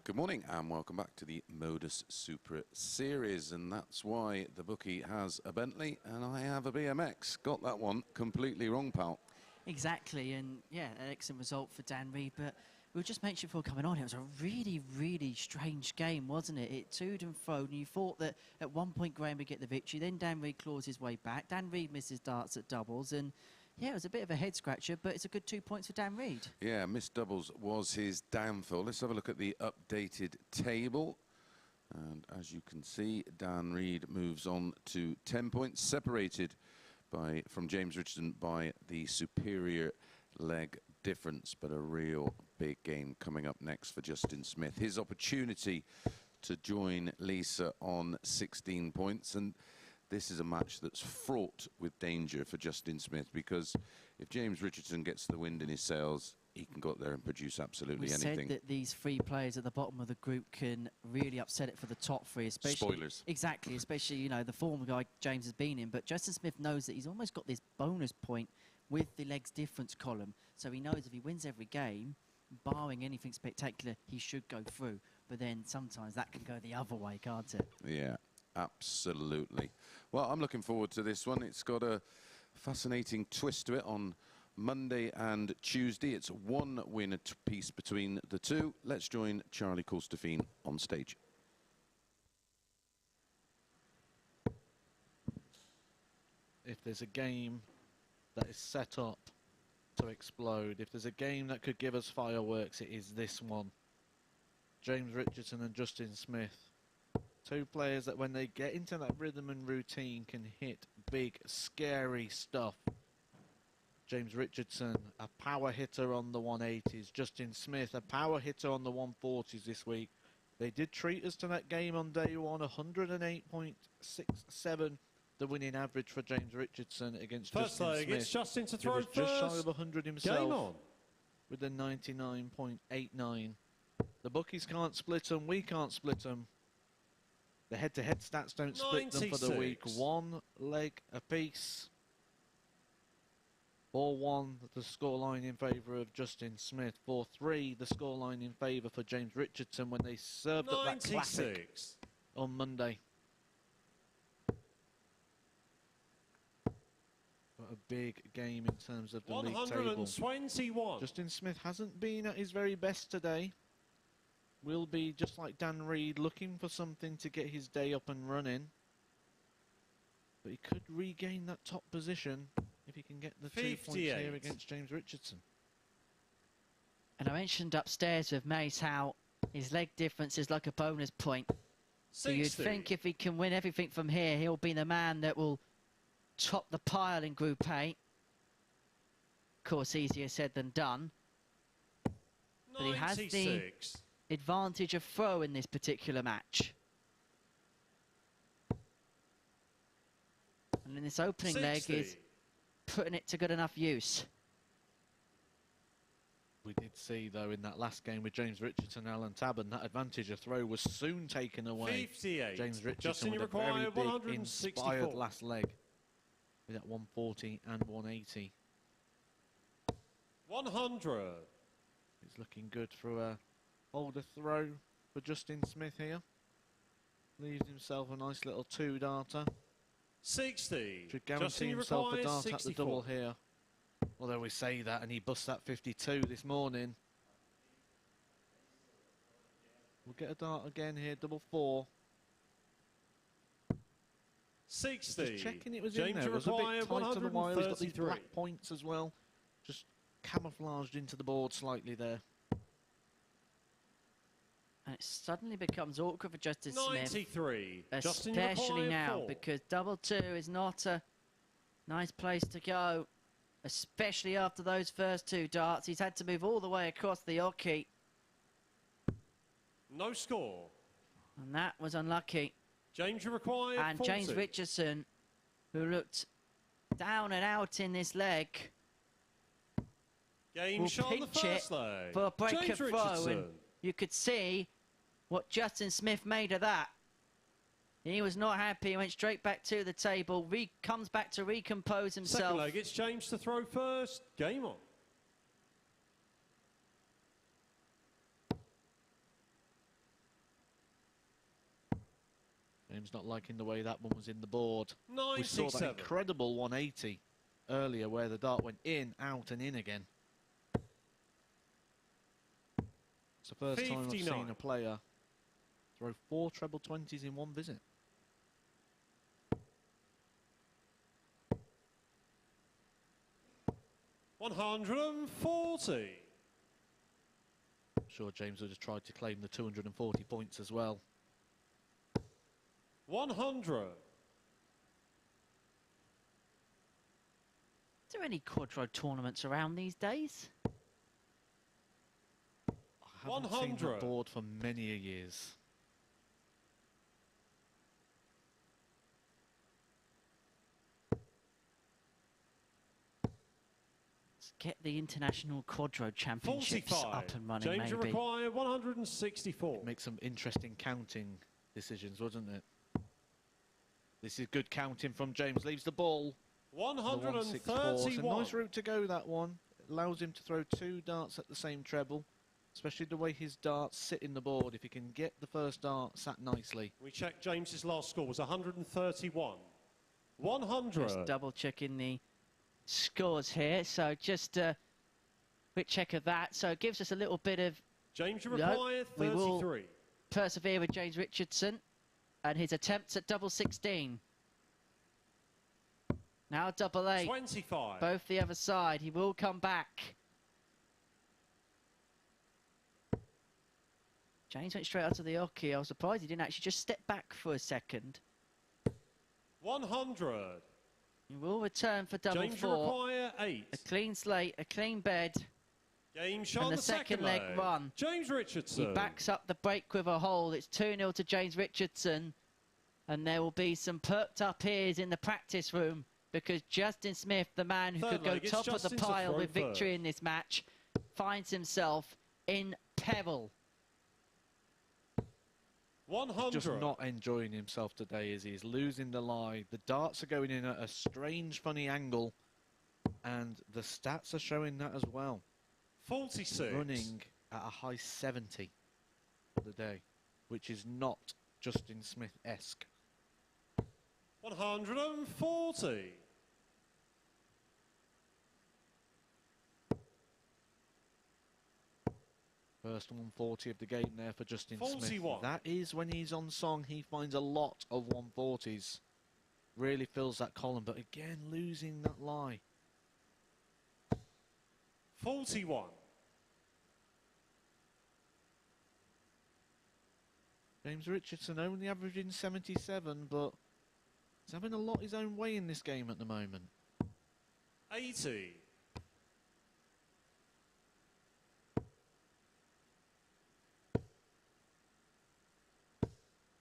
Good morning and welcome back to the MODUS Super Series, and that's why the bookie has a Bentley and I have a BMX. Got that one completely wrong, pal. Exactly, and yeah, an excellent result for Dan Reid, but we were just mentioning before coming on, it was a really, really strange game, wasn't it? It toed and froed, and you thought that at one point Graham would get the victory, then Dan Reid claws his way back. Dan Reid misses darts at doubles, and yeah, it was a bit of a head-scratcher, but it's a good 2 points for Dan Reid. Yeah, missed doubles was his downfall. Let's have a look at the updated table. And as you can see, Dan Reid moves on to 10 points, separated from James Richardson by the superior leg difference, but a real big game coming up next for Justin Smith. His opportunity to join Lisa on 16 points, and this is a match that's fraught with danger for Justin Smith, because if James Richardson gets the wind in his sails, he can go up there and produce absolutely anything. We said that these three players at the bottom of the group can really upset it for the top three, especially... Spoilers. Exactly, especially, you know, the former guy James has been in. But Justin Smith knows that he's almost got this bonus point with the legs difference column. So he knows if he wins every game, barring anything spectacular, he should go through. But then sometimes that can go the other way, can't it? Yeah, absolutely. Well, I'm looking forward to this one. It's got a fascinating twist to it on Monday and Tuesday. It's one win apiece between the two. Let's join Charlie Coulsdefine on stage. If there's a game that is set up to explode, if there's a game that could give us fireworks, it is this one. James Richardson and Justin Smith. Two players that when they get into that rhythm and routine can hit big, scary stuff. James Richardson, a power hitter on the 180s. Justin Smith, a power hitter on the 140s this week. They did treat us to that game on day one, 108.67, the winning average for James Richardson against Justin Smith. It's Justin to throw he was first. just shy of 100 himself. Game on. With a 99.89. The bookies can't split them, we can't split them. The head-to-head stats don't split them for the week. One leg apiece. 4-1, the scoreline in favour of Justin Smith. 4-3, the scoreline in favour for James Richardson when they served up that classic on Monday. What a big game in terms of the league table. 121. Justin Smith hasn't been at his very best today. Will be, just like Dan Reid, looking for something to get his day up and running. But he could regain that top position if he can get the 2 points here against James Richardson. And I mentioned upstairs with Mace how his leg difference is like a bonus point. 60. So you'd think if he can win everything from here, he'll be the man that will top the pile in Group A. Of course, easier said than done. But he has the advantage of throw in this particular match. And in this opening leg is putting it to good enough use. We did see, though, in that last game with James Richardson and Alan Tabern, that advantage of throw was soon taken away. 58. James Richardson with a very big, inspired last leg with that 140 and 180. 100. It's looking good for a older throw for Justin Smith here. Leaves himself a nice little two-darter. 60. Should guarantee himself a dart at the double here. Although we say that, and he busts that 52 this morning. We'll get a dart again here, double four. 60. Just checking it was in there. It was a bit tight to the wire. He's got these black points as well. Just camouflaged into the board slightly there. And it suddenly becomes awkward for Justin 93. Smith. Especially now, because double two is not a nice place to go. Especially after those first two darts. He's had to move all the way across the hockey. No score. And that was unlucky. James, you require and 40. James Richardson, who looked down and out in this leg, will pinch it for a break of throw. And you could see what Justin Smith made of that. He was not happy. He went straight back to the table. Comes back to recompose himself. Second leg, it's James to throw first. Game on. James not liking the way that one was in the board. We saw that 967. incredible 180 earlier where the dart went in, out and in again. It's the first time I've 59. seen a player throw 4 treble 20s in one visit. $140. I'm sure James would have tried to claim the 240 points as well. 100. Is there any quadro tournaments around these days? I haven't seen 100. that board for many a years. Let's get the International Quadro Championships 45. up and running, James, you maybe. require 164. Make some interesting counting decisions, wasn't it? This is good counting from James. Leaves the ball. The 164. It's a 131. nice route to go, that one. It allows him to throw 2 darts at the same treble, especially the way his darts sit in the board. If he can get the first dart sat nicely. We checked James's last score was 131. 100. Just double checking the scores here. So just a quick check of that. So it gives us a little bit of James, you require we will 33. persevere with James Richardson and his attempts at double 16. Now double 8. 25. Both the other side. He will come back. James went straight out to the hockey. I was surprised he didn't actually just step back for a second. 100. He will return for double James, you 4. require 8. A clean slate, a clean bed. Game shot And on the second leg leg. run. James Richardson. He backs up the break with a hole. It's 2-0 to James Richardson. And there will be some perked up ears in the practice room because Justin Smith, the man who Third could go leg, it's top of the Justin to pile throw with victory first. in this match, finds himself in peril. 100. Just not enjoying himself today, is he? He's losing the lie. The darts are going in at a strange, funny angle. And the stats are showing that as well. 46. Running at a high 70 for the day, which is not Justin Smith-esque. 140. First 140 of the game there for Justin 41. Smith. That is when he's on song, he finds a lot of 140s. Really fills that column, but again, losing that lie. 41. James Richardson only averaging 77, but he's having a lot his own way in this game at the moment. 80.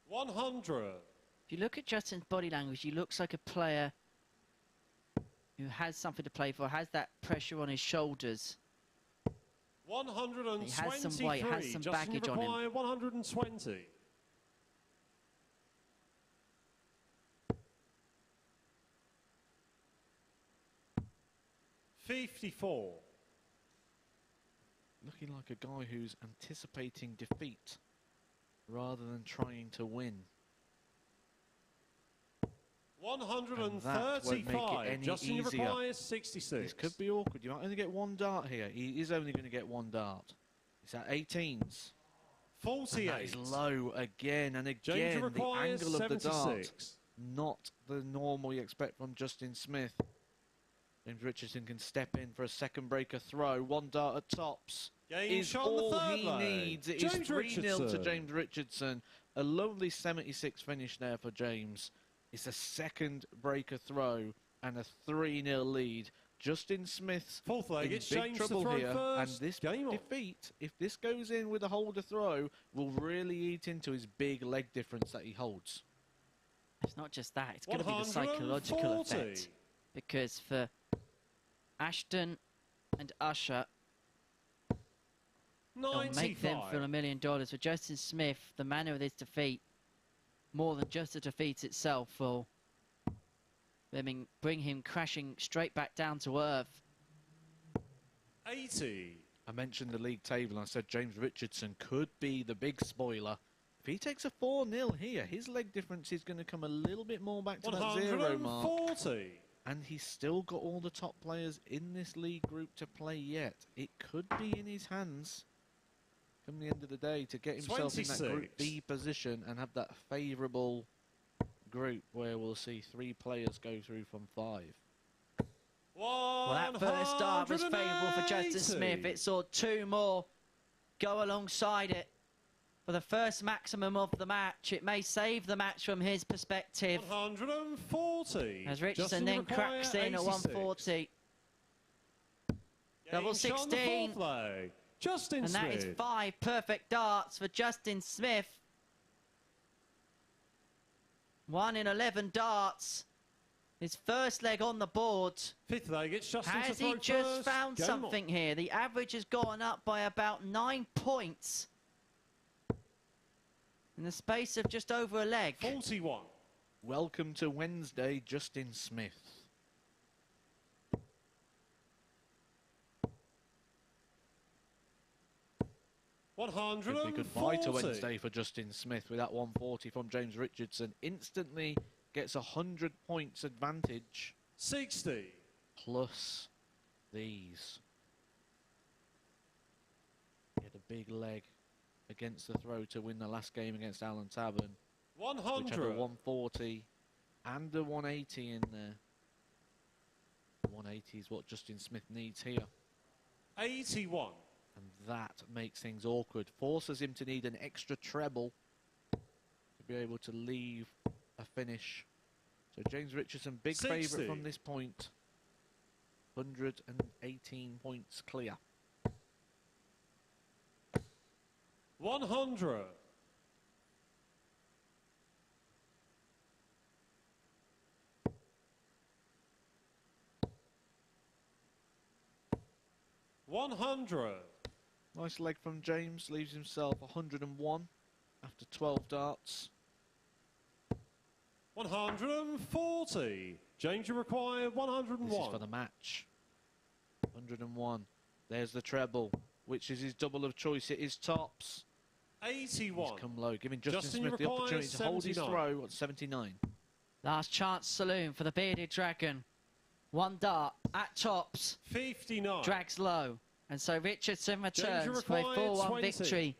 100. If you look at Justin's body language, he looks like a player who has something to play for, has that pressure on his shoulders. 123. He has some weight, has some Justin, baggage on him. require 120. 54. Looking like a guy who's anticipating defeat rather than trying to win. 135. Justin, you easier. require 66. This could be awkward. You might only get 1 dart here. He is only going to get 1 dart. It's at 18s. 48. And that is low again and James, again. you The require angle of the dart, 76. not the normal you expect from Justin Smith. James Richardson can step in for a second breaker throw. 1 dart at tops Game is shot on the all third he leg. needs. It James is 3-0 to Richardson. James Richardson. A lovely 76 finish there for James. It's a second breaker throw and a 3-0 lead. Justin Smith's Fourth leg, in it's big James to trouble throw here, and first. this Game on. defeat, if this goes in with a holder throw, will really eat into his big leg difference that he holds. It's not just that, it's going to be the psychological 140. effect. Because for Ashton and Usher, it'll make them feel $1 million. For Justin Smith, the manner of this defeat, more than just the defeat itself, will bring him crashing straight back down to earth. 80. I mentioned the league table and I said James Richardson could be the big spoiler If he takes a 4-0 here, his leg difference is going to come a little bit more back to that 0 mark. 140. And he's still got all the top players in this league group to play yet. It could be in his hands come the end of the day to get himself 26. in that Group B position and have that favourable group where we'll see 3 players go through from 5. Well, that first start was favourable for Justin Smith. It saw 2 more go alongside it for the first maximum of the match. It may save the match from his perspective. 140. As Richardson then cracks in 86. at 140. Double 16. Justin Smith. And that is 5 perfect darts for Justin Smith. 1 in 11 darts. His first leg on the board. 5th leg, it's Justin Has he just found something here? The average has gone up by about 9 points in the space of just over a leg. 41. Welcome to Wednesday, Justin Smith. 140. Goodbye to Wednesday for Justin Smith with that 140 from James Richardson. Instantly gets 100 points advantage. 60. Plus these. He had a big leg against the throw to win the last game against Alan Tabern. 100. Which had a 140 and a 180 in there. 180 is what Justin Smith needs here. 81. And that makes things awkward. Forces him to need an extra treble to be able to leave a finish. So James Richardson, big 60. favourite from this point. 118 points clear. 100. 100. Nice leg from James, leaves himself 101 after 12 darts. 140. James, you require 101. This is for the match. 101. There's the treble, which is his double of choice. It is tops. 81. He's come low, giving Justin Smith the requires opportunity to hold his 79. throw at 79. Last chance saloon for the bearded dragon. 1 dart at tops. 59. Drags low. And so Richardson returns Danger for a required, 4-1 20. victory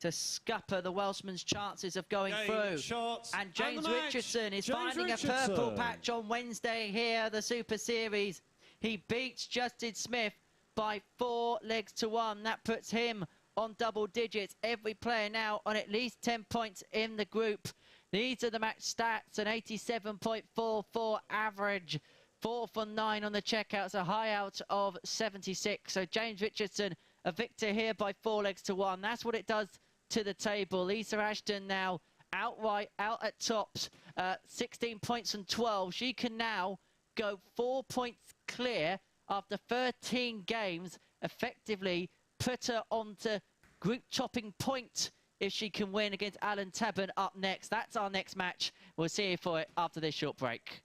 to scupper the Welshman's chances of going Game, through. shots, And James the match. Richardson is James finding Richardson. a purple patch on Wednesday here, the Super Series. He beats Justin Smith by 4 legs to 1. That puts him on double digits. Every player now on at least 10 points in the group. These are the match stats, an 87.44 average. 4 for 9 on the checkouts, a high out of 76. So James Richardson, a victor here by 4 legs to 1. That's what it does to the table. Lisa Ashton now outright out at tops, 16 points from 12. She can now go 4 points clear after 13 games, effectively put her onto group topping point if she can win against Alan Tabern up next. That's our next match. We'll see you for it after this short break.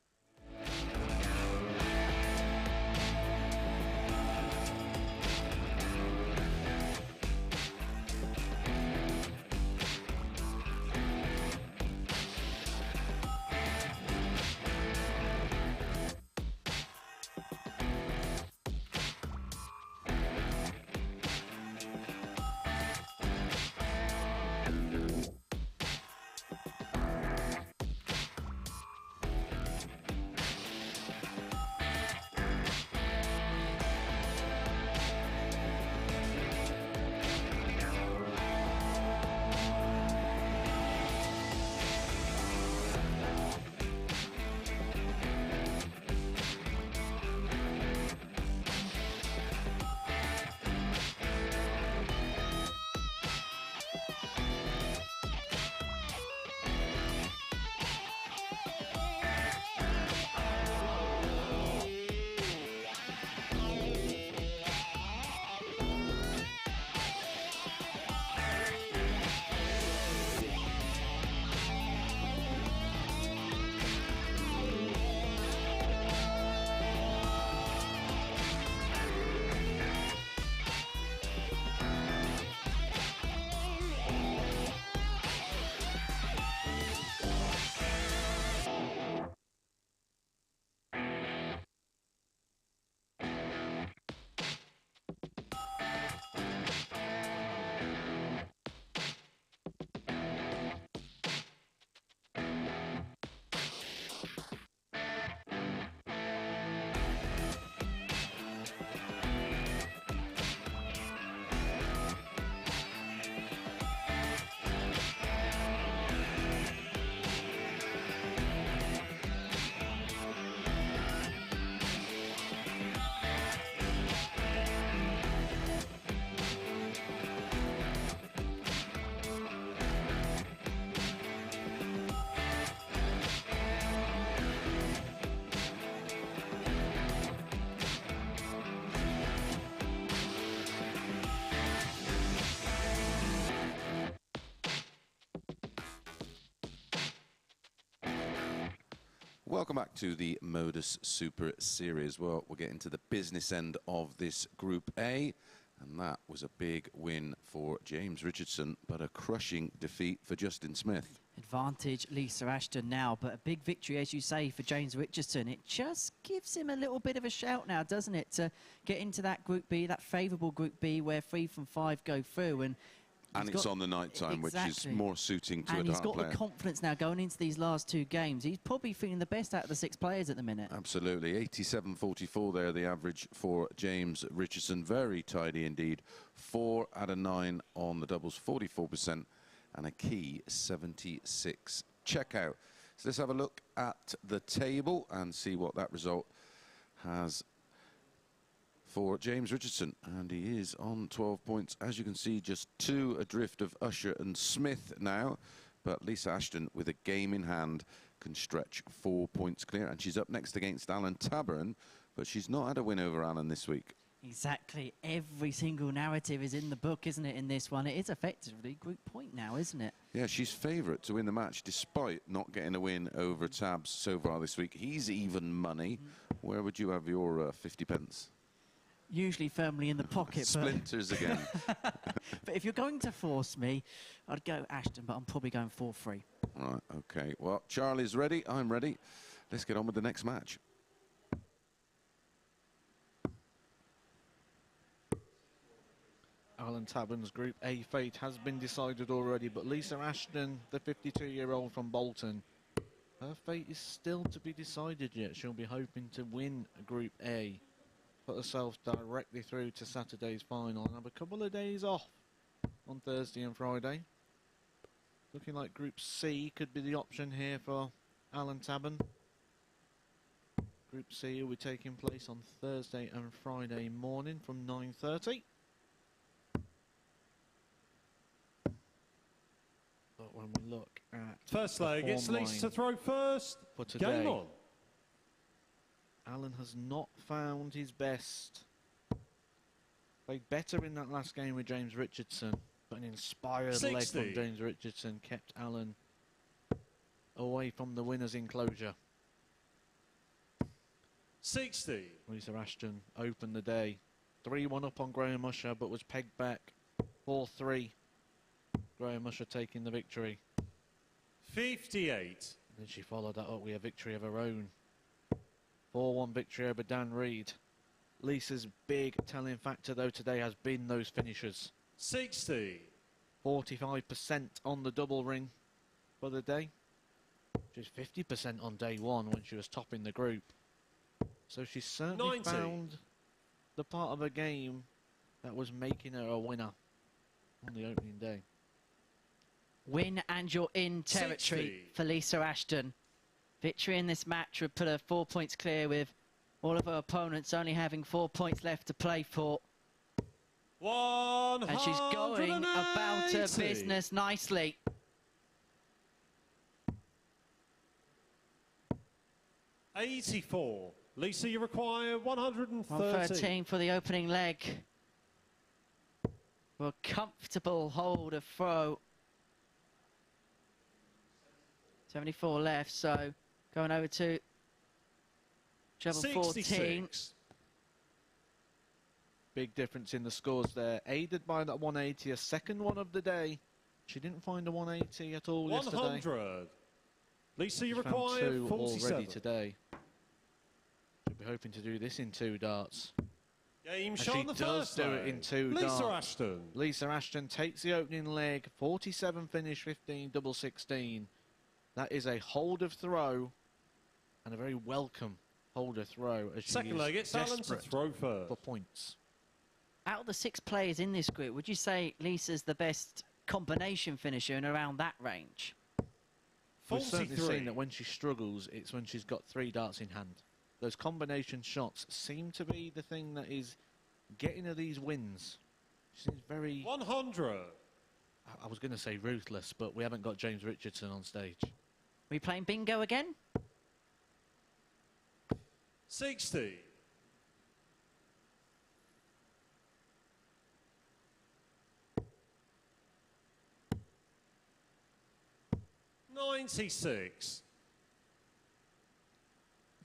Welcome back to the MODUS Super Series. Well, we're getting to the business end of this Group A, and that was a big win for James Richardson, but a crushing defeat for Justin Smith. Advantage Lisa Ashton now, but a big victory, as you say, for James Richardson. It just gives him a little bit of a shout now, doesn't it, to get into that Group B, that favourable Group B, where 3 from 5 go through. And it's on the night time, which is more suiting to a dart player. And he's got the confidence now going into these last 2 games. He's probably feeling the best out of the 6 players at the minute. Absolutely. 87.44 there, the average for James Richardson. Very tidy indeed. 4 out of 9 on the doubles, 44%, and a key 76 checkout. So let's have a look at the table and see what that result has for James Richardson, and he is on 12 points. As you can see, just 2 adrift of Usher and Smith now, but Lisa Ashton, with a game in hand, can stretch 4 points clear, and she's up next against Alan Tabern, but she's not had a win over Alan this week. Exactly. Every single narrative is in the book, isn't it, in this one? It is effectively Group point now, isn't it? Yeah, she's favourite to win the match, despite not getting a win over Tabs so far this week. He's even money. Where would you have your 50 pence? Usually firmly in the pocket. Splinters again. But if you're going to force me, I'd go Ashton, but I'm probably going 4-3. Right, OK. Well, Charlie's ready. I'm ready. Let's get on with the next match. Alan Tabern's Group A fate has been decided already, but Lisa Ashton, the 52-year-old from Bolton, her fate is still to be decided yet. She'll be hoping to win Group A, put herself directly through to Saturday's final, and have a couple of days off on Thursday and Friday. Looking like Group C could be the option here for Alan Tabern. Group C will be taking place on Thursday and Friday morning from 9:30. But when we look at first leg, it's Lisa to throw first. For today, game on. Alan has not found his best. Played better in that last game with James Richardson, but an inspired 60. leg from James Richardson kept Alan away from the winner's enclosure. 60. Lisa Ashton opened the day 3-1 up on Graham Usher, but was pegged back 4-3. Graham Usher taking the victory. 58. And then she followed that up with a victory of her own. 4-1 victory over Dan Reid. Lisa's big telling factor, though, today has been those finishers. 60. 45% on the double ring for the day. She's 50% on day 1 when she was topping the group. So she's certainly 90. found the part of her game that was making her a winner on the opening day. Win and you're in territory 60. for Lisa Ashton. Victory in this match would put her 4 points clear, with all of her opponents only having 4 points left to play for. 180. And she's going about her business nicely. 84. Lisa, you require 113. 113 for the opening leg. For a comfortable hold of throw. 74 left, so going over to treble 14. Big difference in the scores there. Aided by that 180, a second one of the day. She didn't find a 180 at all 100. Yesterday. Lisa, you She's found require 2 47. already today. She'll be hoping to do this in 2 darts. Game And shot she on the does first do leg. it in 2 Lisa darts. Ashton. Lisa Ashton takes the opening leg, 47 finish, 15 double 16. That is a hold of throw, and a very welcome hold of throw, as she Second is leg, it's Alan to desperate throw first. for points. Out of the 6 players in this group, would you say Lisa's the best combination finisher in around that range? We've certainly 43. seen that when she struggles, it's when she's got 3 darts in hand. Those combination shots seem to be the thing that is getting her these wins. She seems very... 100. I was going to say ruthless, but we haven't got James Richardson on stage. Are we playing bingo again? 60. 96.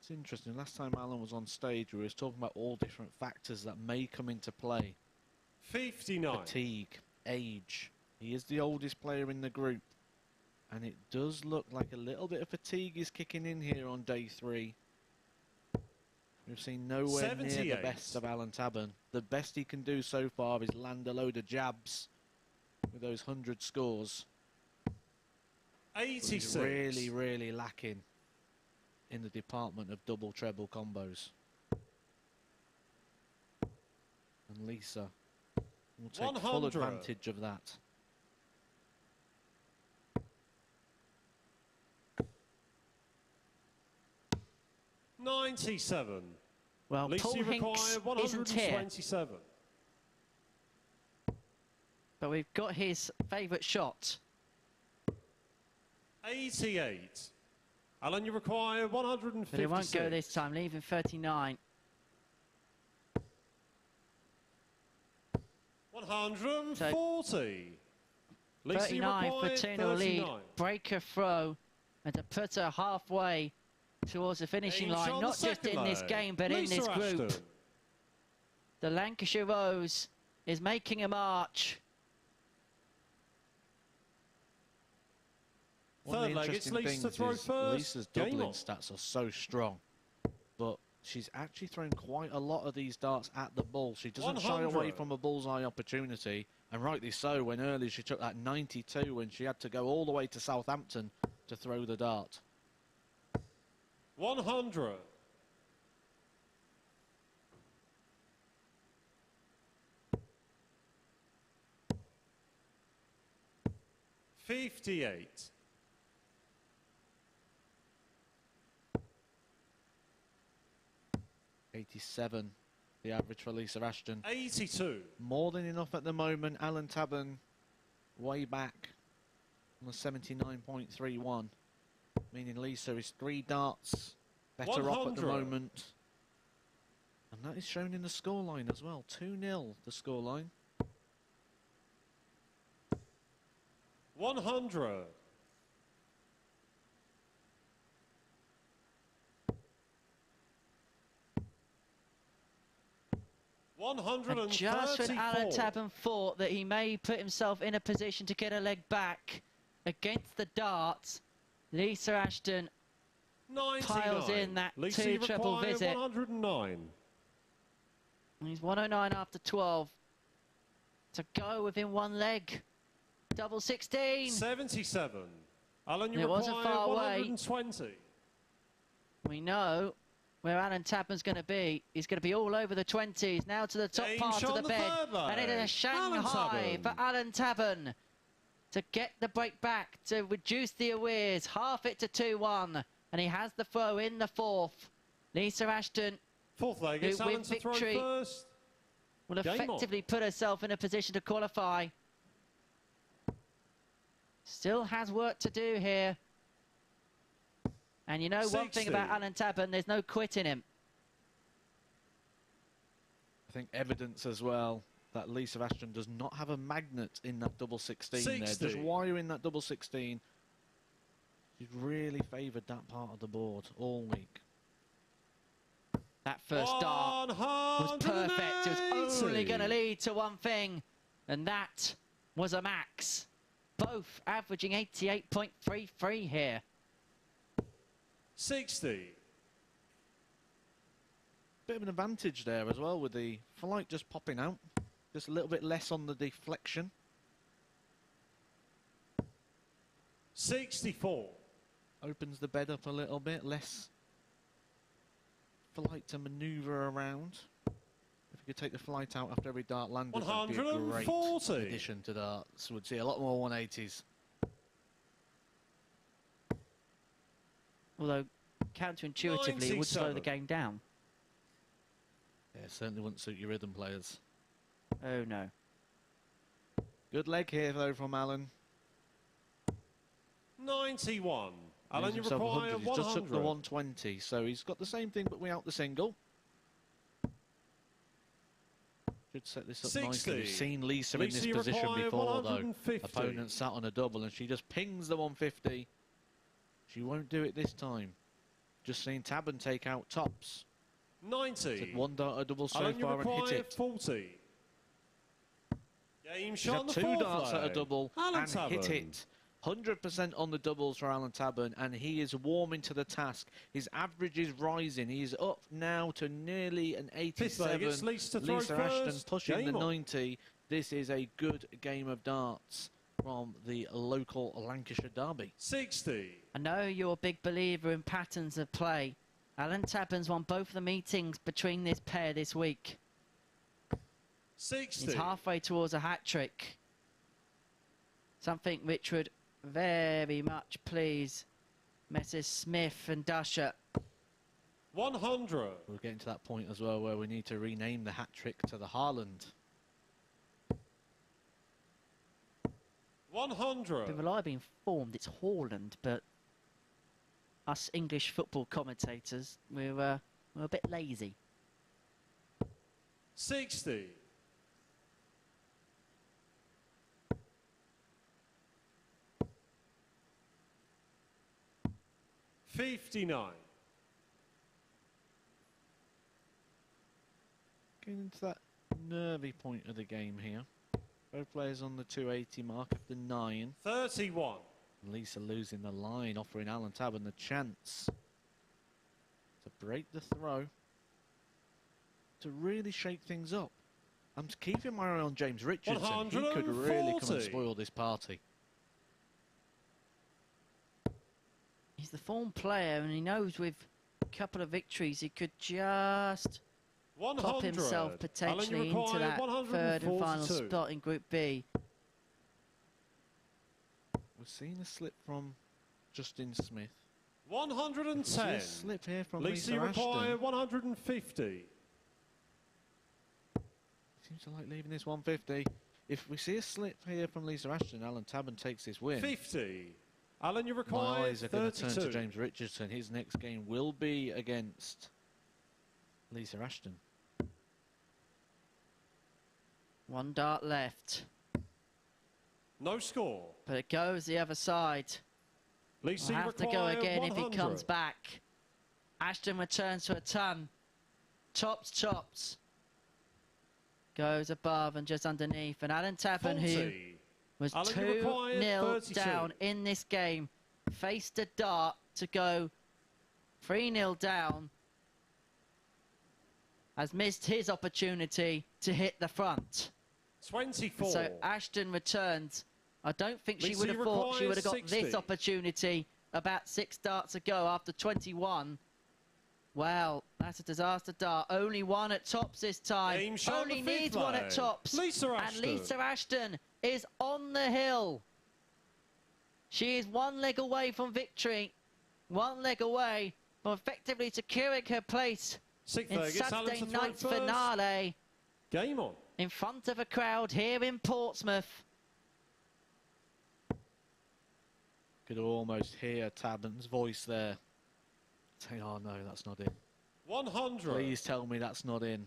It's interesting. Last time Alan was on stage, we was talking about all different factors that may come into play. 59. Fatigue, age. He is the oldest player in the group. And it does look like a little bit of fatigue is kicking in here on day 3. We've seen nowhere near 78. the best of Alan Tabern. The best he can do so far is land a load of jabs with those 100 scores. 86. He's really, really lacking in the department of double treble combos. And Lisa will take full 100. advantage of that. $97. Well, Lisa, Paul you Hinks require isn't here, 127. but we've got his favourite shot. 88. Alan, you require 156. But it won't go this time, leaving 39. 140. Lisa, you 39 for require 2-0 lead. 39. Break a throw, and to put her halfway towards the finishing Inch line, on not the just in second this leg. game, but in Lisa this group. Ashton. The Lancashire Rose is making a march. One of the Third leg, it's interesting Lisa things to throw is first. Lisa's Game doubling on. stats are so strong, but she's actually thrown quite a lot of these darts at the bull. She doesn't shy away 100. from a bullseye opportunity, and rightly so when early she took that 92 when she had to go all the way to Southampton to throw the dart. 100. $58. 87, the average for Lisa Ashton. 82. More than enough at the moment. Alan Tabern way back on the 79.31, meaning Lisa is 3 darts better off at the 100. moment. And that is shown in the scoreline as well. 2-0 the scoreline. 100. And just when Alan Tabern thought that he may put himself in a position to get a leg back against the darts, Lisa Ashton 99. piles in that Lisa, 2 you treble require visit. 109. And he's 109 after 12. To go within 1 leg. Double 16. 77. Alan, you It wasn't require far away. 120. We know where Alan Tabern's going to be. He's going to be all over the 20s. Now to the top Game part of shot the on the bed. third leg. And it is a Shanghai Tabern. for Alan Tabern to get the break back, to reduce the arrears, half it to 2-1. And he has the throw in the 4th. Lisa Ashton, Fourth leg, who it's Alan with to throw victory first. will Game on. effectively put herself in a position to qualify. Still has work to do here. And you know one thing 60. about Alan Tabern, there's no quitting him. I think evidence as well that Lisa Ashton does not have a magnet in that double 16 there. 60. Just wiring that double 16. She's really favoured that part of the board all week. That first dart was perfect. It was only going to lead to one thing, and that was a max. Both averaging 88.33 here. 60. Bit of an advantage there as well with the flight just popping out. Just a little bit less on the deflection. 64. Opens the bed up a little bit, less flight to manoeuvre around. If you could take the flight out after every dart landed, that'd be a great 140. addition to darts. We'd see a lot more 180s. Although, counterintuitively, it would slow the 97. game down. Yeah, it certainly wouldn't suit your rhythm players. Oh, no. Good leg here, though, from Alan. 91. Alan, Leaves you himself require 100. He's just took the 100. 120, so he's got the same thing, but without the single. Should set this up 60. nicely. We've seen Lisa in Lisa, this you position require before, though. 150. Opponent sat on a double, and she just pings the 150. She won't do it this time. just seen Tabern take out tops. 90. One dart a double so Alan, you far and hit require it. 40. Game He's shot on had the 2 fourth darts at a leg. double Alan and Tabern. hit it. 100% on the doubles for Alan Tabern, and he is warming to the task. His average is rising. He is up now to nearly an 87. It's Lisa to throw Lisa Ashton first. pushing Game the on. 90. This is a good game of darts from the local Lancashire derby. 60. I know you're a big believer in patterns of play. Alan Tabern's won both the meetings between this pair this week. 60. He's halfway towards a hat-trick. Something which would very much please Messrs Smith and Usher. 100. We're getting to that point as well where we need to rename the hat-trick to the Haaland. 100. Been reliably informed it's Haaland, but us English football commentators, we're a bit lazy. 60. 59. Getting into that nervy point of the game here. Both players on the 280 mark after 9. 31. Lisa losing the line, offering Alan Tabern the chance to break the throw, to really shake things up. I'm keeping my eye on James Richardson. He could really come and spoil this party. He's the form player, and he knows with a couple of victories he could just 100. pop himself potentially into that third and final spot in Group B. We're seeing a slip from Justin Smith. 110. A slip here from Lisa Lisa require Ashton. 150. Seems to like leaving this 150. If we see a slip here from Lisa Ashton, Alan Tabern takes this win. 50. Alan, you My require eyes are going to 32. turn to James Richardson. His next game will be against Lisa Ashton. 1 dart left, No score. but it goes the other side. Lisa, We'll you have to go require again 100. if he comes back. Ashton returns to a ton. Chops. Goes above and just underneath. And Alan Tabern, who 40. was Alan, you require 2-0 32. down in this game, faced a dart to go 3-0 down, has missed his opportunity to hit the front. 24. So Ashton returns. I don't think she Lisa, would have you thought she require would have got 60. this opportunity about 6 darts ago after 21. Well, that's a disaster dart. Only 1 at tops this time. Game shot Only on the fifth needs 1 at leg. tops. Lisa And Ashton. Lisa Ashton is on the hill. She is 1 leg away from victory. 1 leg away from effectively securing her place Sixth in leg, it's Alan Saturday to throw night's first. finale Game on. in front of a crowd here in Portsmouth. Could almost hear Tabern's voice there. Saying, oh no, that's not in. 100. Please tell me that's not in.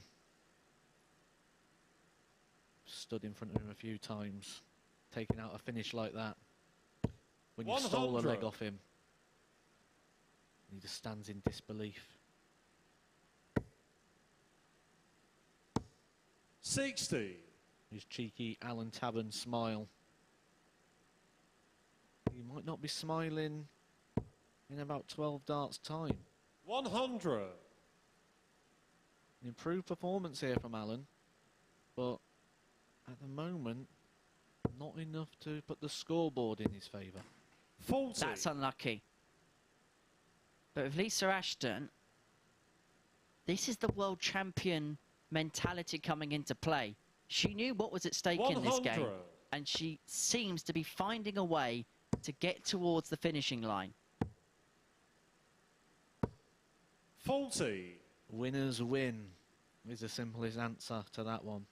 Stood in front of him a few times. Taking out a finish like that. When you stole a leg 100. off him. He just stands in disbelief. 60. His cheeky Alan Tabern smile. He might not be smiling in about 12 darts time. 100. An improved performance here from Alan, but at the moment, not enough to put the scoreboard in his favour. 40. That's unlucky. But with Lisa Ashton, this is the world champion mentality coming into play. She knew what was at stake in this game, 100. and she seems to be finding a way to get towards the finishing line. 40. Winners win is the simplest answer to that one.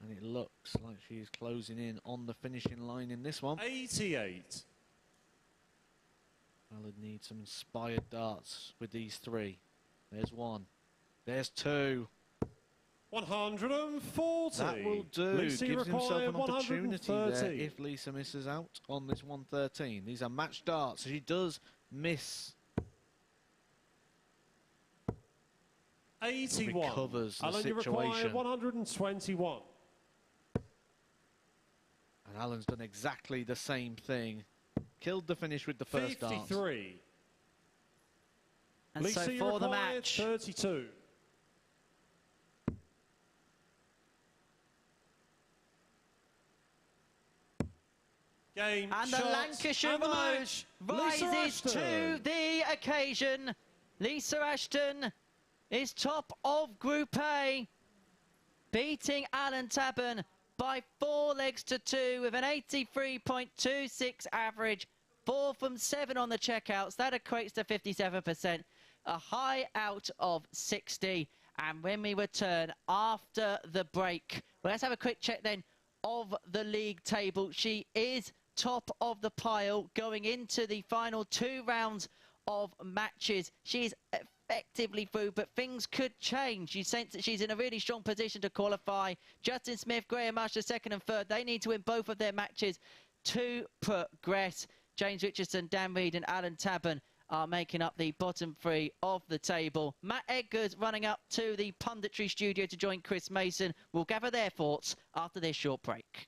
And it looks like she's closing in on the finishing line in this one. 88. Alan needs some inspired darts with these 3. There's 1. There's 2. 140. That will do. Lisa, you Gives himself require an opportunity there 130. if Lisa misses out on this 113. These are match darts. She does miss 81. recovers the Alan, you require situation. 121. And Alan's done exactly the same thing. Killed the finish with the first dance. 53. And Lisa, so you for the require match, 32. Game, and the shots, Lancashire and the Mode match. Lisa rises to Ashton. the occasion. Lisa Ashton is top of Group A, beating Alan Tabern by 4 legs to 2 with an 83.26 average. 4 from 7 on the checkouts. That equates to 57%. A high out of 60. And when we return after the break, well, let's have a quick check then of the league table. She is top of the pile going into the final 2 rounds of matches. She's effectively through, but things could change. You sense that she's in a really strong position to qualify. Justin Smith, Graham Usher, 2nd and 3rd. They need to win both of their matches to progress. James Richardson, Dan Reid and Alan Tabern are making up the bottom 3 of the table. Matt Edgar's running up to the punditry studio to join Chris Mason. We'll gather their thoughts after this short break.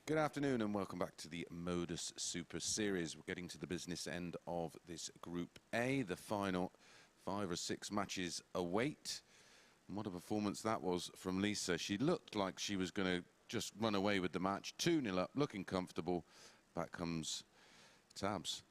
Good afternoon and welcome back to the MODUS Super Series. We're getting to the business end of this Group A. The final 5 or 6 matches await. And what a performance that was from Lisa. She looked like she was going to just run away with the match. 2-0 up, looking comfortable. Back comes Tabs.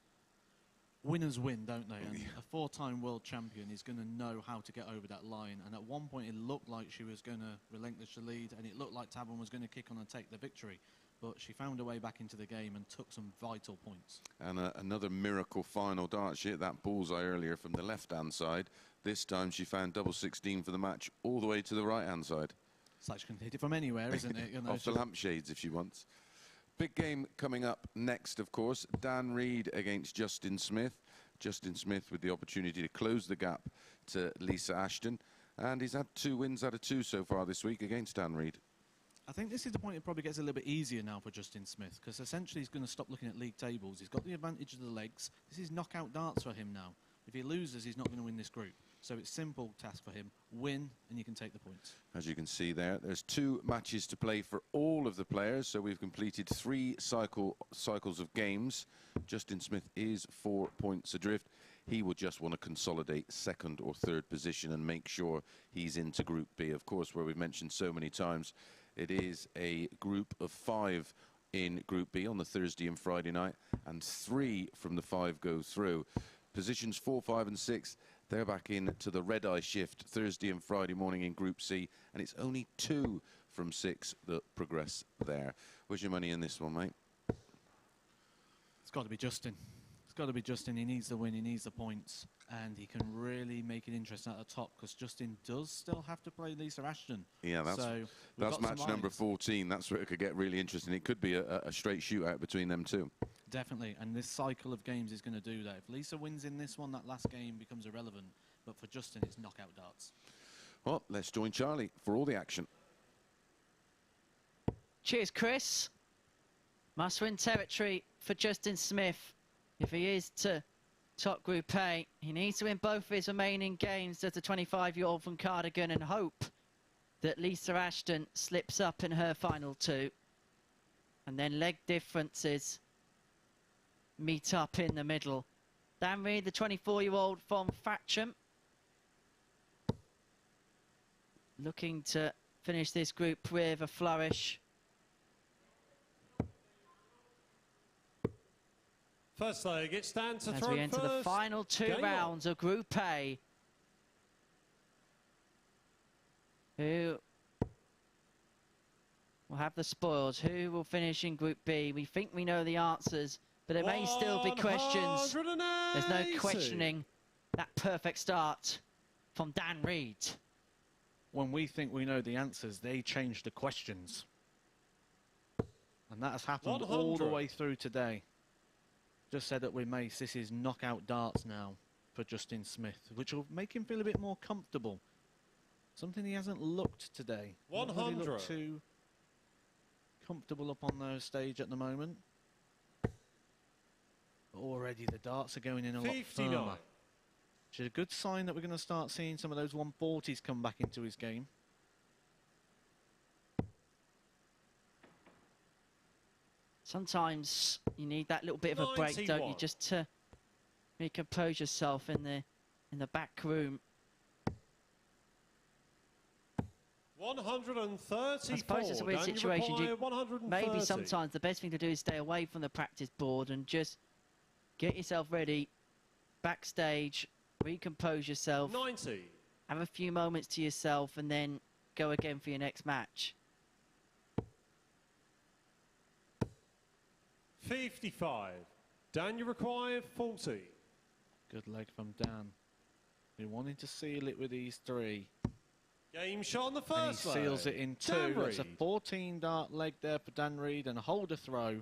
Winners win, don't they? And a 4-time world champion is going to know how to get over that line. And at one point, it looked like she was going to relinquish the lead, and it looked like Tabern was going to kick on and take the victory. But she found her way back into the game and took some vital points. And another miracle final dart. She hit that bullseye earlier from the left-hand side. This time she found double 16 for the match all the way to the right-hand side. It's like she can hit it from anywhere, isn't it? You know, off the lampshades if she wants. Big game coming up next, of course. Dan Reid against Justin Smith. Justin Smith with the opportunity to close the gap to Lisa Ashton. And he's had 2 wins out of 2 so far this week against Dan Reid. I think this is the point it probably gets a little bit easier now for Justin Smith, because essentially he's going to stop looking at league tables. He's got the advantage of the legs. This is knockout darts for him now. If he loses, he's not going to win this group. So it's simple task for him. Win, and you can take the points. As you can see there, there's 2 matches to play for all of the players. So we've completed 3 cycles of games. Justin Smith is 4 points adrift. He would just want to consolidate 2nd or 3rd position and make sure he's into Group B. Of course, where we've mentioned so many times, it is a group of 5 in Group B on the Thursday and Friday night, and 3 from the 5 go through. Positions 4, 5 and 6, they're back into the red-eye shift Thursday and Friday morning in Group C, and it's only 2 from 6 that progress there. Where's your money in this one, mate? It's got to be Justin. It's got to be Justin. He needs the win, he needs the points, and he can really make it interesting at the top, because Justin does still have to play Lisa Ashton. Yeah, that's match number 14. That's where it could get really interesting. It could be a straight shootout between them 2. Definitely, and this cycle of games is going to do that. If Lisa wins in this one, that last game becomes irrelevant, but for Justin, it's knockout darts. Well, let's join Charlie for all the action. Cheers, Chris. Must-win territory for Justin Smith. If he is to top Group A, he needs to win both of his remaining games as a 25-year-old from Cardigan and hope that Lisa Ashton slips up in her final 2. And then leg differences meet up in the middle. Dan Reid, the 24-year-old from Thatcham, looking to finish this group with a flourish. First leg, it's Dan to as throw we enter first. the final 2 rounds of Group A. Who will have the spoils? Who will finish in Group B? We think we know the answers, but there may still be questions. There's no questioning that perfect start from Dan Reid. When we think we know the answers, they change the questions. And that has happened all the way through today. Just said that we Mace, this is knockout darts now for Justin Smith, which will make him feel a bit more comfortable. Something he hasn't looked today. 100. Not really looked too comfortable up on the stage at the moment. But already the darts are going in a lot firmer. Which is a good sign that we're going to start seeing some of those 140s come back into his game. Sometimes you need that little bit of a break, don't you, just to recompose yourself in the back room. 134. I suppose it's a weird situation. Maybe sometimes the best thing to do is stay away from the practice board and just get yourself ready backstage, recompose yourself, 90. Have a few moments to yourself, and then go again for your next match. 55. Dan, you require 40. Good leg from Dan. We wanted to seal it with these 3. Game shot on the first leg. He seals it in 2. That's a 14-dart leg there for Dan Reid and a holder throw.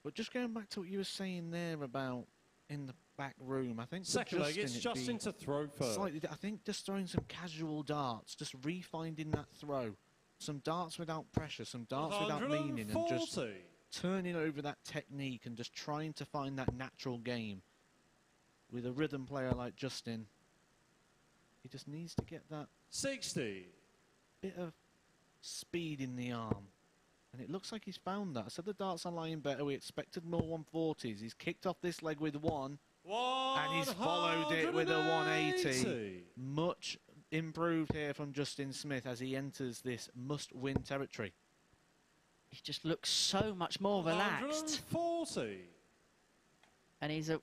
But just going back to what you were saying there about in the back room, I think second leg, it's Justin to throw first. I think just throwing some casual darts, just refinding that throw. Some darts without pressure, some darts without meaning, and just turning over that technique and just trying to find that natural game. With a rhythm player like Justin, he just needs to get that 60 bit of speed in the arm. And it looks like he's found that. I said the darts are lying better. We expected more 140s. He's kicked off this leg with 1. And he's followed it with a 180. Much improved here from Justin Smith as he enters this must-win territory. He just looks so much more relaxed. 140. And he's a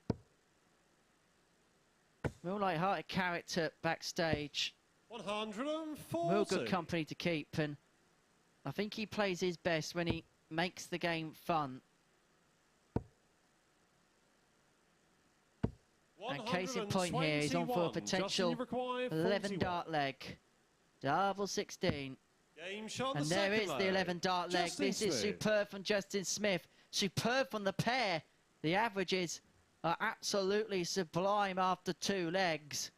real light-hearted character backstage. 140. Real good company to keep, and I think he plays his best when he makes the game fun. And case in point here, he's on for a potential 11-dart leg. Double 16. And there is the 11-dart leg. This is superb from Justin Smith. Superb from the pair. The averages are absolutely sublime after 2 legs.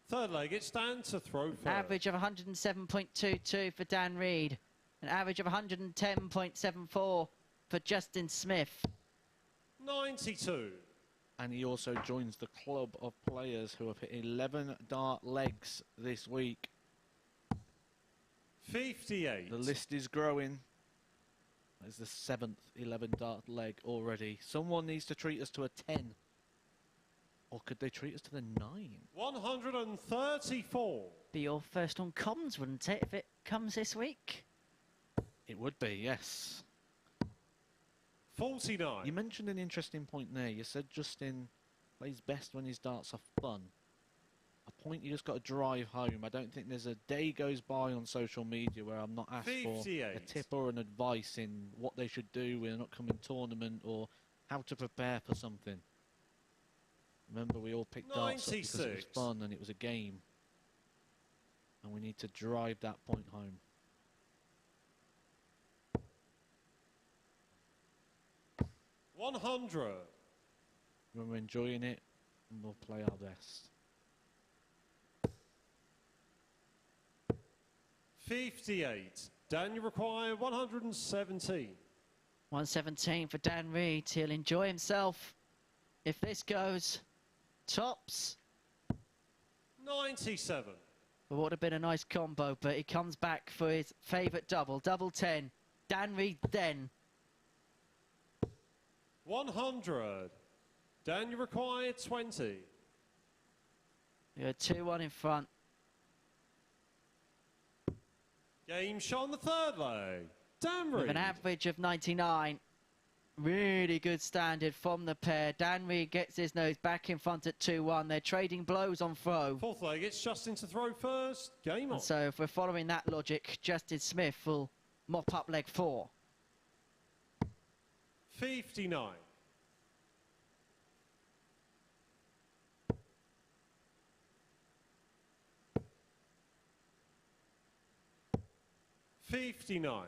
Third leg, it's Dan to throw first. Average of 107.22 for Dan Reid. An average of 110.74 for Justin Smith. 92. and he also joins the club of players who have hit 11 dart legs this week. 58. The list is growing. That's the 7th 11 dart leg already. Someone needs to treat us to a 10. Or could they treat us to the 9? 134. Be your first on comms, wouldn't it, if it comes this week? It would be, yes. 49. You mentioned an interesting point there. You said Justin plays best when his darts are fun. A point you just got to drive home. I don't think there's a day goes by on social media where I'm not asked 58. for a tip or an advice in what they should do in an upcoming tournament or how to prepare for something. Remember, we all picked darts up because it was fun and it was a game. And we need to drive that point home. $100. When we're enjoying it, we'll play our best. 58. Dan, you require 117. 117 for Dan Reid. He'll enjoy himself if this goes tops. 97. It would have been a nice combo, but he comes back for his favourite double. Double 10. Dan Reid then. 100. Dan, you require 20. You're 2-1 in front. Game shot on the third leg. Dan Reid. With an average of 99. Really good standard from the pair. Dan Reid gets his nose back in front at 2-1. They're trading blows on throw. Fourth leg, it's Justin to throw first. Game on. And so if we're following that logic, Justin Smith will mop up leg 4. 59. 59.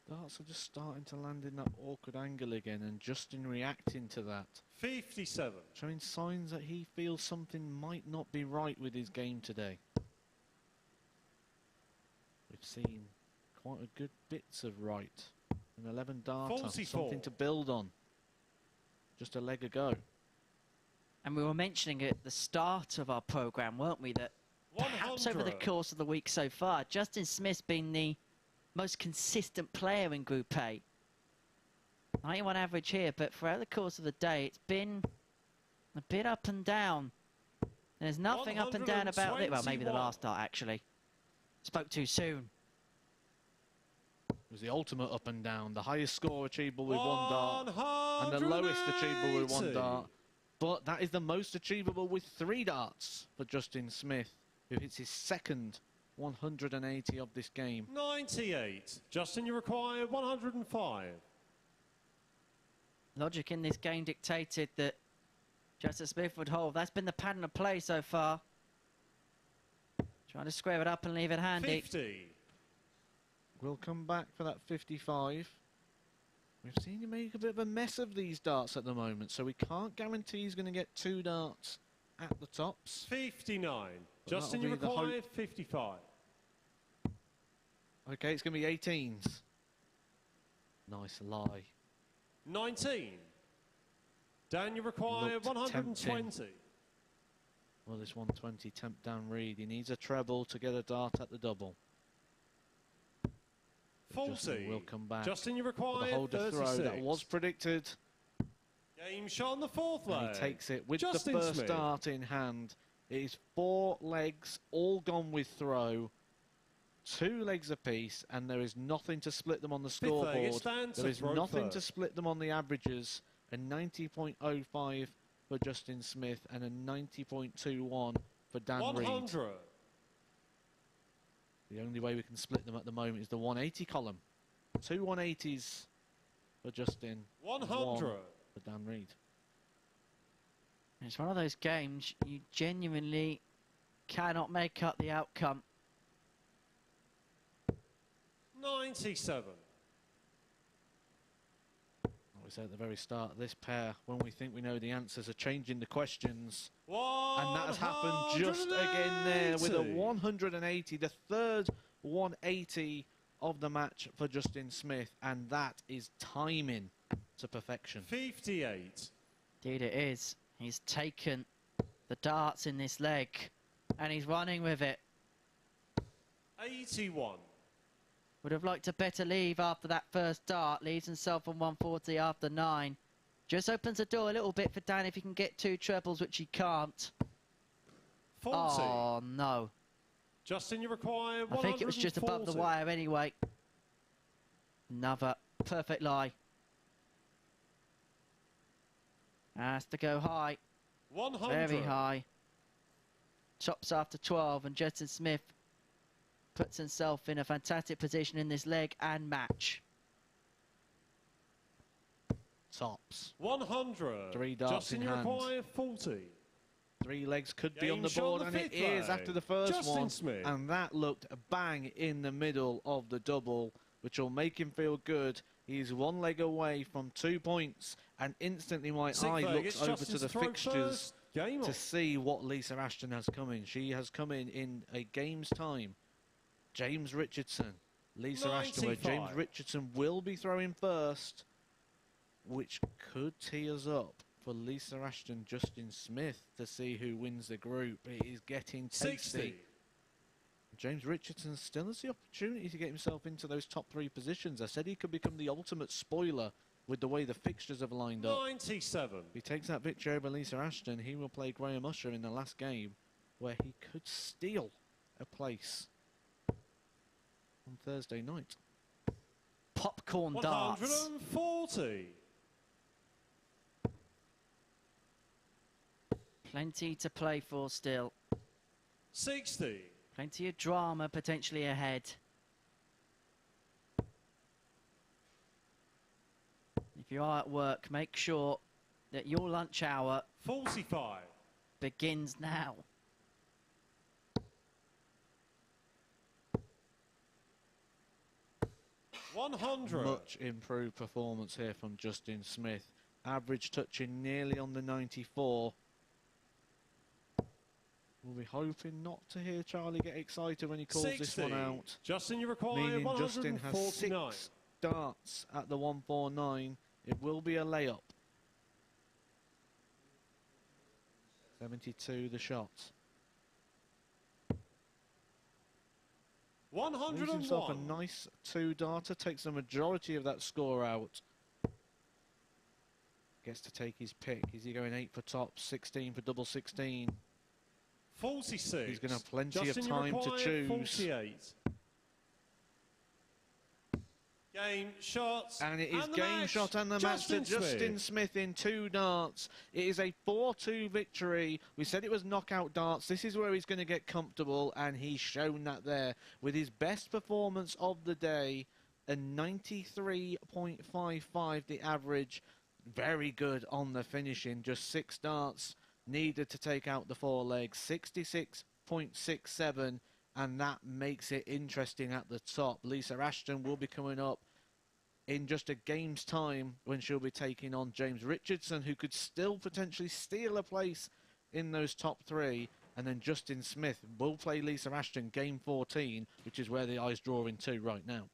Darts are just starting to land in that awkward angle again, and Justin reacting to that. 57. Showing signs that he feels something might not be right with his game today. We've seen quite a good bits of right. An 11 darter, 44. something to build on. Just a leg ago. And we were mentioning at the start of our programme, weren't we, that perhaps over the course of the week so far, Justin Smith's been the most consistent player in Group A. 91 average here, but throughout the course of the day, it's been a bit up and down. There's nothing up and down about it. Well, maybe the last dart, actually. Spoke too soon. It was the ultimate up and down. The highest score achievable with one dart and the lowest achievable with one dart. But that is the most achievable with 3 darts for Justin Smith, who hits his second 180 of this game. 98. Justin, you require 105. Logic in this game dictated that Justin Smith would hold. That's been the pattern of play so far. Trying to square it up and leave it handy. 50. We'll come back for that 55. We've seen him make a bit of a mess of these darts at the moment, so we can't guarantee he's going to get 2 darts at the tops. 59. But Justin, you require 55. Okay, it's going to be 18s. Nice lie. 19. Dan, you require Looked 120. tempting. Well, this 120 tempt Dan Reid. He needs a treble to get a dart at the double. 40. Will come back. Justin, you For require the holder 36. throw that was predicted. Game shot on the fourth leg. And he takes it with Justin the first Smith. dart in hand. It is 4 legs, all gone with throw. 2 legs apiece, and there is nothing to split them on the scoreboard. There is nothing to split them on the averages. A 90.05 for Justin Smith and a 90.21 for Dan Reid. 100. The only way we can split them at the moment is the 180 column. 2 180s for Justin. 100 for Dan Reid. It's one of those games you genuinely cannot make up the outcome. 97. Like we said at the very start of this pair, when we think we know the answers, are changing the questions. 180. And that has happened just again there with a 180, the third 180 of the match for Justin Smith, and that is timing to perfection. 58. Indeed it is. He's taken the darts in this leg, and he's running with it. 81. Would have liked a better leave after that first dart. Leaves himself on 140 after 9. Just opens the door a little bit for Dan if he can get 2 trebles, which he can't. 40. Oh, no. Justin, you require 140. I think it was just above the wire anyway. Another perfect lie. Has to go high. 100. Very high. Chops after 12, and Justin Smith puts himself in a fantastic position in this leg and match. Tops. 100. 3 darts Justin, in you hand. require 40. 3 legs could be on the Game board, shot and the it fifth is leg. after the first Justin one. Smith. And that looked bang in the middle of the double, which will make him feel good. He's 1 leg away from 2 points, and instantly my eye looks over to the fixtures to see what Lisa Ashton has come in. She has come in a game's time. James Richardson, Lisa Ashton, where James Richardson will be throwing first, which could tee us up for Lisa Ashton, Justin Smith to see who wins the group. It is getting tasty. 60. James Richardson still has the opportunity to get himself into those top 3 positions. I said he could become the ultimate spoiler with the way the fixtures have lined up. 97. If he takes that victory over Lisa Ashton, he will play Graham Usher in the last game, where he could steal a place on Thursday night. Popcorn darts. 140. Plenty to play for still. 60. Plenty of drama potentially ahead. If you are at work, make sure that your lunch hour 45. begins now. Much improved performance here from Justin Smith. Average touching nearly on the 94. We'll be hoping not to hear Charlie get excited when he calls 60. this one out. Justin, you require Meaning 149. Justin has 6 darts at the 149. It will be a layup. 72 the shot. 101. Leaves himself a nice 2-darter. Takes the majority of that score out. Gets to take his pick. Is he going 8 for top, 16 for double 16? 46. He's going to have plenty Justin, of time to choose. 48. Game shots. And it is game shot and the match to Justin Smith in 2 darts. It is a 4-2 victory. We said it was knockout darts. This is where he's going to get comfortable, and he's shown that there with his best performance of the day, a 93.55 the average. Very good on the finishing. Just 6 darts needed to take out the 4 legs. 66.67. And that makes it interesting at the top. Lisa Ashton will be coming up in just a game's time when she'll be taking on James Richardson, who could still potentially steal a place in those top 3. And then Justin Smith will play Lisa Ashton game 14, which is where the eyes draw into right now.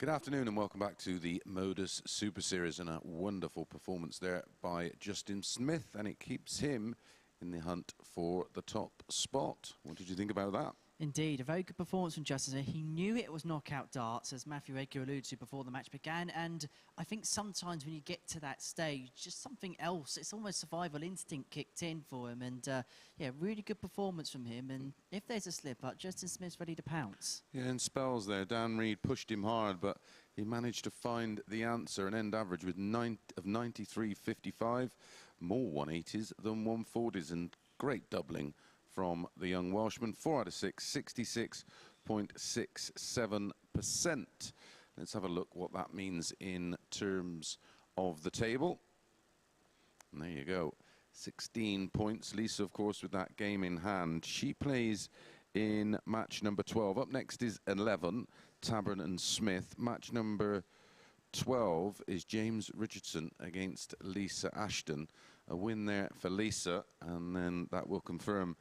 Good afternoon and welcome back to the MODUS Super Series, and a wonderful performance there by Justin Smith, and it keeps him in the hunt for the top spot. What did you think about that? Indeed, a very good performance from Justin. He knew it was knockout darts, as Matthew Edgar alluded to before the match began, and I think sometimes when you get to that stage, just something else, it's almost survival instinct kicked in for him, and yeah, really good performance from him, and if there's a slip-up, Justin Smith's ready to pounce. Yeah, in spells there, Dan Reid pushed him hard, but he managed to find the answer, an end average with 93.55, more 180s than 140s, and great doubling from the young Welshman. 4 out of 6, 66.67%. Let's have a look what that means in terms of the table. And there you go, 16 points. Lisa, of course, with that game in hand. She plays in match number 12. Up next is 11, Tabern and Smith. Match number 12 is James Richardson against Lisa Ashton. A win there for Lisa, and then that will confirm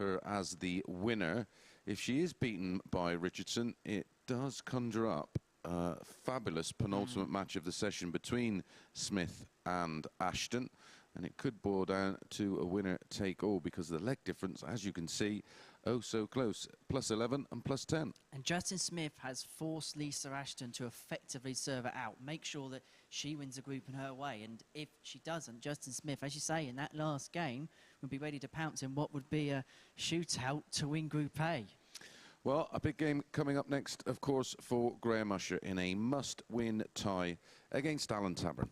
her as the winner. If she is beaten by Richardson, it does conjure up a fabulous penultimate match of the session between Smith and Ashton, and it could boil down to a winner take all because of the leg difference, as you can see, oh so close, plus 11 and plus 10. And Justin Smith has forced Lisa Ashton to effectively serve her out, make sure that she wins the group in her way, and if she doesn't, Justin Smith, as you say, in that last game, would be ready to pounce in what would be a shootout to win Group A. Well, a big game coming up next, of course, for Graham Usher in a must-win tie against Alan Tabern.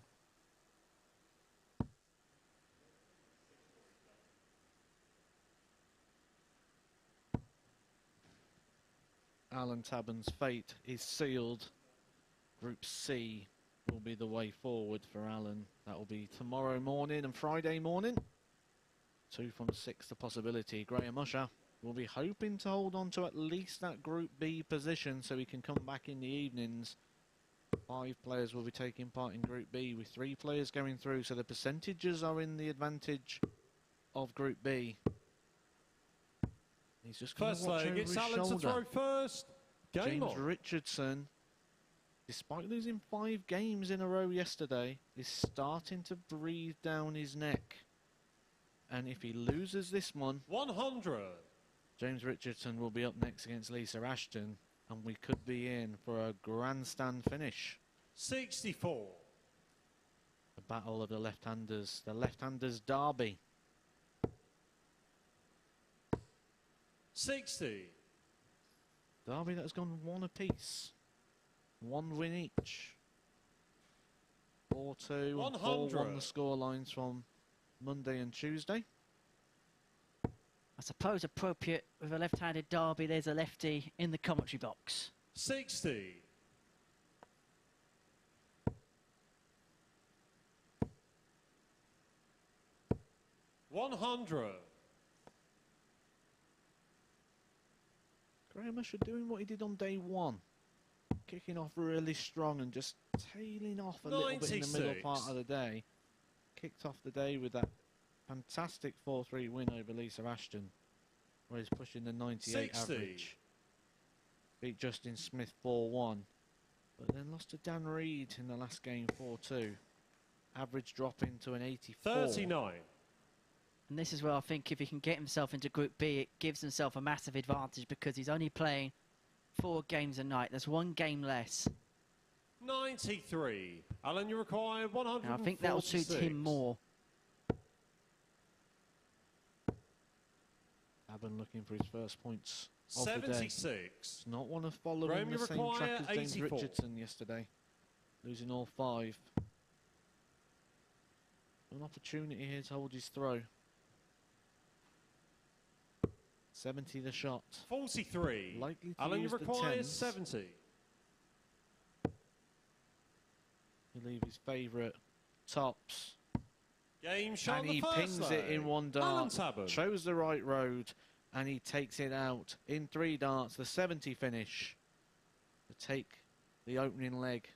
Alan Tabern's fate is sealed. Group C will be the way forward for Alan. That will be tomorrow morning and Friday morning. 2 from 6 the possibility. Graham Usher will be hoping to hold on to at least that Group B position so he can come back in the evenings. 5 players will be taking part in Group B with 3 players going through, so the percentages are in the advantage of Group B. He's just going to watch over his shoulder. Alan to throw first. Game James on. Richardson, despite losing 5 games in a row yesterday, is starting to breathe down his neck. And if he loses this one, 100. James Richardson will be up next against Lisa Ashton, and we could be in for a grandstand finish. 64. The battle of the left-handers, the left-handers derby. 60. Derby that has gone 1 apiece. 1 win each. 4-2 and 4-1 the scorelines from Monday and Tuesday. I suppose appropriate with a left-handed derby, there's a lefty in the commentary box. 60. 100. Graham Usher doing what he did on day 1. Kicking off really strong and just tailing off a little bit in the middle part of the day. Kicked off the day with that fantastic 4-3 win over Lisa Ashton, where he's pushing the 98 average. Beat Justin Smith 4-1, but then lost to Dan Reid in the last game 4-2. Average dropping to an 84. 39. And this is where I think if he can get himself into Group B, it gives himself a massive advantage because he's only playing 4 games a night. There's 1 game less. 93. Alan, you require 146. And I think that will suit him more. Tabern looking for his first points of 76. the day. It's not one of following the same track as James Richardson yesterday, losing all 5. An opportunity here to hold his throw. 70 the shot. 43. Likely to Alan, you use the require 10s. 70. He'll leave his favourite tops. Game shot. And he pings it in 1 dart. Chose the right road, and he takes it out in 3 darts. The 70 finish to take the opening leg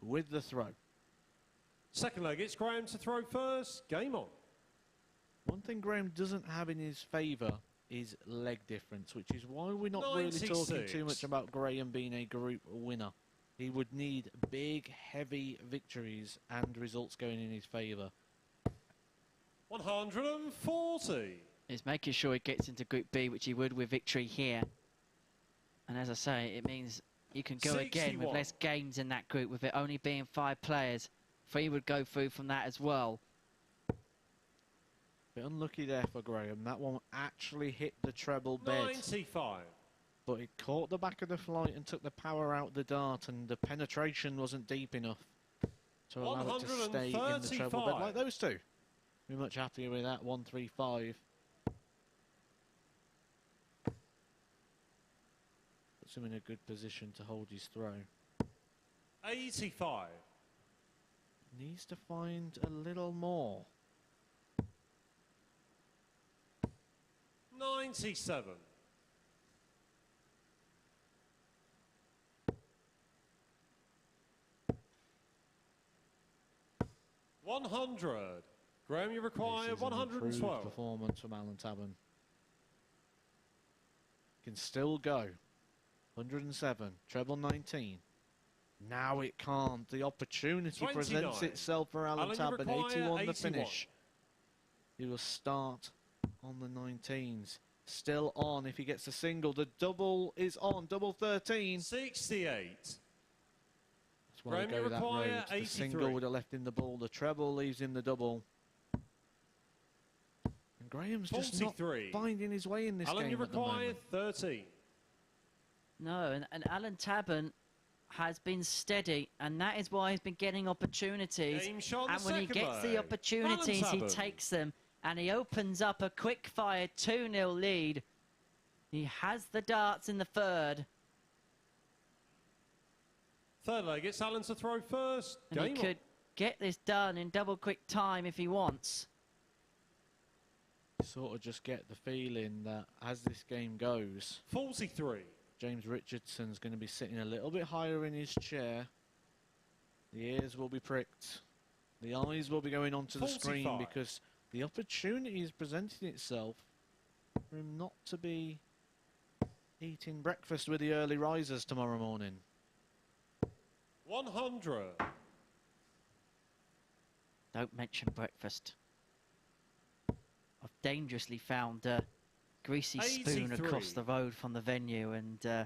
with the throw. Second leg, it's Graham to throw first. Game on. One thing Graham doesn't have in his favour is leg difference, which is why we're not 96. really talking too much about Graham being a group winner. He would need big, heavy victories and results going in his favour. 140. He's making sure he gets into Group B, which he would with victory here. And as I say, it means you can go again with less games in that group, with it only being 5 players. 3 would go through from that as well. Bit unlucky there for Graham. That one actually hit the treble bed. 95. But it caught the back of the flight and took the power out the dart, and the penetration wasn't deep enough to allow it to stay in the treble bed like those two. We're much happier with that. 135. Puts him in a good position to hold his throw. 85. Needs to find a little more. 97. 100. Graham, you require 112. Performance from Alan Tabern. Can still go. 107. Treble 19. Now it can't. The opportunity 29. presents itself for Alan Tabern. 81 the 81. finish. He will start on the 19s. Still on if he gets a single. The double is on. Double 13. 68. That's why I go that road. The single would have left in the ball. The treble leaves in the double. And Graham's 43. just not finding his way in this Alan, game you at the require moment. 13. No, and Alan Tabern has been steady, and that is why he's been getting opportunities. Game shot And when he gets the opportunities, he takes them, and he opens up a quick-fire 2-0 lead. He has the darts in the third. Third leg, it's Alan to throw first. And he could get this done in double quick time if he wants. Sort of just get the feeling that as this game goes, 43. James Richardson's going to be sitting a little bit higher in his chair. The ears will be pricked. The eyes will be going onto the screen because the opportunity is presenting itself for him not to be eating breakfast with the early risers tomorrow morning. 100. Don't mention breakfast. I've dangerously found a greasy spoon 83. across the road from the venue, and I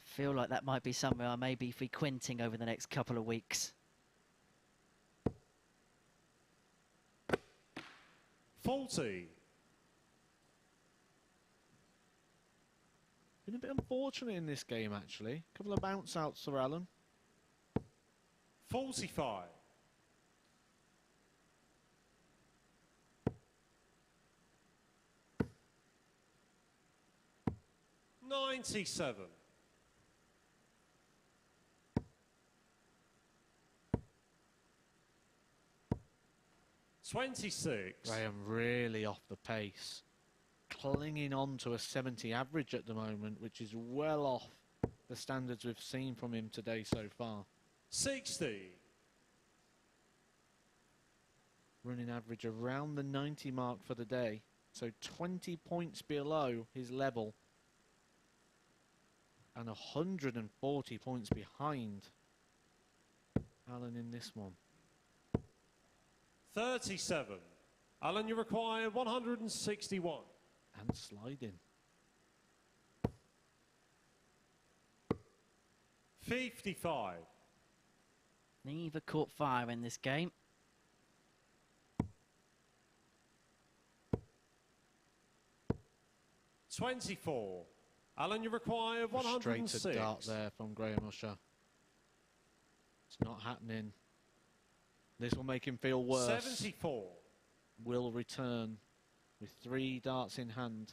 feel like that might be somewhere I may be frequenting over the next couple of weeks. 40. Been a bit unfortunate in this game, actually. A couple of bounce outs for Alan. 45. 97. 26. Graham really off the pace. Clinging on to a 70 average at the moment, which is well off the standards we've seen from him today so far. 60. Running average around the 90 mark for the day. So 20 points below his level. And 140 points behind Alan in this one. 37. Alan, you require 161. And sliding. 55. Neither caught fire in this game. 24. Alan, you require 106. Frustrated dart there from Graham Usher. It's not happening. This will make him feel worse. 74. Will return with 3 darts in hand.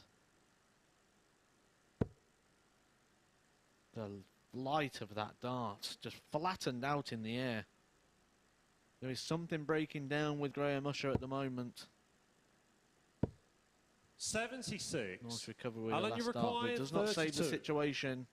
The light of that dart just flattened out in the air. There is something breaking down with Graham Usher at the moment. 76. Nice recovery with Alan, the you last dart, but it does not save the 32. situation.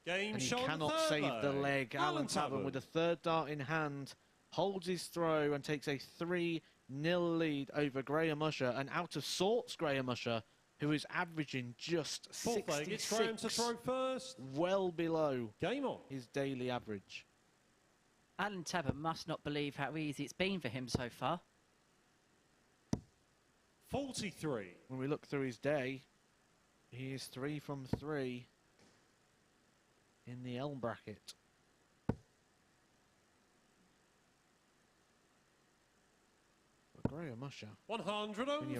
Game And he shot cannot third save the leg. Alan Tabern Tabern with a 3rd dart in hand holds his throw and takes a 3-0 lead over Graham Usher, and out of sorts Graham Usher, who is averaging just Fourth leg, it's Graham to 66, throw first. well below Game on. his daily average. Alan Tabern must not believe how easy it's been for him so far. 43. When we look through his day, he is 3 from 3 in the L bracket. But Graham Usher, when you're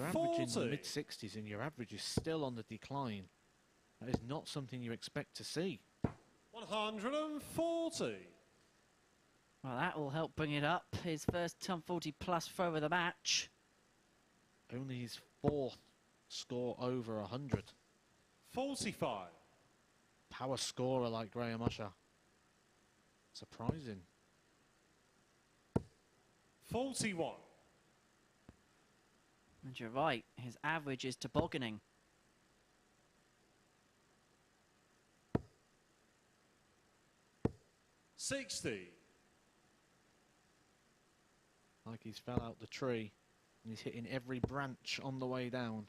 averaging the 140. mid-60s and your average is still on the decline, that is not something you expect to see. 140. Well, that will help bring it up. His first 140 plus throw of the match. Only his 4th score over 100. 45. Power scorer like Graham Usher. Surprising. 41. And you're right, his average is tobogganing. 60. Like he's fell out the tree and he's hitting every branch on the way down.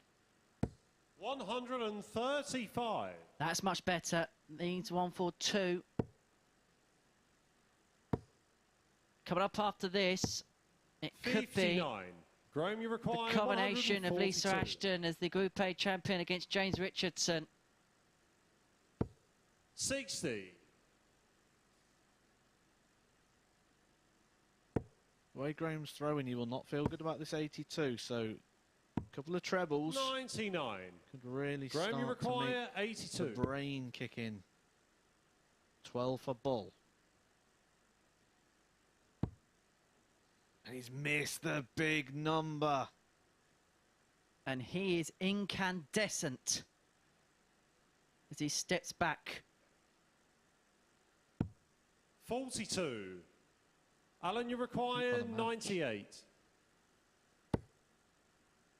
135. That's much better. Needs 142. Coming up after this, it could be 59. Graham, you require the combination of Lisa 142. Ashton as the Group A champion against James Richardson. 60. The way Graham's throwing, you will not feel good about this 82, so a couple of trebles 99. could really Graham, you start to require make 82. the brain kick in. 12 for bull. And he's missed the big number. And he is incandescent as he steps back. 42. Alan, you require 98.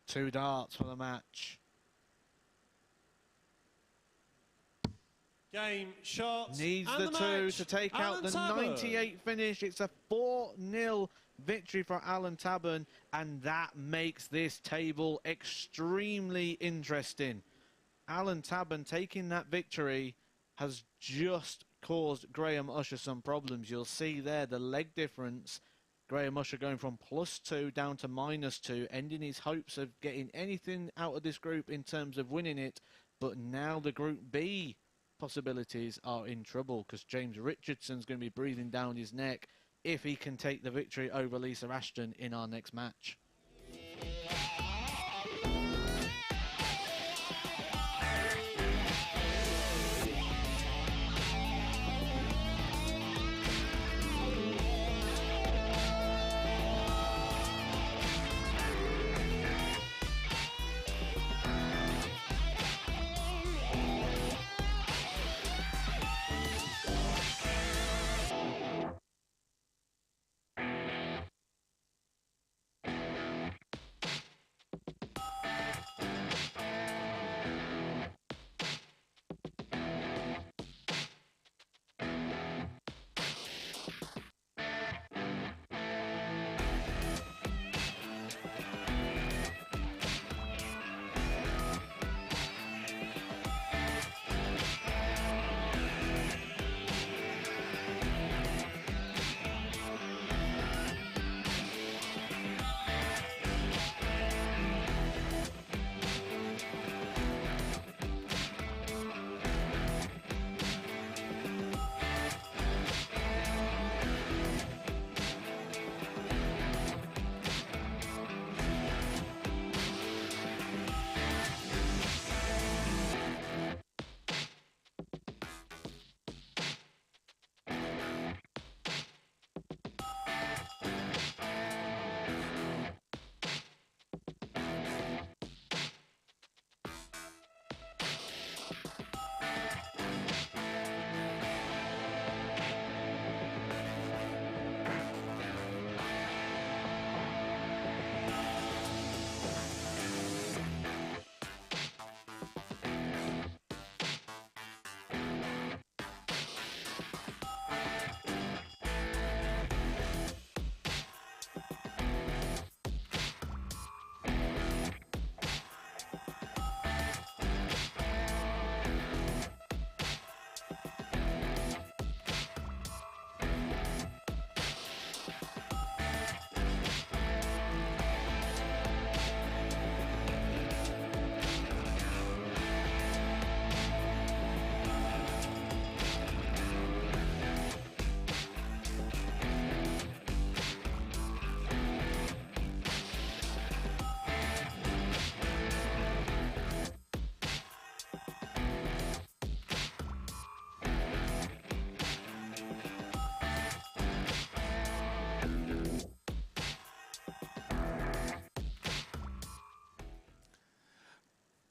2 darts for the match. Game, shots, Needs and the 2 match. to take out Alan the Tabern. 98 finish. It's a 4-0 victory for Alan Tabern, and that makes this table extremely interesting. Alan Tabern taking that victory has just caused Graham Usher some problems. You'll see there the leg difference. Graham Usher going from +2 down to -2, ending his hopes of getting anything out of this group in terms of winning it. But now the Group B possibilities are in trouble because James Richardson's going to be breathing down his neck if he can take the victory over Lisa Ashton in our next match.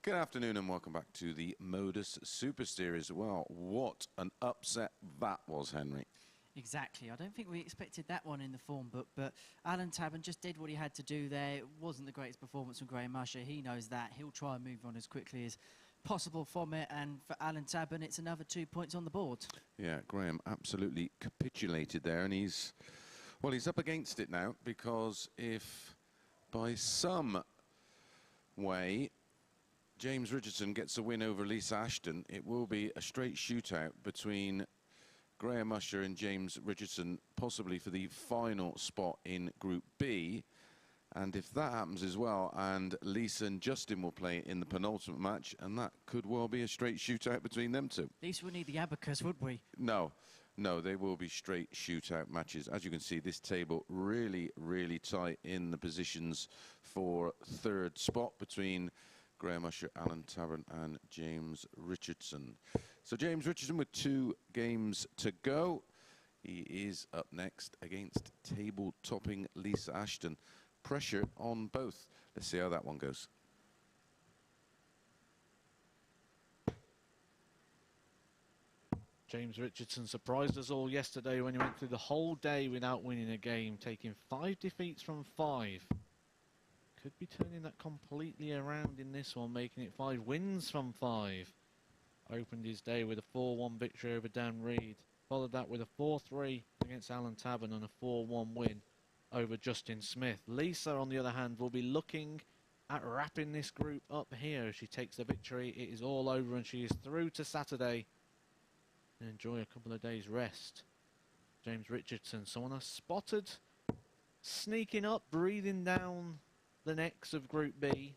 Good afternoon and welcome back to the MODUS Super Series. Well, what an upset that was, Henry. Exactly. I don't think we expected that one in the form book, but Alan Tabern just did what he had to do there. It wasn't the greatest performance from Graham Usher. He knows that. He'll try and move on as quickly as possible from it, and for Alan Tabern, it's another 2 points on the board. Yeah, Graham absolutely capitulated there, and he's up against it now, because if by some way James Richardson gets a win over Lisa Ashton, it will be a straight shootout between Graham Usher and James Richardson, possibly for the final spot in Group B. And if that happens as well, and Lisa and Justin will play in the penultimate match, and that could well be a straight shootout between them two. At least we need the abacus, would we? No, they will be straight shootout matches. As you can see, this table really, really tight in the positions for third spot between Graham Usher, Alan Tabern and James Richardson. So James Richardson with 2 games to go. He is up next against table-topping Lisa Ashton. Pressure on both. Let's see how that one goes. James Richardson surprised us all yesterday when he went through the whole day without winning a game, taking 5 defeats from 5. Could be turning that completely around in this one, making it 5 wins from 5. Opened his day with a 4-1 victory over Dan Reid. Followed that with a 4-3 against Alan Tabern and a 4-1 win over Justin Smith. Lisa, on the other hand, will be looking at wrapping this group up here. If she takes the victory, it is all over and she is through to Saturday and enjoy a couple of days rest. James Richardson, someone I spotted sneaking up, breathing down the necks of Group B,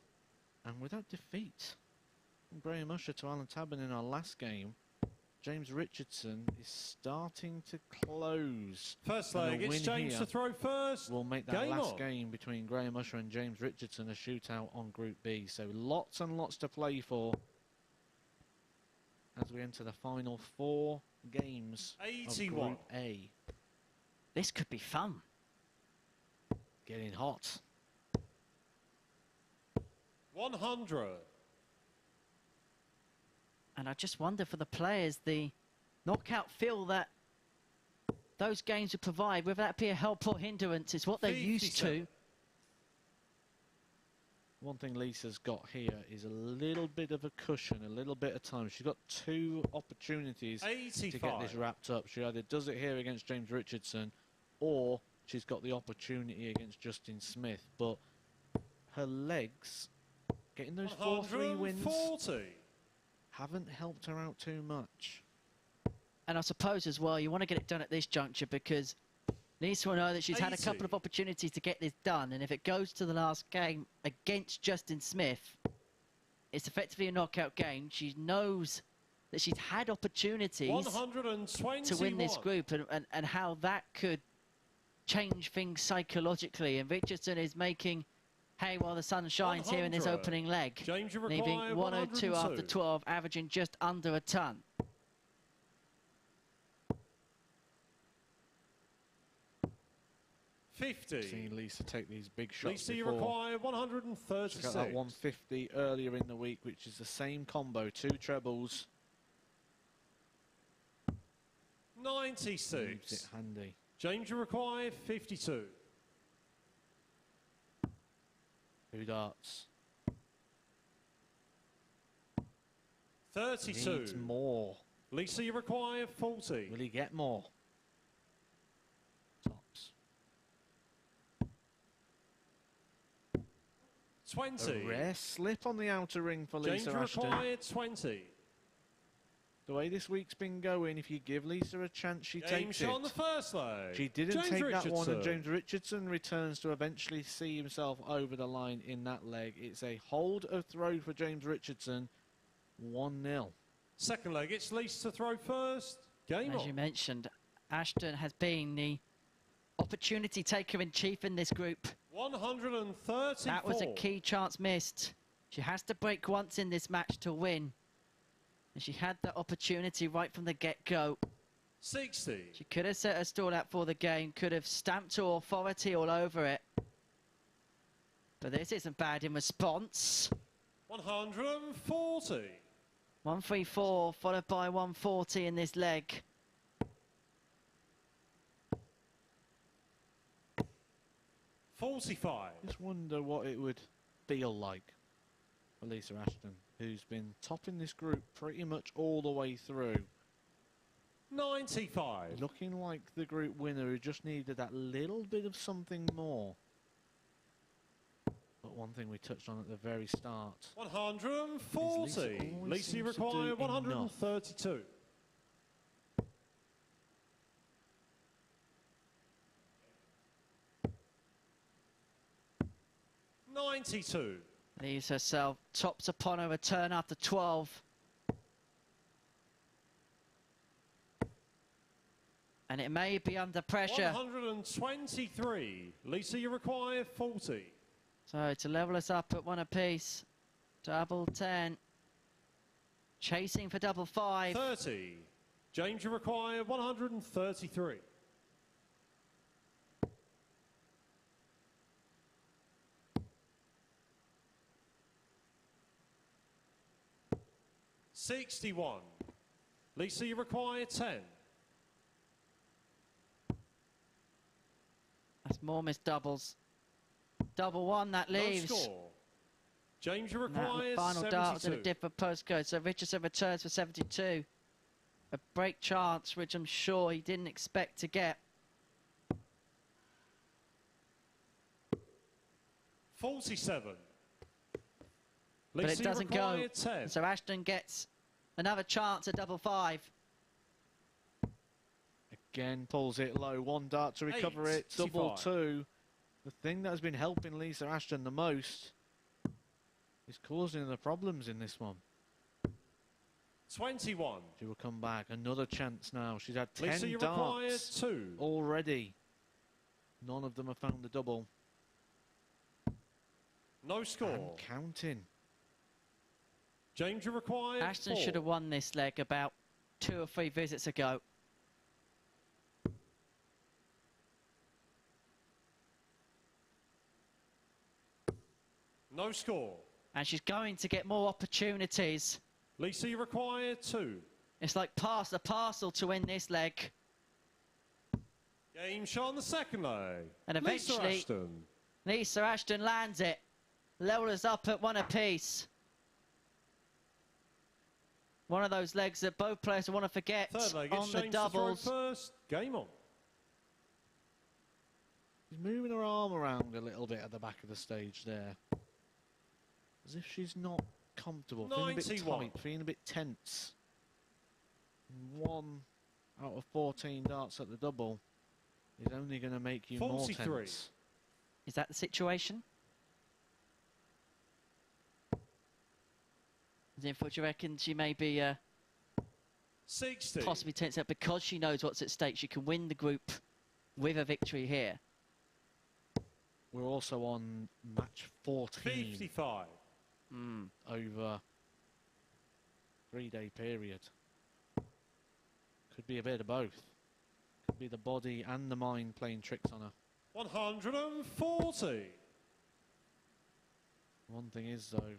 and with that defeat from Graham Usher to Alan Tabern in our last game, James Richardson is starting to close. First leg, it's James to throw first. We'll make that last game between Graham Usher and James Richardson a shootout on Group B. So lots and lots to play for as we enter the final 4 games 81 of Group A. This could be fun. Getting hot. 100. And I just wonder for the players, the knockout feel that those games would provide, whether that be a help or hindrance, it's what they're used to. One thing Lisa's got here is a little bit of a cushion, a little bit of time. She's got 2 opportunities 85 to get this wrapped up. She either does it here against James Richardson, or she's got the opportunity against Justin Smith. But her legs, getting those 4-3 wins, haven't helped her out too much. And I suppose as well, you want to get it done at this juncture, because Lisa will know that she's had a couple of opportunities to get this done, and if it goes to the last game against Justin Smith, it's effectively a knockout game. She knows that she's had opportunities to win this group, and how that could change things psychologically. And Richardson is making hay while the sun shines here in this opening leg, leaving 102 after 12, averaging just under a ton. Seeing Lisa take these big shots Lisa, you before. require 136. She got that 150 earlier in the week, which is the same combo, 2 trebles. 96. Leaves it handy. James, you require 52. 2 darts. 32. Needs more. Lisa, you require 40. Will he get more? Tops. 20. A rare slip on the outer ring for James, Lisa you Ashton. require 20. The way this week's been going, if you give Lisa a chance, she Game takes shot it. on the first leg. She didn't James take that one, and Richardson. James Richardson returns to eventually see himself over the line in that leg. It's a hold of throw for James Richardson, 1-0. Second leg, it's Lisa to throw first. Game As on. you mentioned, Ashton has been the opportunity taker in chief in this group. 134. That was a key chance missed. She has to break once in this match to win. And she had that opportunity right from the get-go. 60. She could have set her stall out for the game, could have stamped her authority all over it. But this isn't bad in response. 140. 134 followed by 140 in this leg. $45. Just wonder what it would feel like for Lisa Ashton, who's been topping this group pretty much all the way through. 95. Looking like the group winner who just needed that little bit of something more. But one thing we touched on at the very start. 140. always Lisa, you seems to do require enough. 132. $92. Leaves herself tops upon her return after 12. And it may be under pressure. 123. Lisa, you require 40. So to level us up at one apiece. Double 10. Chasing for double 5. 30. James, you require 133. $61. Lisa, you require 10. That's more missed doubles. Double 1, that leaves. No score. James, you And that require final dart was in a 72. different postcode. So Richardson returns for 72. A break chance, which I'm sure he didn't expect to get. 47. But Lisa, it doesn't you go. require 10. So Ashton gets another chance at double 5. Again, pulls it low. One dart to recover it. Double 85. 2. The thing that has been helping Lisa Ashton the most is causing the problems in this one. 21. She will come back. Another chance now. She's had 10 Lisa, you require darts 2. already. None of them have found the double. No score. And counting. James, you require Ashton 4. should have won this leg about 2 or 3 visits ago. No score. And she's going to get more opportunities. Lisa, you require 2. It's like pass the parcel to win this leg. Game shot on the second leg. And eventually, Lisa Ashton. Lisa Ashton lands it. Level us up at one apiece. One of those legs that both players want to forget Third leg, on it's the James to throw doubles. first. Game on. She's moving her arm around a little bit at the back of the stage there. As if she's not comfortable. Feeling a bit 91. tight, feeling a bit tense. 1 out of 14 darts at the double is only going to make you 43. more tense. Is that the situation? Therefore, do you reckon she may be 60. possibly tense up because she knows what's at stake? She can win the group with a victory here. We're also on match 14 55. over 3-day period. Could be a bit of both. Could be the body and the mind playing tricks on her. 140. One thing is though,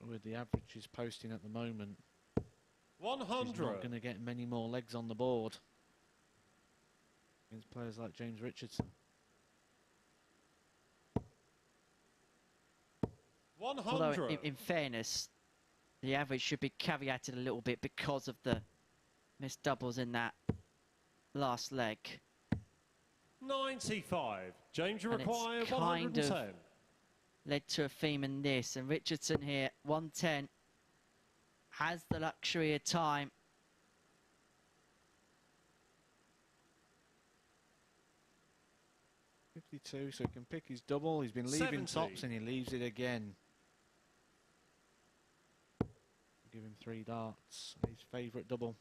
with the average she's posting at the moment, she's 100. not going to get many more legs on the board against players like James Richardson. 100. Although, in fairness, the average should be caveated a little bit because of the missed doubles in that last leg. 95. James, you And it's require kind of 110. Led to a theme in this. And Richardson here, 110. has the luxury of time. .52, so he can pick his double. He's been leaving 70. tops and he leaves it again. Give him 3 darts. His favourite double.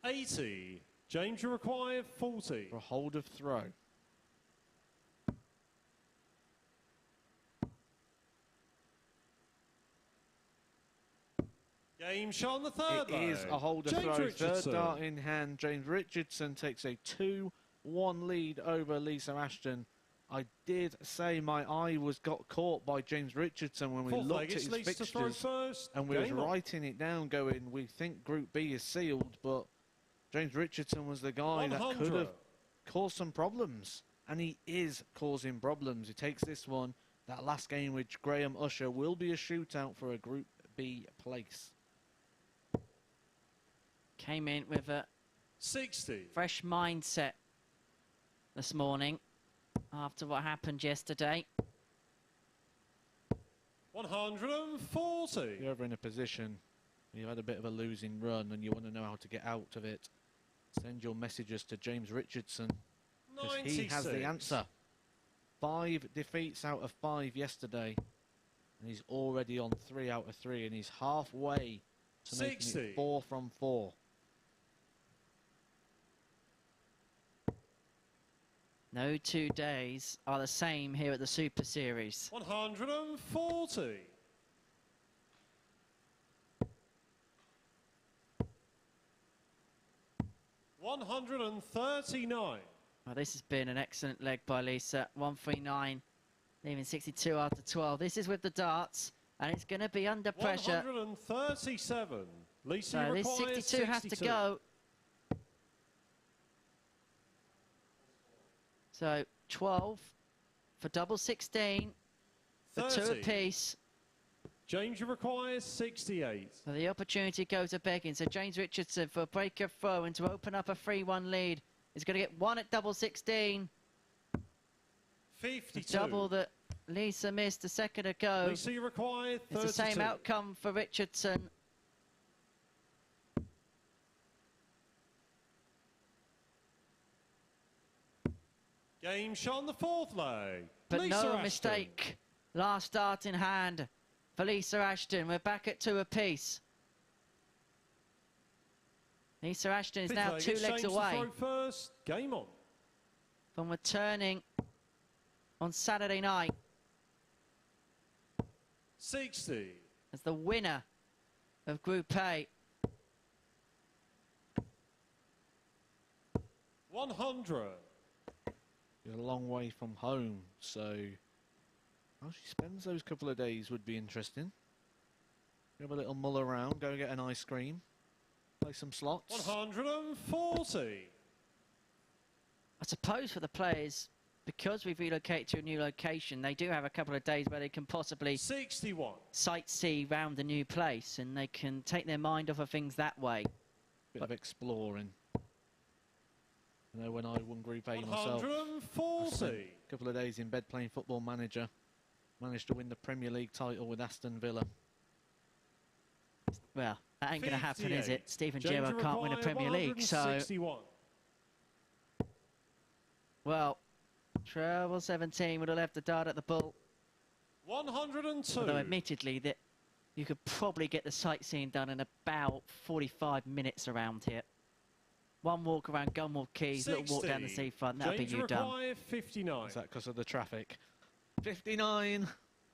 80. James, you require 40. For a hold of throw. Game shot on the third. It is a hold of James throw. Richardson. Third dart in hand. James Richardson takes a 2-1 lead over Lisa Ashton. I did say my eye got caught by James Richardson when we Fourth looked leg, at it's his Lisa to throw fixtures first. and we was Game on. writing it down going, we think Group B is sealed, but James Richardson was the guy that could 100. have caused some problems. And he is causing problems. He takes this one. That last game with Graham Usher will be a shootout for a Group B place. Came in with a 60. fresh mindset this morning after what happened yesterday. 140. If you're ever in a position where you've had a bit of a losing run and you want to know how to get out of it, send your messages to James Richardson, because he has the 96. answer. 5 defeats out of 5 yesterday, and he's already on 3 out of 3, and he's halfway to making 60. it 4 from 4. No 2 days are the same here at the Super Series. 140. 139. Well, this has been an excellent leg by Lisa. 139, leaving 62 after 12. This is with the darts, and it's going to be under pressure. 137. Lisa, So you this require 62 has to 62. go. So 12 for double 16, for 2 30. apiece. James, you require 68. So the opportunity goes a begging. So James Richardson for a breaker throw and to open up a 3-1 lead. He's going to get 1 at double 16. 52. The double that Lisa missed a second ago. Lisa, you require 32. It's the same outcome for Richardson. Game shot on the fourth leg. But Lisa no Ashton. mistake. Last start in hand for Lisa Ashton. We're back at 2 apiece. Lisa Ashton is Fifth now leg, 2 it's legs James to away throw first. Game on. from returning on Saturday night 60. as the winner of Group A. 100. You're a long way from home, so how she spends those couple of days would be interesting. Have a little mull around, go get an ice cream, play some slots. 140. I suppose for the players, because we've relocated to a new location, they do have a couple of days where they can possibly 61. sightsee round the new place and they can take their mind off of things that way. Bit of exploring. I know when I won Group A myself, I 140. spent a couple of days in bed playing Football Manager. Managed to win the Premier League title with Aston Villa. Well, that ain't going to happen, is 58. it? Steven James, Gerrard you can't win a require Premier League, so... 161. Well, treble 17 would have left the dart at the bull. 102. Although admittedly that you could probably get the sightseeing done in about 45 minutes around here. One walk around Gunwald Keys, little walk down the 60. seafront, that'll be James, you done. require 59. Is that because of the traffic? 59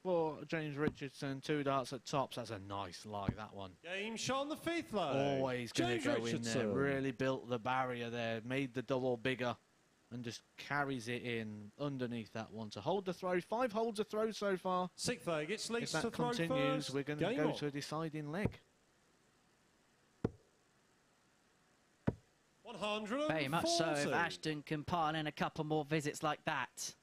for James Richardson, 2 darts at tops. That's a nice lie, that one. Game shot on the fifth leg. Always going James to go in Richardson. there. Really built the barrier there, made the double bigger, and just carries it in underneath that one to hold the throw. 5 holds a throw so far. Sixth leg, it's If Lisa that to throw continues, first. we're going to Game go on. to a deciding leg. 140. Very much so, if Ashton can pile in a couple more visits like that.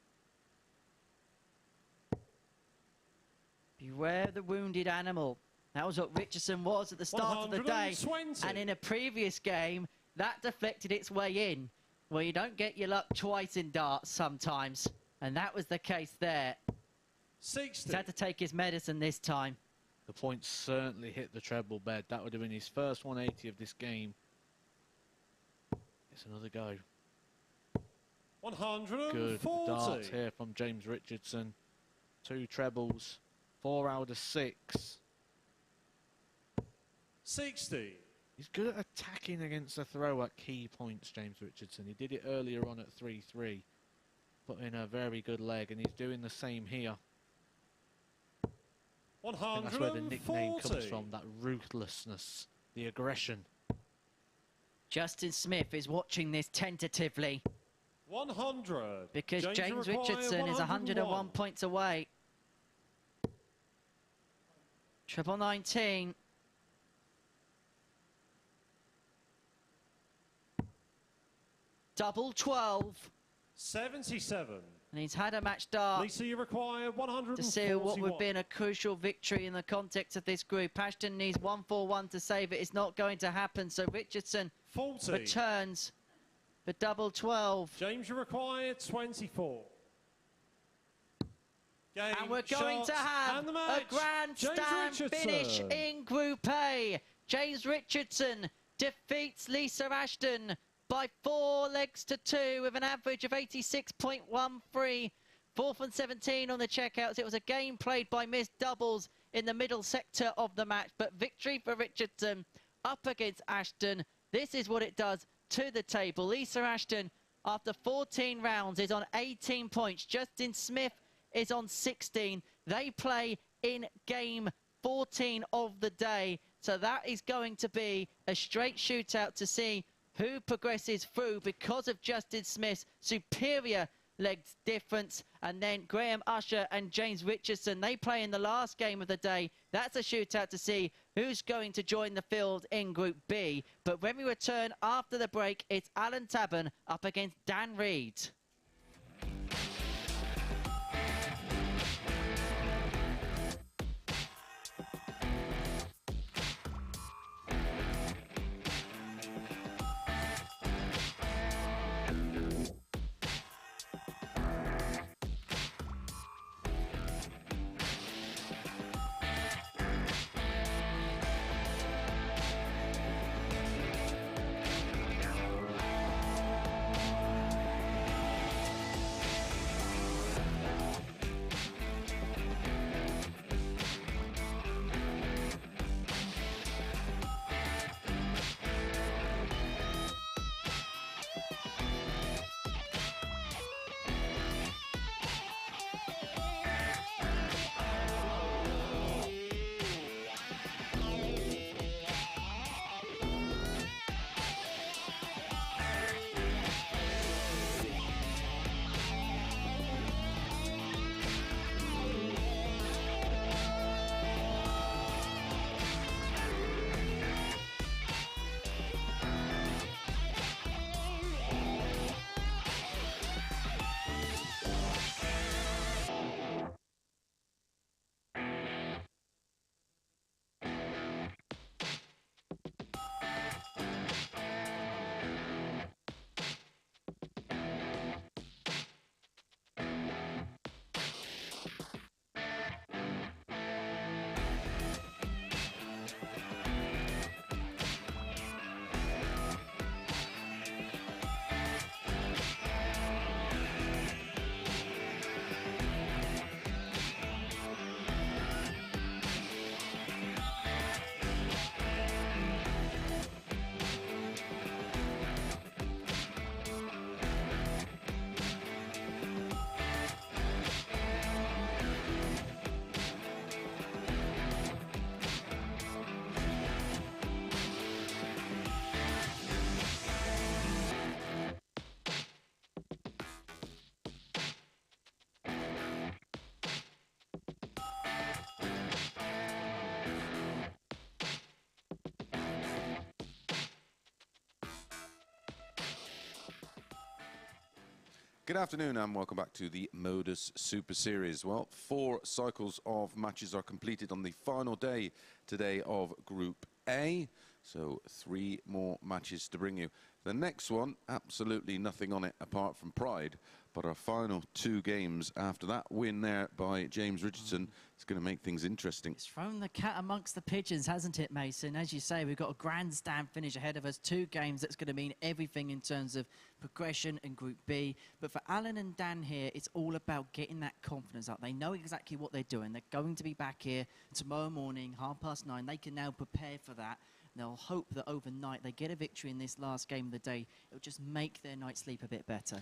Beware the wounded animal. That was what Richardson was at the start of the day. 120. And in a previous game, that deflected its way in. Well, you don't get your luck twice in darts sometimes. And that was the case there. 60. He's had to take his medicine this time. The points certainly hit the treble bed. That would have been his first 180 of this game. It's another go. 140. Good darts here from James Richardson. 2 trebles, 4 out of 6. 60. He's good at attacking against the throw at key points, James Richardson. He did it earlier on at 3-3. Put in a very good leg, and he's doing the same here. I think that's where the nickname comes from, that ruthlessness, the aggression. Justin Smith is watching this tentatively. 100. Because James Richardson is 101 points away. Treble 19. Double 12. 77. And he's had a match dart. Lisa, you require 141. To seal what would be a crucial victory in the context of this group. Ashton needs 141 to save it. It's not going to happen. So Richardson 40. returns for double 12. James, you require 24. Game, And we're going to have a grandstand finish in Group A. James Richardson defeats Lisa Ashton by 4 legs to 2 with an average of 86.13. 4th and 17 on the checkouts. It was a game played by missed doubles in the middle sector of the match, but victory for Richardson up against Ashton. This is what it does to the table. Lisa Ashton, after 14 rounds, is on 18 points. Justin Smith is on 16. They play in game 14 of the day, so that is going to be a straight shootout to see who progresses through because of Justin Smith's superior legs difference. And then Graham Usher and James Richardson, they play in the last game of the day. That's a shootout to see who's going to join the field in Group B. But when we return after the break, it's Alan Tabern up against Dan Reid. Good afternoon and welcome back to the MODUS Super Series. Well, 4 cycles of matches are completed on the final day today of Group A. So 3 more matches to bring you. The next one, absolutely nothing on it apart from pride. But our final 2 games after that win there by James Richardson, it's going to make things interesting. It's thrown the cat amongst the pigeons, hasn't it, Mason? As you say, we've got a grandstand finish ahead of us. 2 games that's going to mean everything in terms of progression in Group B. But for Alan and Dan here, it's all about getting that confidence up. They know exactly what they're doing. They're going to be back here tomorrow morning, 9:30. They can now prepare for that. They'll hope that overnight they get a victory in this last game of the day. It'll just make their night's sleep a bit better.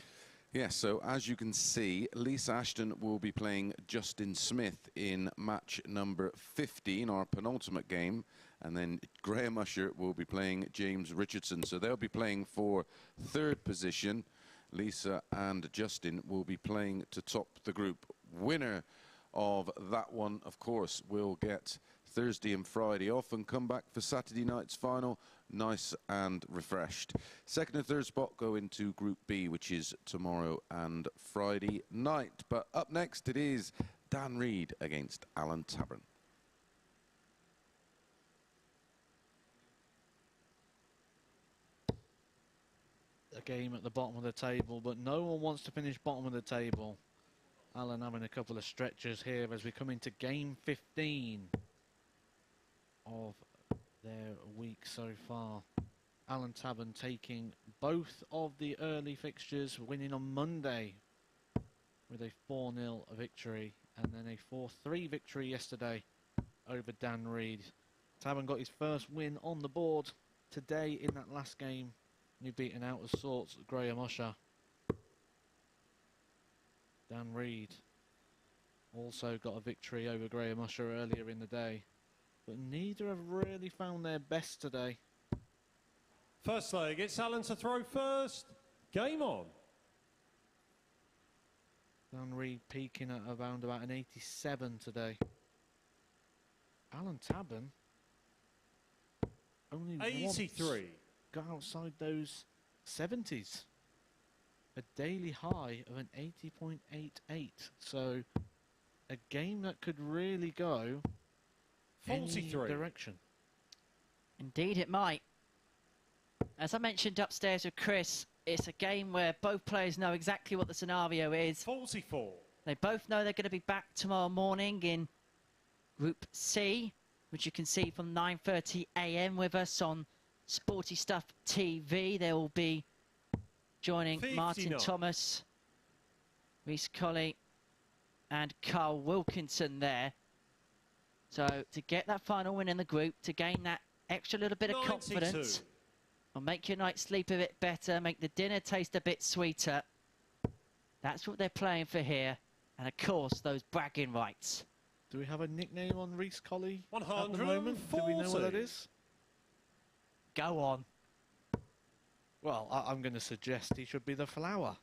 Yes, so as you can see, Lisa Ashton will be playing Justin Smith in match number 15, our penultimate game. And then Graham Usher will be playing James Richardson. So they'll be playing for 3rd position. Lisa and Justin will be playing to top the group. Winner of that one, of course, will get Thursday and Friday off and come back for Saturday night's final nice and refreshed. 2nd and 3rd spot go into Group B, which is tomorrow and Friday night. But up next it is Dan Reid against Alan Tabern. A game at the bottom of the table, but no one wants to finish bottom of the table. Alan having a couple of stretches here as we come into game 15 of their week so far. Alan Tabern taking both of the early fixtures, winning on Monday with a 4-0 victory and then a 4-3 victory yesterday over Dan Reid. Tabern got his first win on the board today in that last game. He beaten out of sorts Graham Usher. Dan Reid also got a victory over Graham Usher earlier in the day. But neither have really found their best today. First leg, it's Alan to throw first. Game on. Dan Reid peaking at around about an 87 today. Alan Tabern only 83. Got outside those 70s. A daily high of an 80.88. So a game that could really go 43. any direction. Indeed it might. As I mentioned upstairs with Chris, it's a game where both players know exactly what the scenario is. 44. They both know they're going to be back tomorrow morning in Group C, which you can see from 9:30 AM with us on Sporty Stuff TV. They will be joining 59. Martin Thomas, Reece Colley and Carl Wilkinson there. So to get that final win in the group, to gain that extra little bit of 92. confidence, will make your night sleep a bit better, make the dinner taste a bit sweeter. That's what they're playing for here. And of course, those bragging rights. Do we have a nickname on Reece Colley at the 140. moment? Do we know what that is? Go on. Well, I'm going to suggest he should be the Flower.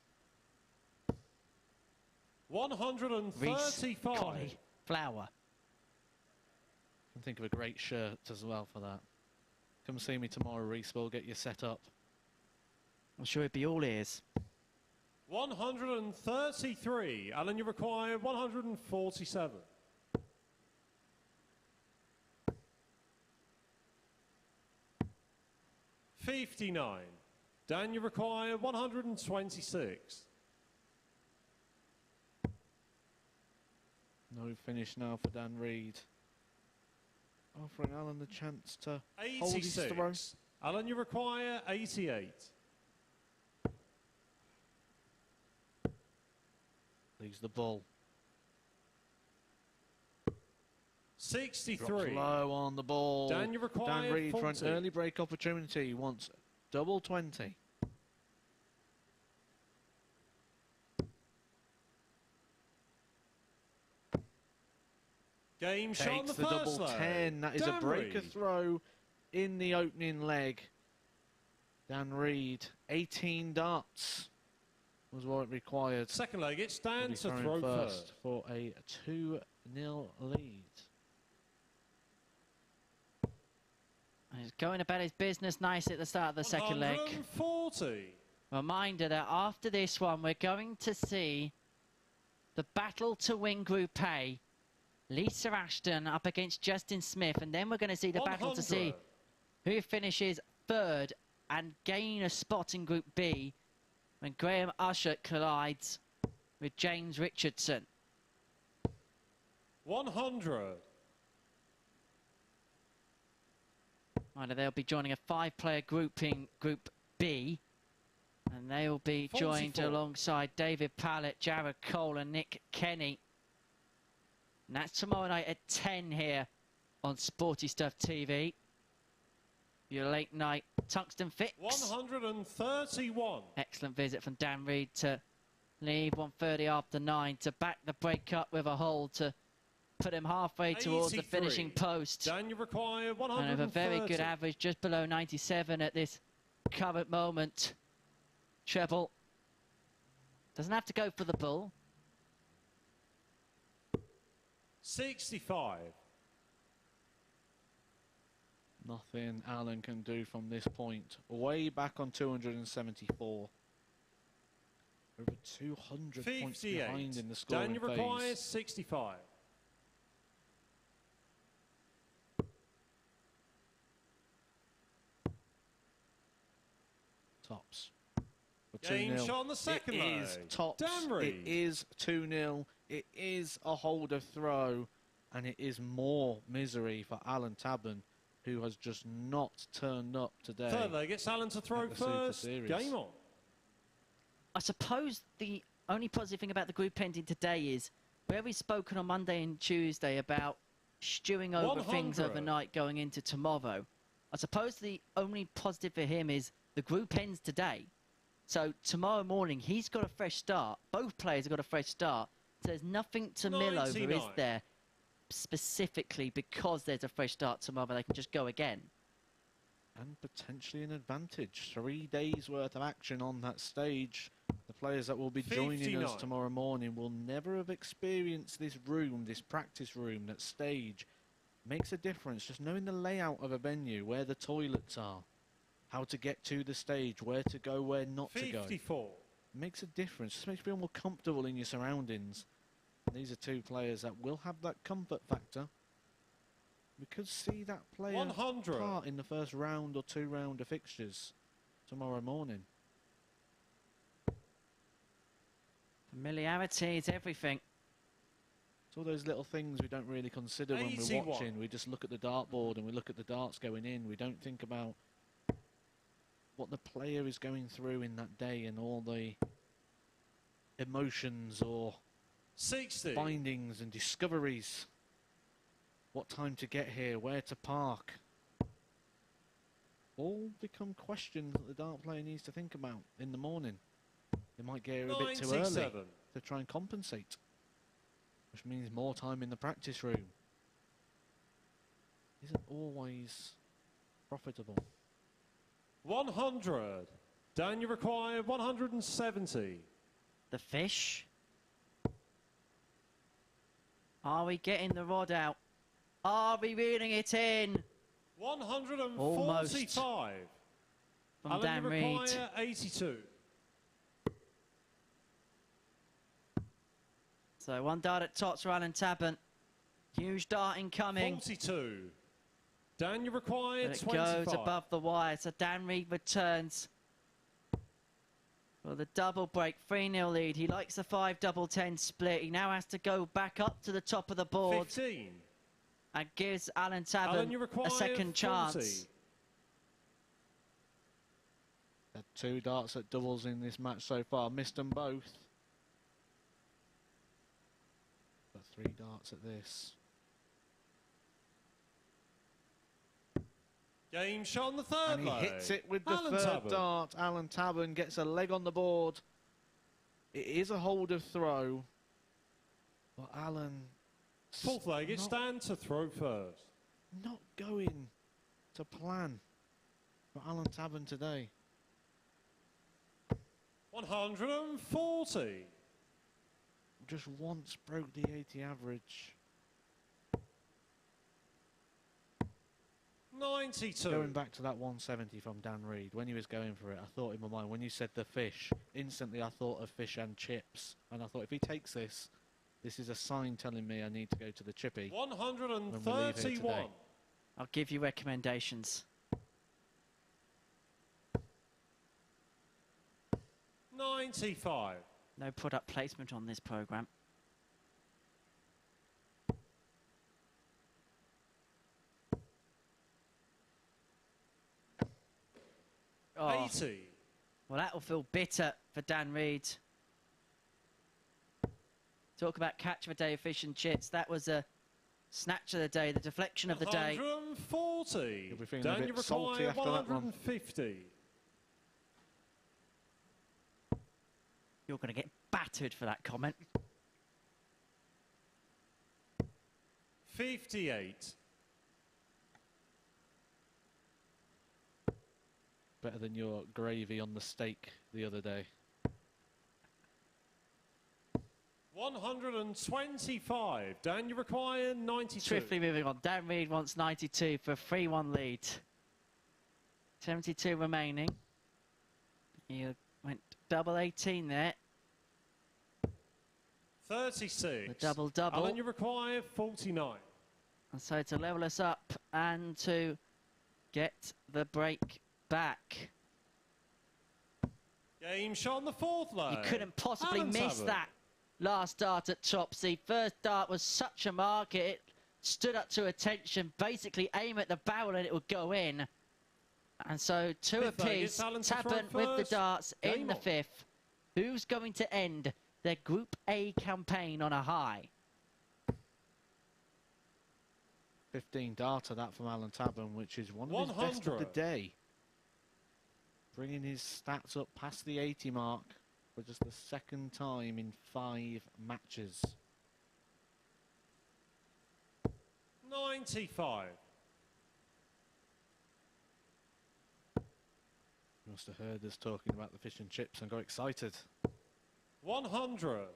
135. Colley, Flower. I can think of a great shirt as well for that. Come see me tomorrow, Reece. We'll get you set up. I'm sure it'd be all ears. 133. Alan, you require 147. $59. Dan, you require 126. No finish now for Dan Reid. Offering Alan the chance to hold his throw. 86. Alan, you require 88. Leaves the ball. 63. Drops low on the ball. Dan, you require Dan Reid 40. for an early break opportunity. Wants double 20. Game shot on Takes the the first double leg. 10. That is a Dan breaker Reid. throw in the opening leg. Dan Reid, 18 darts was what it required. Second leg, it's Dan He'll to be throw throwing first. for a 2-0 lead. He's going about his business nice at the start of the second leg. 140. Reminder that after this one, we're going to see the battle to win Group A. Lisa Ashton up against Justin Smith, and then we're going to see the battle to see 100. who finishes third and gain a spot in Group B when Graham Usher collides with James Richardson. 100. Right, they'll be joining a 5-player group in Group B, and they will be 44. joined alongside David Pallett, Jared Cole and Nick Kenny. And that's tomorrow night at 10 here on Sporty Stuff TV. Your late night Tungsten Fix. 131. Excellent visit from Dan Reid to leave 1:30 after 9 to back the break up with a hold to put him halfway towards the 83. finishing post. Dan, you require 130. And with a very good average, just below 97 at this current moment. Treble. Doesn't have to go for the bull. 65. Nothing Alan can do from this point. Way back on 274. Over 200 points behind in the scoring Dan, you require phase. 65. Tops. Game shot on the second It is leg. tops. Dan Reid. It is 2-0. It is a holder throw. And it is more misery for Alan Tabern, who has just not turned up today. Third leg, it's Alan to throw at the Super first. Series. Game on. I suppose the only positive thing about the group ending today is where we've spoken on Monday and Tuesday about stewing over 100. things overnight going into tomorrow. I suppose the only positive for him is the group ends today. So tomorrow morning, he's got a fresh start. Both players have got a fresh start. So there's nothing to mill over, is 99. there? Specifically because there's a fresh start tomorrow, they can just go again. And potentially an advantage. 3 days worth of action on that stage. The players that will be joining 59. us tomorrow morning will never have experienced this room, this practice room, that stage. Makes a difference. Just knowing the layout of a venue, where the toilets are, how to get to the stage, where to go, where not to go. 54. Makes a difference. Just makes you feel more comfortable in your surroundings. And these are two players that will have that comfort factor. We could see that player 100. part in the first round or 2 round of fixtures tomorrow morning. Familiarity is everything. It's all those little things we don't really consider when we're 81. watching. We just look at the dartboard and we look at the darts going in. We don't think about what the player is going through in that day and all the emotions or 60. findings and discoveries. What time to get here, where to park. All become questions that the dart player needs to think about in the morning. They might get here a bit too early 97. to try and compensate, which means more time in the practice room. Isn't always profitable. 100. Dan, you require 170. The fish. Are we getting the rod out? Are we reeling it in? 145. From Alan, Dan you Reid. require 82. So 1 dart at tops for Alan Tabern. Huge dart incoming. 42. Dan, you require But it 25. goes above the wire. So Dan Reid returns. Well, the double break, 3-0 lead. He likes the 5 double 10 split. He now has to go back up to the top of the board 15. and gives Alan Alan, you Tabern require a second 40. chance. Had 2 darts at doubles in this match so far. Missed them both. But 3 darts at this. Game shot on the third And he leg. hits it with the Alan third Tabern. dart. Alan Tabern gets a leg on the board. It is a holder throw. But Alan... Fourth leg, it's Dan to throw first. Not going to plan for Alan Tabern today. 140. Just once broke the 80 average. 92. Going back to that 170 from Dan Reid, when he was going for it, I thought in my mind, when you said the fish, instantly I thought of fish and chips. And I thought, if he takes this, this is a sign telling me I need to go to the chippy. 131. I'll give you recommendations. 95. No product placement on this programme. Oh. 80. Well, that will feel bitter for Dan Reid. Talk about catch of the day, fish and chips. That was a snatch of the day, the deflection of the day. 140. Feeling Dan, a you bit salty require after that one. 150. You're going to get battered for that comment. 58. Better than your gravy on the steak the other day. 125. Dan, you require 92. Swiftly moving on. Dan Reid wants 92 for a 3-1 lead. 72 remaining. You went double 18 there. 36. The double-double. Alan, you require 49. And so to level us up and to get the break back. Game shot on the fourth leg. You couldn't possibly Alan miss Tabern. that last dart at Topsy. First dart was such a mark, it stood up to attention, basically aim at the barrel and it would go in. And so two Fifth leg, apiece, it's Alan to throw Tabern with the first. darts in Game the on. fifth. Who's going to end their Group A campaign on a high? 15 darter that from Alan Tabern, which is one of his best of the 100. day. Bringing his stats up past the 80 mark for just the second time in 5 matches. 95. You must have heard us talking about the fish and chips and got excited. 100.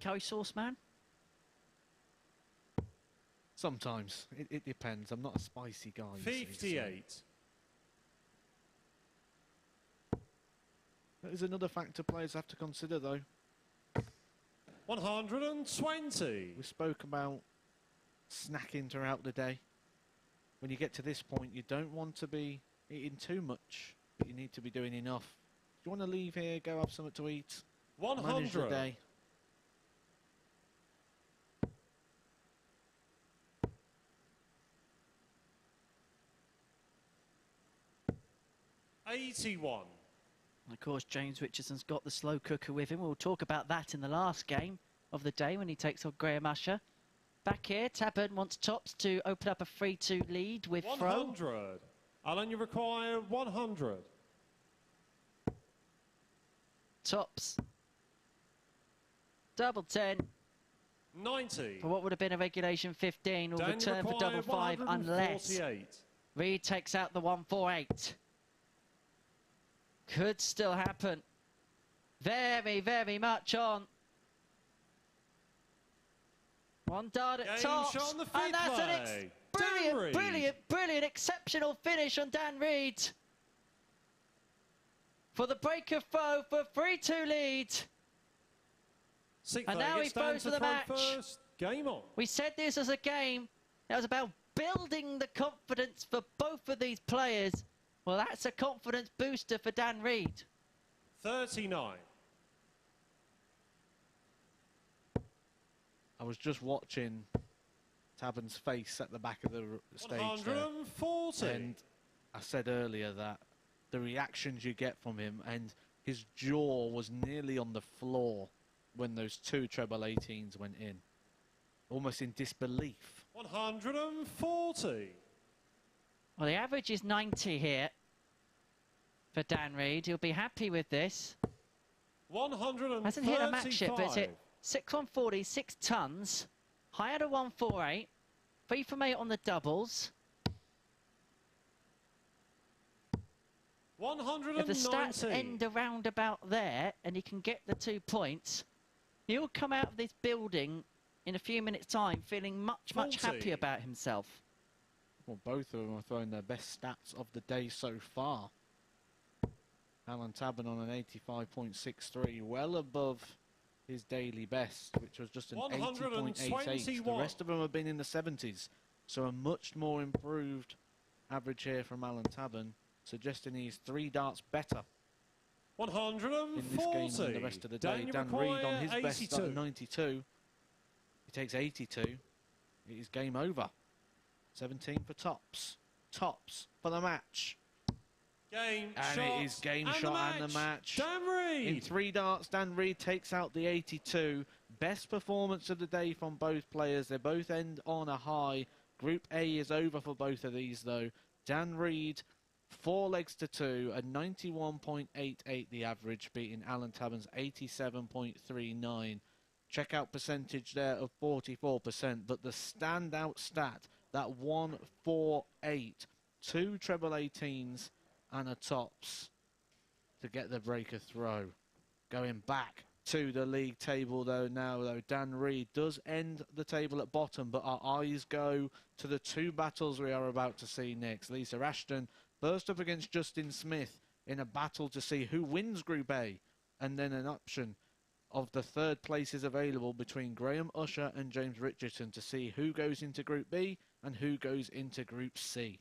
Curry sauce man? Sometimes. It depends. I'm not a spicy guy. you see, so- 58. That is another factor players have to consider, though. 120. We spoke about snacking throughout the day. When you get to this point, you don't want to be eating too much, but you need to be doing enough. If you want to leave here, go have something to eat, manage the 100. day. $81. And of course, James Richardson's got the slow cooker with him. We'll talk about that in the last game of the day when he takes on Graham Usher. Back here, Tabern wants Tops to open up a 3-2 lead with throw. 100. Alan, you require 100. Tops. Double 10 90. for what would have been a regulation 15. Will Dan, you return for require double 5 unless 148. Reid takes out the 148. Could still happen. Very, very much on. One dart at Game Tops. shot on the And fifth that's leg. Dan brilliant, Reid. brilliant, brilliant, exceptional finish on Dan Reid. For the break of foe for 3-2 lead. Sixth And leg, now he it's Dan throws to for the throw match. First. Game on. We said this as a game that was about building the confidence for both of these players. Well, that's a confidence booster for Dan Reid. 39. I was just watching Tabern's face at the back of the stage there, 140. and I said earlier that the reactions you get from him, and his jaw was nearly on the floor when those 2 treble 18s went in, almost in disbelief. 140. Well, the average is 90 here for Dan Reid. He'll be happy with this. 135. Hasn't hit a match yet, but it's hit 6-140, 6 tons. High at a 148. 3 from 8 on the doubles. If the stats 190. end around about there and he can get the 2 points, he'll come out of this building in a few minutes' time feeling much, much 40. happier about himself. Well, both of them are throwing their best stats of the day so far. Alan Tabern on an 85.63, well above his daily best, which was just an 80.88. The rest of them have been in the 70s, so a much more improved average here from Alan Tabern. suggesting he's 3 darts better 140. in this game than the rest of the day. Dan Reid on his best start at 92. He takes 82. It is game over. 17 for tops. Tops for the match. Game and shot it is game and shot the and the match. Dan Reid. In 3 darts, Dan Reid takes out the 82. Best performance of the day from both players. They both end on a high. Group A is over for both of these, though. Dan Reid, 4 legs to 2, a 91.88 the average, beating Alan Tabern's 87.39. Checkout percentage there of 44%, but the standout stat, that 148, 2 treble 18s and a tops to get the breaker throw. Going back to the league table though Dan Reid does end the table at bottom, but our eyes go to the 2 battles we are about to see next. Lisa Ashton first up against Justin Smith in a battle to see who wins Group A, and then an option of the 3rd places available between Graham Usher and James Richardson to see who goes into Group B and who goes into Group C.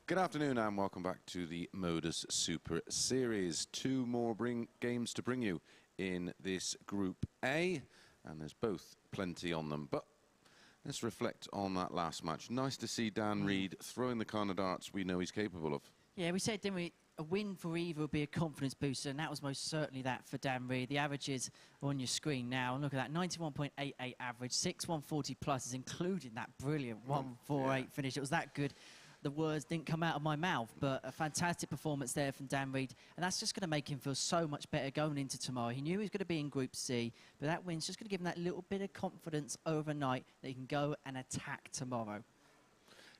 Good afternoon and welcome back to the MODUS Super Series. 2 more games to bring you in this Group A, and there's both plenty on them. But let's reflect on that last match. Nice to see Dan Reid throwing the kind of darts we know he's capable of. Yeah, we said, didn't we, a win for either would be a confidence booster, and that was most certainly that for Dan Reid. The averages are on your screen now, and look at that, 91.88 average, 6/140 pluses, including that brilliant 148 finish. It was that good. The words didn't come out of my mouth, but a fantastic performance there from Dan Reid, and that's just going to make him feel so much better going into tomorrow. He knew he was going to be in Group C, but that win's just going to give him that little bit of confidence overnight that he can go and attack tomorrow.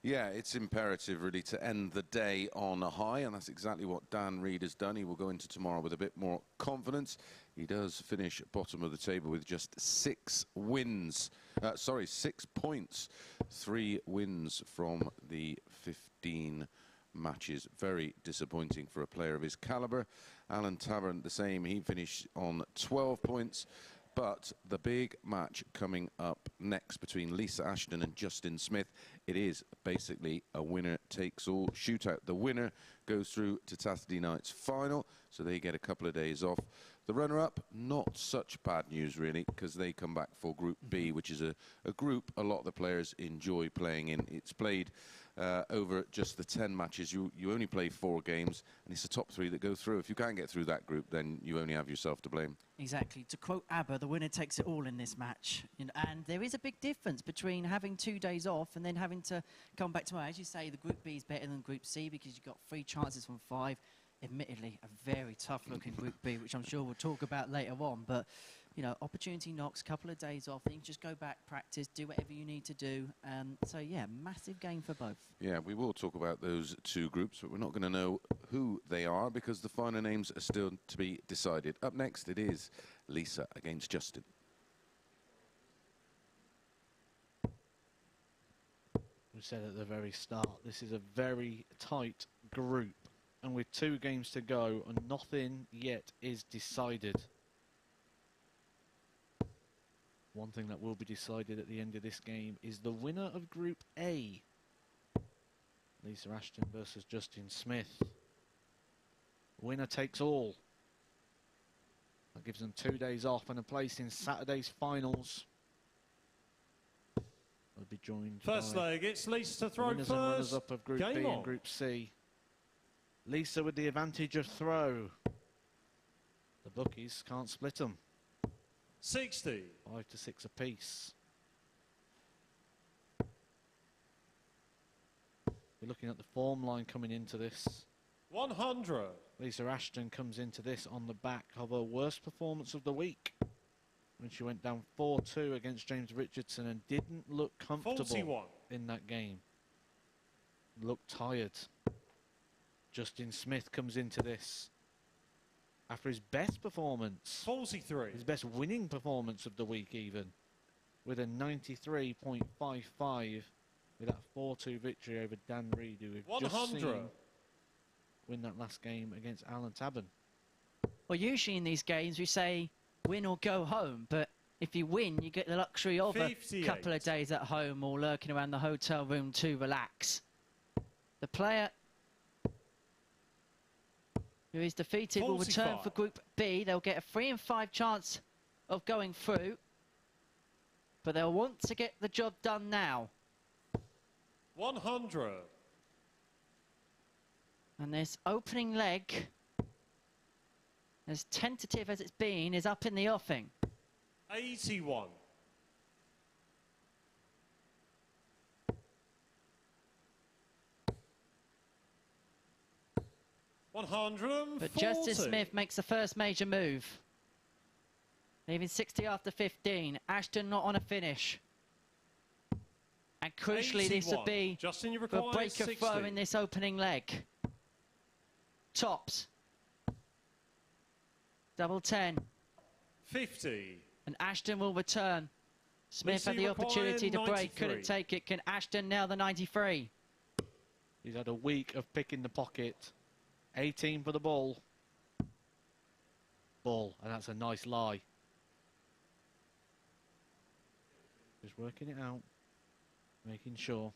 Yeah, it's imperative really to end the day on a high, and that's exactly what Dan Reid has done. He will go into tomorrow with a bit more confidence. He does finish bottom of the table with just 6 wins. 6 points. 3 wins from the 15 matches. Very disappointing for a player of his caliber. Alan Tabern, the same. He finished on 12 points. But the big match coming up next between Lisa Ashton and Justin Smith, it is basically a winner-takes-all shootout. The winner goes through to Saturday night's final, so they get a couple of days off. The runner-up, not such bad news, really, because they come back for Group B, which is a group a lot of the players enjoy playing in. It's played over just the 10 matches. You only play 4 games, and it's the top 3 that go through. If you can't get through that group, then you only have yourself to blame. Exactly. To quote ABBA, the winner takes it all in this match. You know, and there is a big difference between having 2 days off and then having to come back tomorrow. As you say, the Group B is better than Group C because you've got 3 chances from 5. admittedly a very tough-looking Group B, which I'm sure we'll talk about later on. But you know, opportunity knocks, couple of days off, then you can just go back, practice, do whatever you need to do. So yeah, massive game for both. Yeah, we will talk about those two groups, but we're not going to know who they are because the final names are still to be decided. Up next, it is Lisa against Justin. We said at the very start, this is a very tight group, and with 2 games to go and nothing yet is decided. One thing that will be decided at the end of this game is the winner of Group A. Lisa Ashton versus Justin Smith. Winner takes all. That gives them 2 days off and a place in Saturday's finals. They'll be joined First by leg, it's Lisa to throw winners first. and runners-up of Group Game B on. and Group C. Lisa with the advantage of throw. The bookies can't split them. 60. 5 to 6 apiece. We're looking at the form line coming into this. 100. Lisa Ashton comes into this on the back of her worst performance of the week, when she went down 4-2 against James Richardson and didn't look comfortable 41. in that game. Looked tired. Justin Smith comes into this after his best performance. 43. His best winning performance of the week even, with a 93.55 with that 4-2 victory over Dan Reid, who we've 100. just seen win that last game against Tabern. Well, usually in these games we say win or go home, but if you win, you get the luxury of 58. a couple of days at home or lurking around the hotel room to relax. The player who is defeated will return for 45. Group B. They'll get a 3 and 5 chance of going through, but they'll want to get the job done now. 100. And this opening leg, as tentative as it's been, is up in the offing. 81. 140. But Justin Smith makes the first major move. Leaving 60 after 15. Ashton not on a finish. And crucially, 81. this would be Justin, you for a require breaker 60. throw in this opening leg. Tops. Double 10. 50. And Ashton will return. Smith Lisa, had the you require opportunity to break, 93. couldn't take it. Can Ashton nail the 93? He's had a week of picking the pocket. 18 for the ball. Ball, and that's a nice lie. Just working it out. Making sure.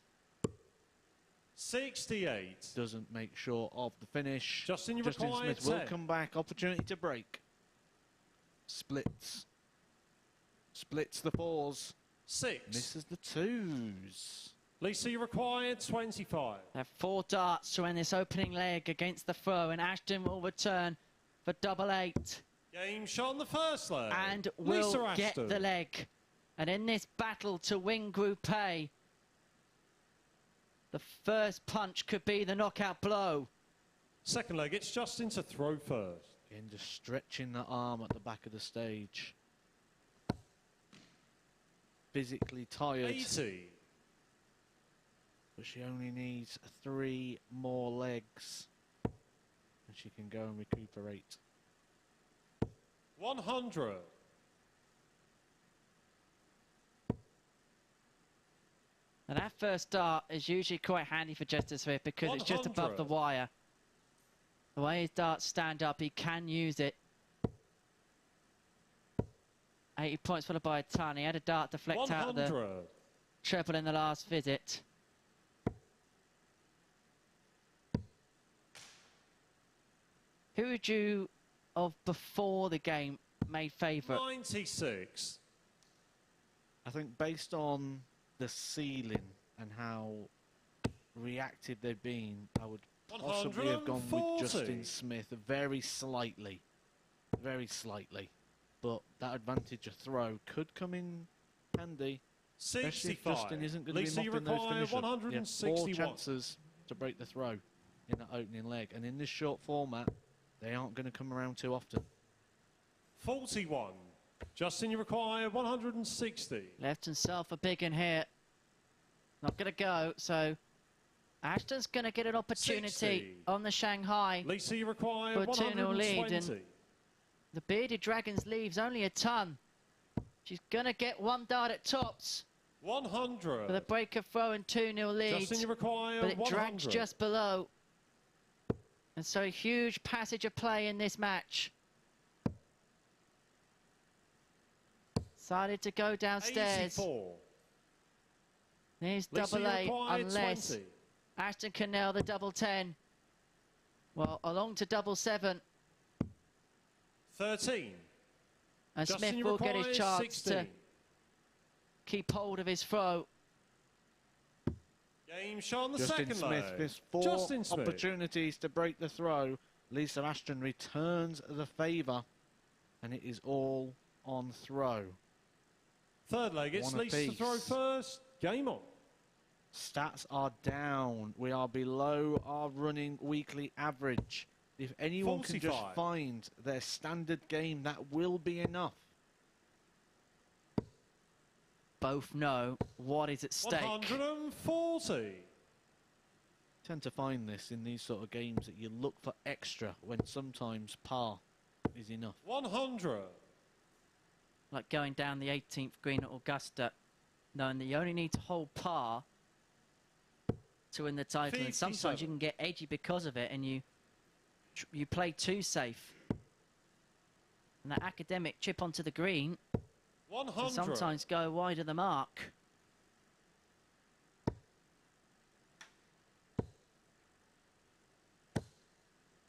68. Doesn't make sure of the finish. Justin, you Justin require Smith will 10. come back. Opportunity to break. Splits. Splits the 4s. 6. Misses the 2s. Lisa, you require 25. They have 4 darts to end this opening leg against the throw, and Ashton will return for double 8. Game shot on the first leg. And will Lisa get Ashton. the leg. And in this battle to win Group A, the first punch could be the knockout blow. Second leg, it's Justin to throw first. Again, just stretching the arm at the back of the stage. Physically tired. 80. But she only needs 3 more legs. And she can go and recuperate. 100. And that first dart is usually quite handy for Justin Smith because it's just above 100. the wire. The way his darts stand up, he can use it. 80 points followed by a ton. He had a dart deflect 100. out of the treble in the last visit. Who would you, of before the game, made favourite? 96. I think based on the ceiling and how reactive they've been, I would possibly have gone with Justin 140. Smith very slightly. Very slightly. But that advantage of throw could come in handy. Especially if 65. Justin isn't going to Lisa, be you mopping those require finishes. 161. 4 chances to break the throw. in the opening leg. And in this short format, they aren't going to come around too often. 41. Justin, you require 160. Left himself a big in here. Not going to go, so Ashton's going to get an opportunity 60. on the Shanghai. Lisa, you require For a 2-0 lead, 120. and the Bearded Dragons leaves only a ton. She's going to get one dart at tops 100. for the breaker throw and 2-0 lead. Justin, you require But it 100. drags just below. And so a huge passage of play in this match. Decided to go downstairs. 84. There's Lisa, double you A, require unless 20. Ashton can nail the double 10. Well, along to double 7. 13. And Justin, Smith you will get require his chance 16. to keep hold of his throw. Game shot on the Justin second Smith leg. missed 4 Justin Smith. opportunities to break the throw. Lisa Ashton returns the favour, and it is all on throw. Third leg, it's One Lisa to apiece. throw first. Game on. Stats are down. We are below our running weekly average. If anyone can just 45. find their standard game, that will be enough. Both know what is at stake. 140. Tend to find this in these sort of games that you look for extra when sometimes par is enough. 100. Like going down the 18th green at Augusta, knowing that you only need to hold par to win the title. And sometimes you 57. can get edgy because of it, and you play too safe. And that academic chip onto the green 100. can sometimes go wide of the mark.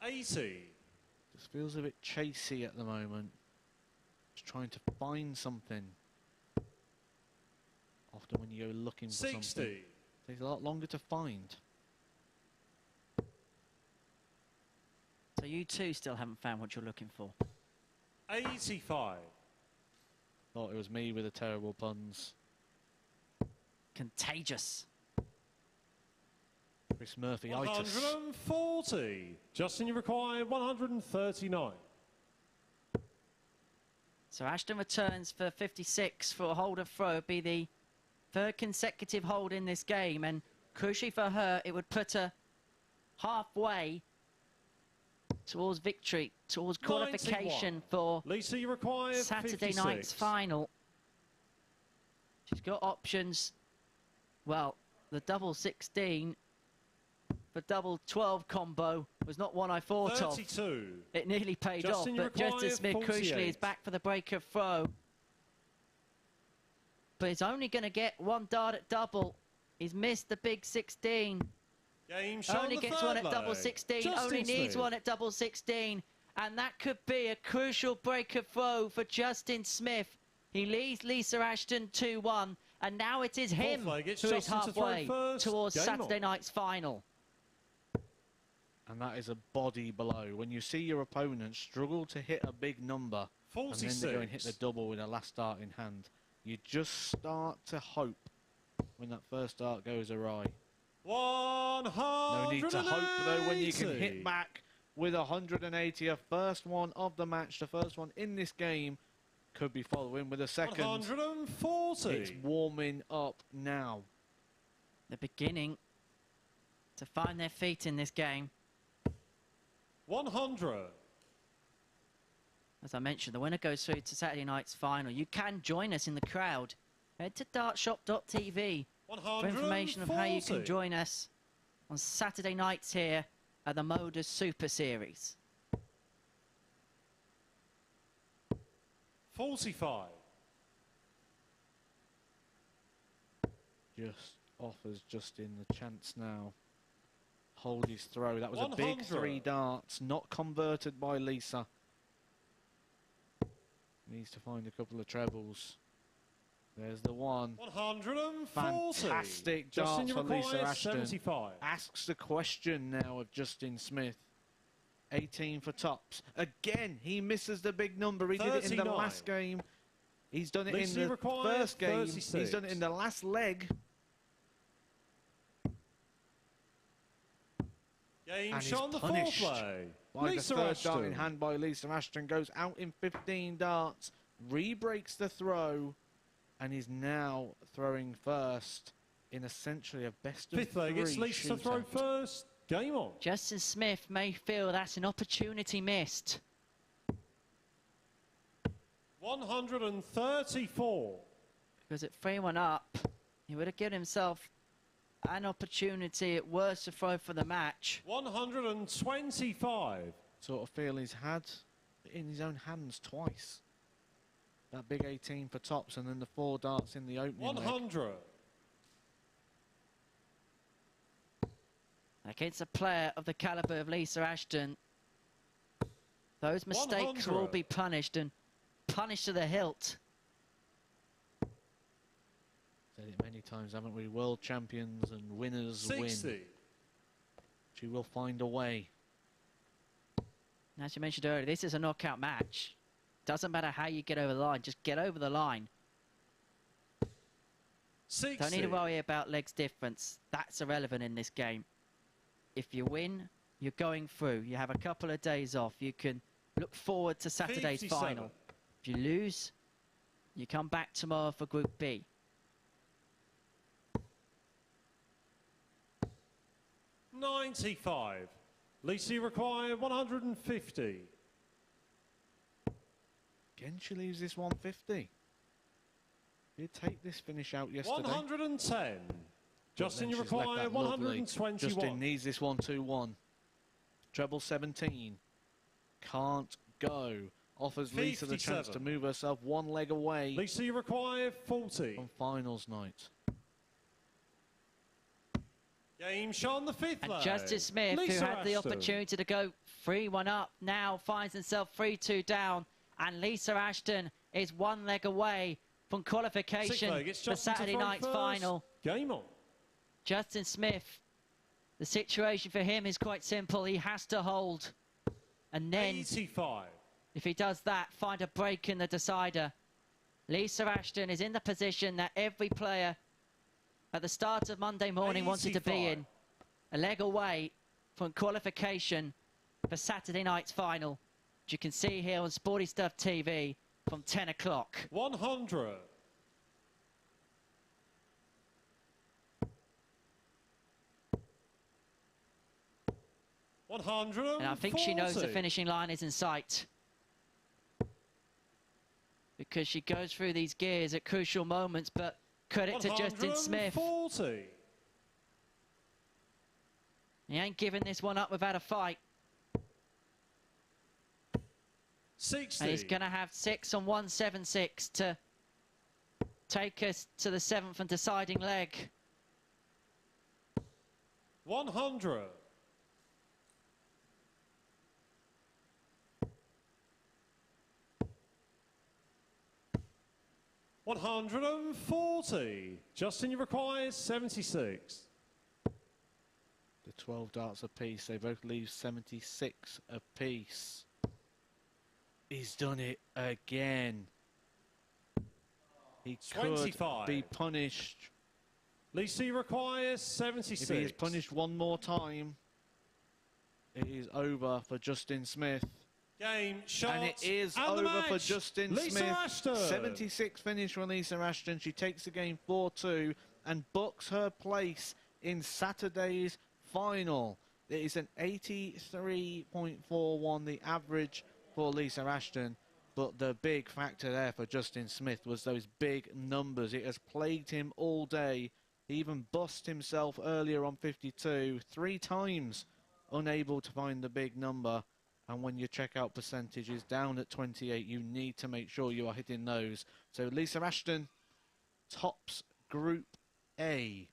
$80. Just feels a bit chasey at the moment. Just trying to find something. Often when you go looking for 60. something, it takes a lot longer to find. So you too still haven't found what you're looking for. 85. Thought it was me with the terrible puns. Contagious. Chris Murphy-itis. 140. Justin, you require 139. So Ashton returns for 56 for a hold of throw. It'd be the third consecutive hold in this game, and crucially for her, it would put her halfway towards victory, towards qualification 91. for Lisa, you require Saturday 56. night's final. She's got options. Well, the double 16 for double 12 combo was not one I thought 32. of. It nearly paid Justin, you off, but Justin require Smith crucially 48. is back for the break of throw. But he's only going to get one dart at double. He's missed the big 16. Game shot Only on the gets third one at double leg. 16. Justin Only needs Smith. one at double 16. And that could be a crucial break of throw for Justin Smith. He leads Lisa Ashton 2-1. And now it is him Fourth leg, it's who is Justin to throw halfway first. towards Game Saturday on. night's final. And that is a body blow. When you see your opponent struggle to hit a big number, 46. and then they go and hit the double with a last dart in hand, you just start to hope when that first dart goes awry. 180. No need to hope, though, when you can hit back with 180. A first one of the match, the first one in this game, could be following with a second. 140. It's warming up now. The beginning to find their feet in this game. 100. As I mentioned, the winner goes through to Saturday night's final. You can join us in the crowd. Head to dartshop.tv for information of how you can 140. join us on Saturday nights here at the MODUS Super Series. 45. Just offers Justin the chance now. Hold his throw. That was a big 100. 3 darts, not converted by Lisa. Needs to find a couple of trebles. There's the one. 140. Fantastic Justin, darts you for Lisa require Ashton. 75. Asks the question now of Justin Smith. 18 for tops. Again, he misses the big number. He did it in the 39. last game. He's done it Lisa, in you the require first game. 36. He's done it in the last leg. Game and shot on is the punished fourth play. by Lisa the third dart in Ashton. hand by Lisa Ashton. Goes out in 15 darts, re-breaks the throw, and is now throwing first in essentially a best of Fifth leg, three it's Lisa to throw shootout. first. Game on. Justin Smith may feel that's an opportunity missed. 134. Because at 3-1 up, he would have given himself an opportunity at worst to throw for the match. 125. Sort of feel he's had in his own hands twice. That big 18 for tops and then the 4 darts in the opening leg. 100. Against a player of the calibre of Lisa Ashton, those mistakes 100. will be punished, and punished to the hilt. Said it many times, haven't we? World champions and winners 60. win. She will find a way. And as you mentioned earlier, this is a knockout match. Doesn't matter how you get over the line, just get over the line. 60. Don't need to worry about legs difference. That's irrelevant in this game. If you win, you're going through. You have a couple of days off. You can look forward to Saturday's 57. final. If you lose, you come back tomorrow for Group B. 95. Lisa, you require 150. Again, she leaves this 150. Did take this finish out yesterday. 110. Justin, Then you she's left require that lovely. 121. Justin needs this 1-2-1. Treble 17. Can't go. Offers Lisa the chance 57. to move herself one leg away Lisa, you require 40. from finals night. Game shot on the fifth And leg. Justice Smith, Lisa who had the Ashton. opportunity to go 3-1 up, now finds himself 3-2 down. And Lisa Ashton is one leg away from Sixth qualification leg, it's for Justin to Saturday throw night's first. final. Game on. Justin Smith, the situation for him is quite simple. He has to hold. And then, 85. if he does that, find a break in the decider. Lisa Ashton is in the position that every player at the start of Monday morning wanted to be 85. in. A leg away from qualification for Saturday night's final, which you can see here on Sporty Stuff TV from 10 o'clock. 100. And I think she knows the finishing line is in sight, because she goes through these gears at crucial moments, but credit to Justin Smith. 140. He ain't giving this one up without a fight. 60. And he's going to have 6 on 176 to take us to the 7th and deciding leg. 100. $140. Justin, you require 76. The 12 darts apiece. They both leave 76 apiece. He's done it again. He could 25. be punished. Lisa, you require 76. If he is punished one more time, it is over for Justin Smith. Game, shot, And it is and the over for match. Justin Lisa Smith. Ashton. 76 finish for Lisa Ashton. She takes the game 4-2 and books her place in Saturday's final. It is an 83.41, the average for Lisa Ashton. But the big factor there for Justin Smith was those big numbers. It has plagued him all day. He even bust himself earlier on 52, 3 times unable to find the big number. And when your checkout percentage is down at 28, you need to make sure you are hitting those. So Lisa Ashton tops Group A.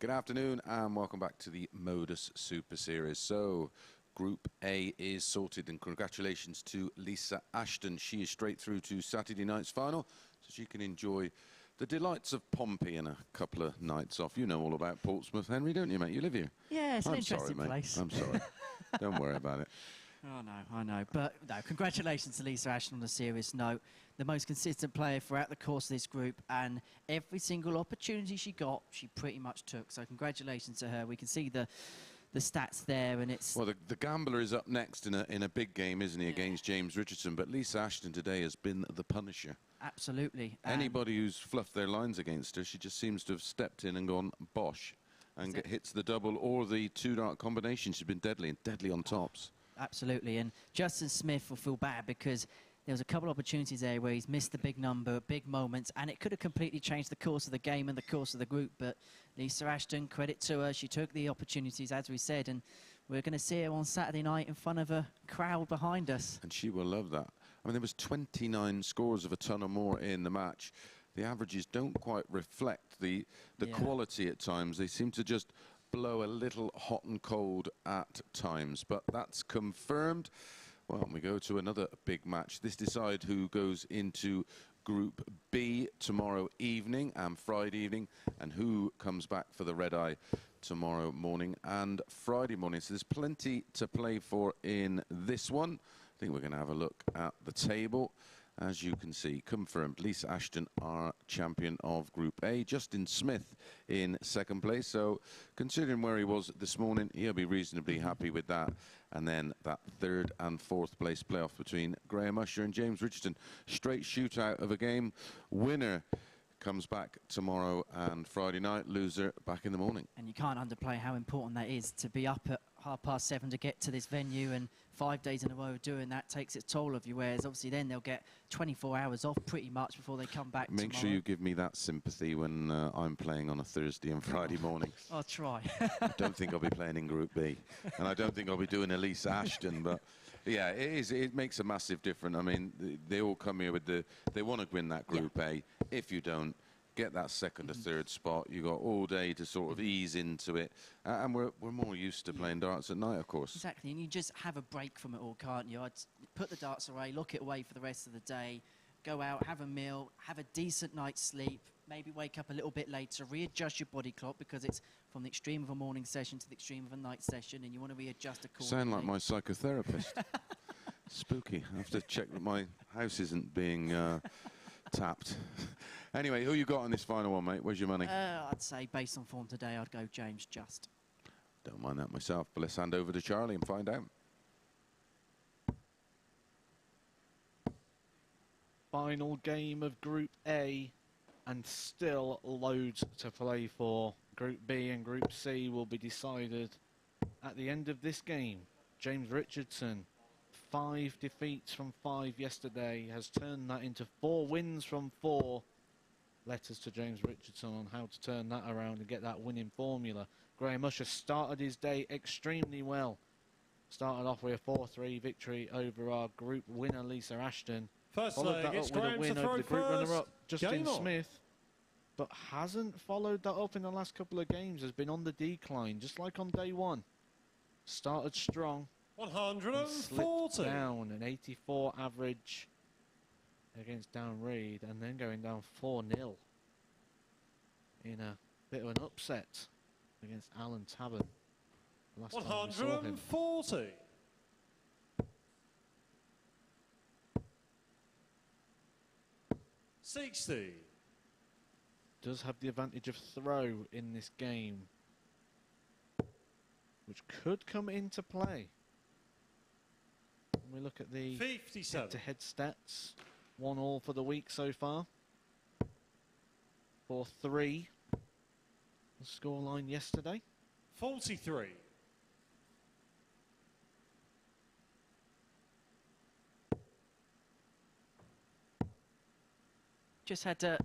Good afternoon and welcome back to the MODUS Super Series. So, Group A is sorted and congratulations to Lisa Ashton. She is straight through to Saturday night's final, so she can enjoy the delights of Pompey and a couple of nights off. You know all about Portsmouth, Henry, don't you, mate? You live here. Yeah, it's an I'm interesting sorry, place. Mate. I'm sorry. Don't worry about it. Oh, no, I know. But, no, congratulations to Lisa Ashton on a serious note. The most consistent player throughout the course of this group, and every single opportunity she got, she pretty much took. So congratulations to her. We can see the stats there, and it's... Well, the gambler is up next in a big game, isn't he, against James Richardson. But Lisa Ashton today has been the punisher. Absolutely. Anybody who's fluffed their lines against her, she just seems to have stepped in and gone bosh and hits the double or the two-dart combination. She's been deadly and deadly on tops. Absolutely. And Justin Smith will feel bad because there was a couple of opportunities there where he's missed the big number, big moments, and it could have completely changed the course of the game and the course of the group. But Lisa Ashton, credit to her, she took the opportunities, as we said, and we're going to see her on Saturday night in front of a crowd behind us. And she will love that. I mean, there was 29 scores of a ton or more in the match. The averages don't quite reflect the quality at times. They seem to just blow a little hot and cold at times, but that's confirmed. Well, we go to another big match. This decides who goes into Group B tomorrow evening and Friday evening, and who comes back for the red eye tomorrow morning and Friday morning. So there's plenty to play for in this one. I think we're going to have a look at the table. As you can see, confirmed, Lisa Ashton, our champion of Group A. Justin Smith in second place. So, considering where he was this morning, he'll be reasonably happy with that. And then that third and fourth place playoff between Graham Usher and James Richardson. Straight shootout of a game. Winner comes back tomorrow and Friday night. Loser back in the morning. And you can't underplay how important that is to be up at 7:30 to get to this venue, and 5 days in a row of doing that takes its toll of you, whereas obviously then they'll get 24 hours off pretty much before they come back Make sure you give me that sympathy when I'm playing on a Thursday and Friday morning. I'll try. I don't think I'll be playing in Group B, and I don't think I'll be doing a Lisa Ashton, but yeah, it makes a massive difference. I mean, they all come here with they want to win that Group A. If you don't get that second or third spot, you got all day to sort of ease into it, and we're more used to playing darts at night, of course. Exactly, and you just have a break from it all, can't you? I'd put the darts away, lock it away for the rest of the day, go out, have a meal, have a decent night's sleep, maybe wake up a little bit later, readjust your body clock, because it's from the extreme of a morning session to the extreme of a night session, and you want to readjust accordingly. Sound like my psychotherapist. Spooky. I have to check that my house isn't being tapped. Anyway, who you got on this final one, mate? Where's your money? I'd say, based on form today, I'd go James Just. Don't mind that myself, but let's hand over to Charlie and find out. Final game of Group A, and still loads to play for. Group B and Group C will be decided at the end of this game. James Richardson, 5 defeats from 5 yesterday, has turned that into 4 wins from 4. Letters to James Richardson on how to turn that around and get that winning formula. Graham Usher started his day extremely well. Started off with a 4-3 victory over our group winner, Lisa Ashton. First Followed leg, that it's up with a Graham win to over throw the group first. runner-up, Justin Game on. Smith. But hasn't followed that up in the last couple of games. Has been on the decline, just like on day one. Started strong. 140. Slipped down, an 84 average against Dan Reid, and then going down 4-0 in a bit of an upset against Alan Tabern. Last time we saw him. 140. $60. Does have the advantage of throw in this game, which could come into play. When we look at the 57. head-to-head stats, 1-1 for the week so far. 4-3, the scoreline yesterday. 43. Just had a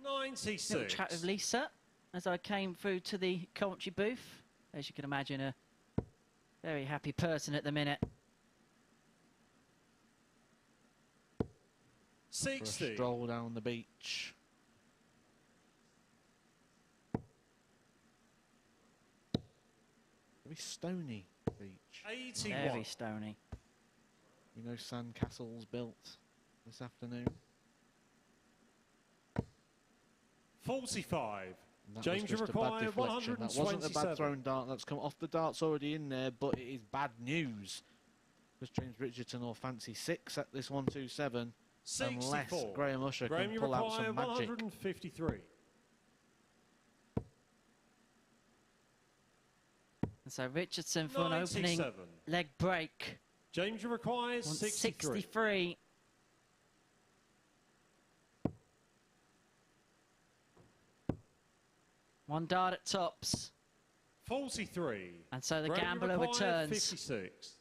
96. little chat with Lisa as I came through to the commentary booth. As you can imagine, a very happy person at the minute. For a 60. stroll down the beach. Very stony beach. 81. Very stony. We know sandcastles built this afternoon. 45. And that James, was you just a bad require deflection. That wasn't a 127. bad thrown dart. That's come off the darts already in there, but it is bad news. Because James Richardson will fancy 6 at this 127. 64. Unless Graham Usher Graham, can you pull out require some magic. 153. And so Richardson for an opening 97. leg break. James, you require 63. 63. One dart at tops. 43. And so the Graham, you gambler require returns. 56.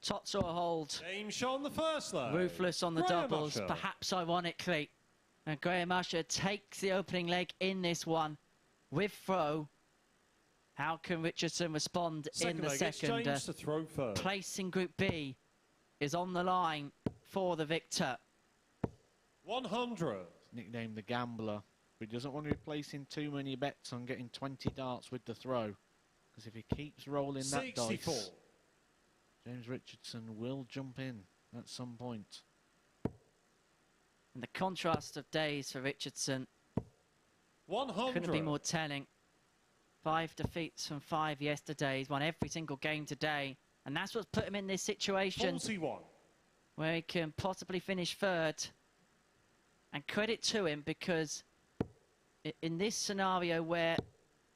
Tots or hold. James Shaw on the first leg. Ruthless on the Graham doubles, Usher. perhaps ironically. And Graham Usher takes the opening leg in this one with throw. How can Richardson respond in the leg, it's second? James to throw first. Place in Group B is on the line for the victor. 100. Nicknamed the Gambler. But he doesn't want to be placing too many bets on getting 20 darts with the throw. Because if he keeps rolling that 64. dice, James Richardson will jump in at some point. And the contrast of days for Richardson 100. couldn't be more telling. 5 defeats from 5 yesterday. He's won every single game today. And that's what's put him in this situation 41. where he can possibly finish third. And credit to him, because in this scenario where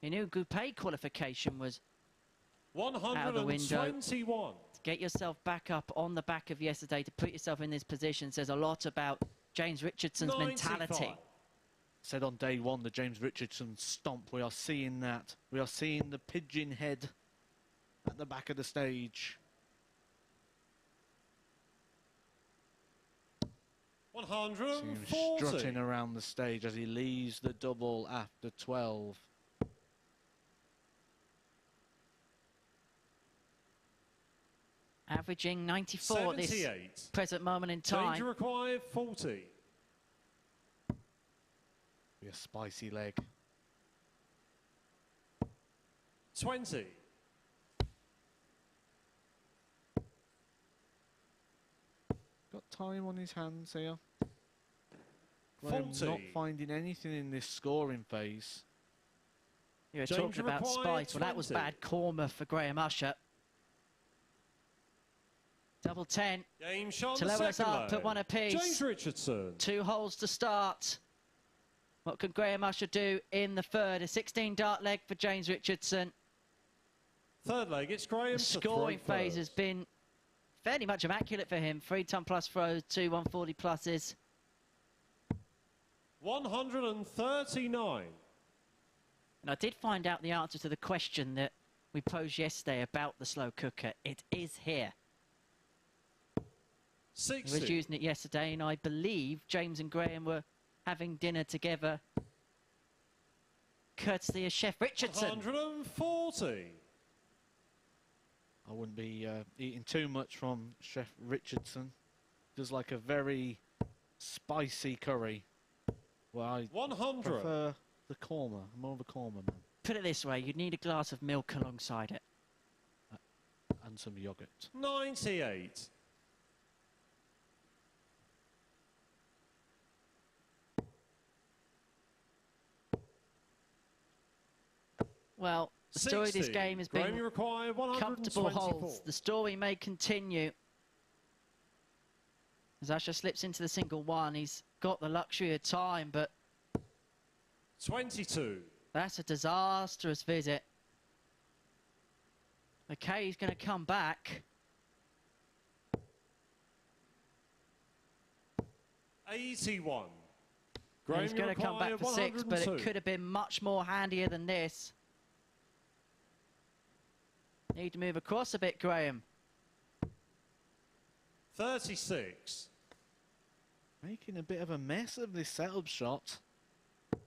he knew Group A qualification was out of the window, 121. to get yourself back up on the back of yesterday, to put yourself in this position, says a lot about James Richardson's 95. mentality. Said on day one, the James Richardson stomp. We are seeing that. We are seeing the pigeon head at the back of the stage. 140. Strutting around the stage as he leaves the double after 12. Averaging 94 at this 78. present moment in Danger time. required 40. Be a spicy leg. 20. Got time on his hands here. Graham 40. not finding anything in this scoring phase. You were Danger talking about required spice. Well, that was 20. bad karma for Graham Usher. Double 10 Game shot to on the level us second up leg. at one apiece. James Richardson. 2 holes to start. What can Graham Usher do in the third? A 16 dart leg for James Richardson. Third leg, it's Graham The to scoring throw phase first. has been fairly much immaculate for him. 3-ton plus throws, 2 140 pluses. 139. And I did find out the answer to the question that we posed yesterday about the slow cooker. It is here. He 60. was using it yesterday, and I believe James and Graham were having dinner together, courtesy of Chef Richardson. 140. I wouldn't be eating too much from Chef Richardson. Does like a very spicy curry. Well, I 100. prefer the korma. I'm more of a korma man. Put it this way, you'd need a glass of milk alongside it. And some yogurt. 98. Well, the story of this 60. game has Graham, been you require comfortable 124. holds. The story may continue. As Usher slips into the single one, he's got the luxury of time, but 22. that's a disastrous visit. Okay, he's going to come back. 81. And he's Graham, going you to come back require for 6, but it 102. could have been much more handier than this. Need to move across a bit, Graham. 36. Making a bit of a mess of this setup shot.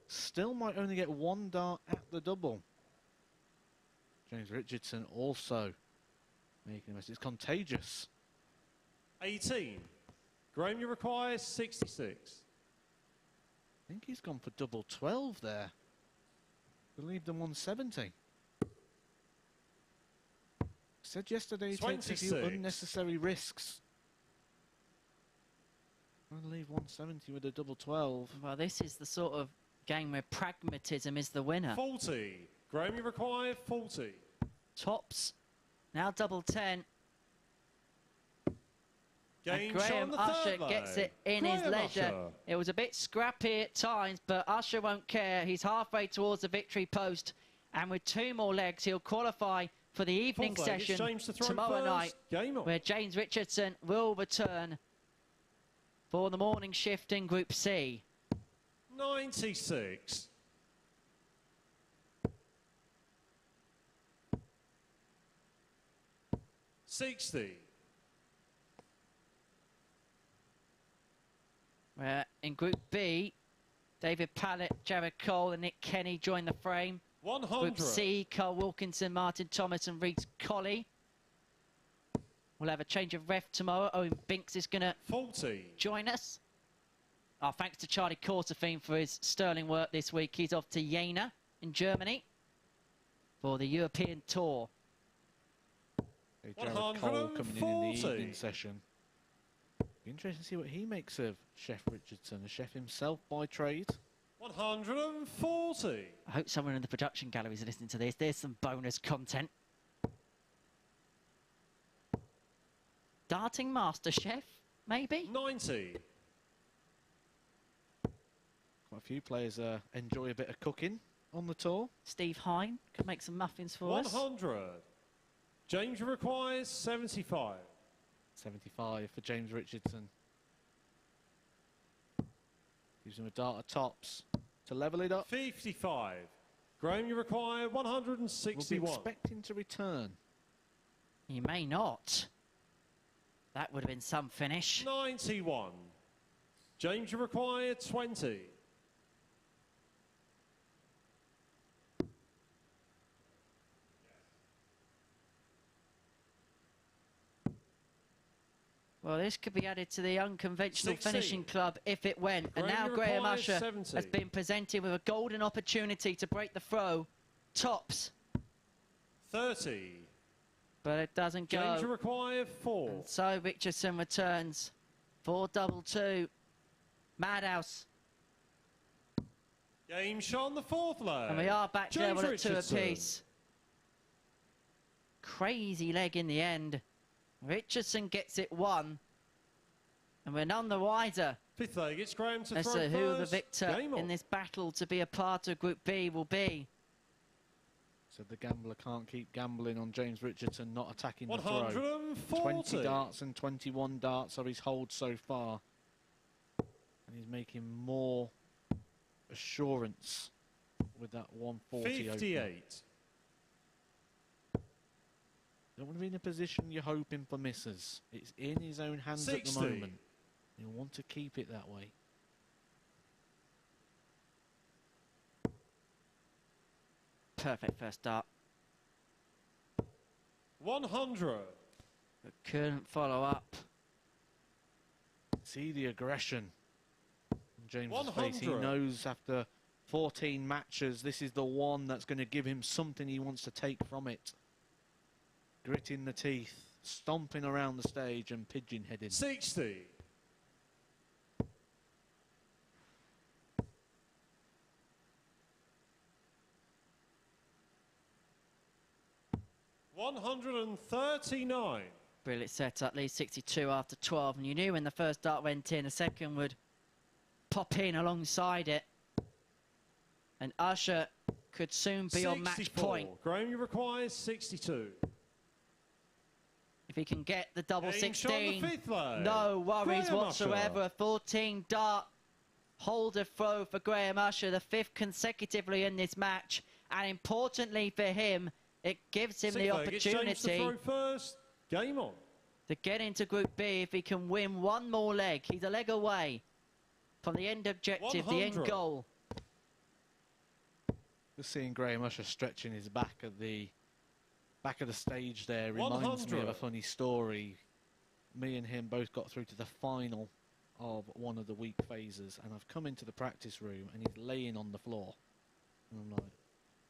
Still might only get 1 dart at the double. James Richardson also making a mess. It's contagious. 18. Graham, you require 66. I think he's gone for double 12 there. Believe the 170. Said yesterday he takes a few 26. unnecessary risks. I'm going to leave 170 with a double 12. Well, this is the sort of game where pragmatism is the winner. 40. Graham, you require 40. Tops. Now double 10. Game And Graham Usher leg. gets it in his Graham leisure. Usher. It was a bit scrappy at times, but Usher won't care. He's halfway towards the victory post. And with 2 more legs, he'll qualify for the evening Fourth leg, it's session James to throw tomorrow first. night, Game on. where James Richardson will return for the morning shift in Group C. 96. Where in Group B, David Pallett, Jared Cole and Nick Kenny join the frame. 100. Group C, Carl Wilkinson, Martin Thomas and Reed Colley. We'll have a change of ref tomorrow. Owen Binks is going to 40. join us. Oh, thanks to Charlie Corsafine for his sterling work this week. He's off to Jena in Germany for the European Tour. So Jared Cole coming in the 140. evening session. Be interesting to see what he makes of Chef Richardson, a chef himself by trade. 140. I hope someone in the production gallery is listening to this. There's some bonus content. Darting Master Chef, maybe? 90. Quite a few players enjoy a bit of cooking on the tour. Steve Hine could make some muffins for us. 100. James requires 75. 75 for James Richardson. Gives him a dart of tops to level it up. 55. Graham, you require 161. We'll be expecting to return. He may not. That would have been some finish. 91. James, you require 20. Well, this could be added to the unconventional 16. finishing club if it went. And Graham, now you Graham require Usher 70. has been presented with a golden opportunity to break the throw. Tops, 30. but it doesn't James, you go. require 4. And so Richardson returns for double 2. Madhouse. Game shot on the 4th leg. And we are back James level at 2 Richardson. apiece. Crazy leg in the end. Richardson gets it 1. And we're none the wiser 5th leg, it's Graham to as throw to who the first. victor Game on. in this battle to be a part of Group B will be. So the gambler can't keep gambling on James Richardson not attacking the throw. 140. 20 darts and 21 darts are his hold so far. And he's making more assurance with that 140 opener. 58. Don't want to be in a position you're hoping for misses. It's in his own hands 60. at the moment. You'll want to keep it that way. Perfect first dart. 100. But couldn't follow up. See the aggression on James's face. He 100. knows after 14 matches, this is the one that's going to give him something he wants to take from it. Gritting the teeth, stomping around the stage and pigeon-heading. 60. $139. Brilliant setup, lead 62 after 12. And you knew when the first dart went in, a second would pop in alongside it. And Usher could soon be on match 64. point. Graham, you require 62. If he can get the double Game shot on the 16, 5th leg. no worries Graham whatsoever. Usher. A 14 dart holder throw for Graham Usher, the 5th consecutively in this match. And importantly for him, it gives him the 6th leg, it's James to opportunity throw first. Game on. to get into Group B if he can win one more leg. He's a leg away from the end objective, the end 100. goal. Just seeing Graham Usher stretching his back at the back of the stage there reminds me of 100. a funny story. Me and him both got through to the final of one of the week phases, and I've come into the practice room and he's laying on the floor. And I'm like,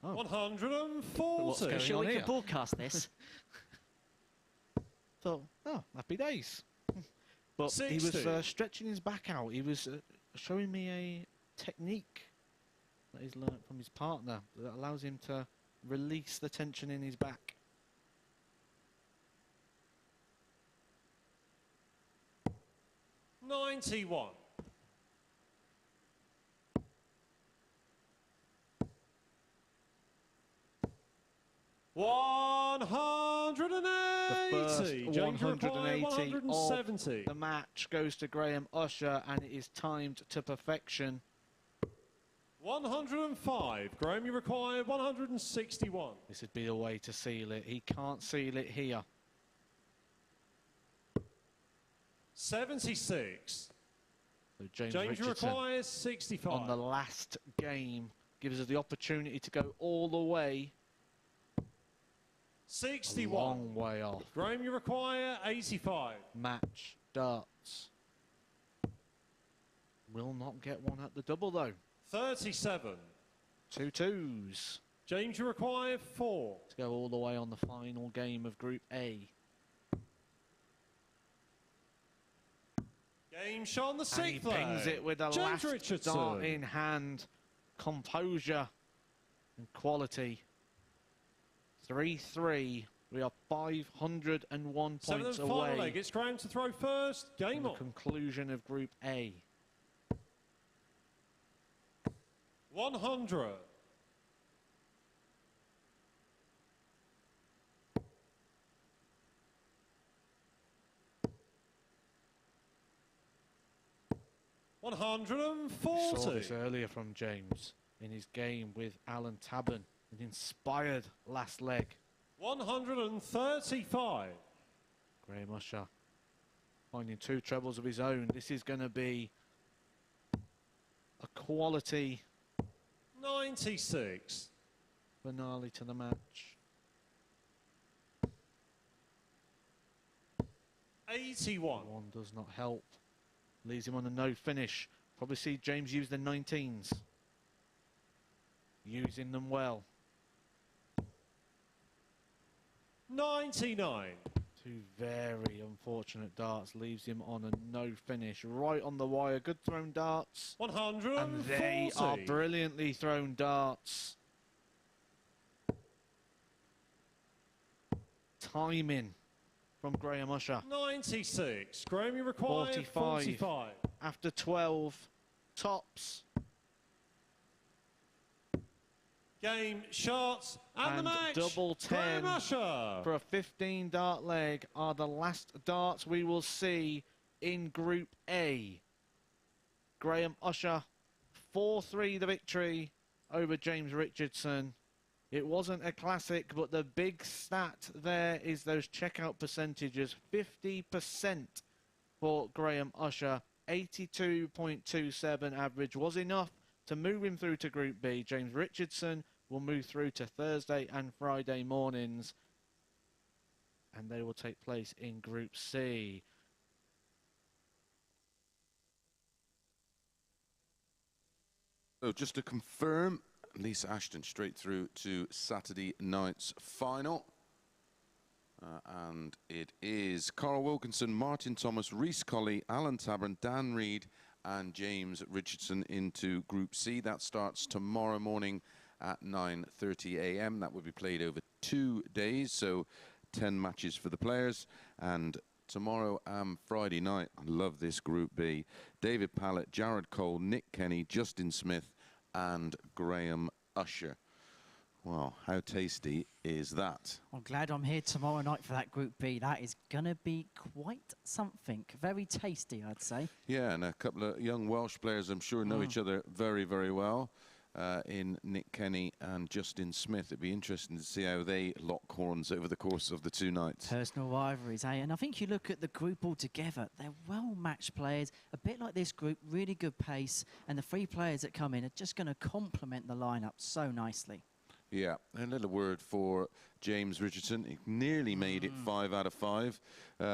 oh, 140. What's going Sure, on we here? can broadcast this. thought, oh, happy days. But 60. he was stretching his back out. He was showing me a technique that he's learnt from his partner that allows him to release the tension in his back. $91. 180. The first James 180 170. of the match goes to Graham Usher, and it is timed to perfection. 105. Graham, you require 161. This would be a way to seal it. He can't seal it here. 76. So James Richardson requires 65. on the last game gives us the opportunity to go all the way. 61. A long way off. Graham, you require 85. Match darts. Will not get one at the double though. 37. 2 twos. James, you require 4. To go all the way on the final game of Group A. Game shot on the And he sixth leg. pings it with the James last Richardson. dart in hand. Composure and quality. 3-3. We are 501 Seventh points and final away leg. It's Graham to throw first. from Game the on. conclusion of Group A. 100. 140. We saw this earlier from James in his game with Alan Tabern. An inspired last leg. 135. Graham Usher finding 2 trebles of his own. This is going to be a quality 96. finale to the match. 81. One does not help. Leaves him on a no finish. Probably see James use the 19s. Using them well. 99. 2 very unfortunate darts. Leaves him on a no finish. Right on the wire. Good thrown darts. 140. And they are brilliantly thrown darts. Timing from Graham Usher. 96. Graham, you require 45. After 12 tops. Game shots and the match. Double 10 Graham Usher. for a 15 dart leg are the last darts we will see in Group A. Graham Usher, 4-3 the victory over James Richardson. It wasn't a classic, but the big stat there is those checkout percentages. 50% for Graham Usher. 82.27 average was enough to move him through to Group B. James Richardson will move through to Thursday and Friday mornings, and they will take place in Group C. So just to confirm, Lisa Ashton straight through to Saturday night's final. And it is Carl Wilkinson, Martin Thomas, Rhys Colley, Alan Tabern, Dan Reid and James Richardson into Group C. That starts tomorrow morning at 9:30 a.m. That will be played over 2 days, so 10 matches for the players. And tomorrow and Friday night, I love this Group B. David Pallett, Jared Cole, Nick Kenny, Justin Smith and Graham Usher. Wow, how tasty is that? I'm glad I'm here tomorrow night for that Group B. That is going to be quite something. Very tasty, I'd say. Yeah, and a couple of young Welsh players I'm sure know each other very, very well. In Nick Kenny and Justin Smith. It'd be interesting to see how they lock horns over the course of the 2 nights. Personal rivalries, eh? And I think you look at the group altogether, they're well-matched players, a bit like this group, really good pace, and the 3 players that come in are just going to complement the lineup so nicely. Yeah, a little word for James Richardson. He nearly made it 5 out of 5.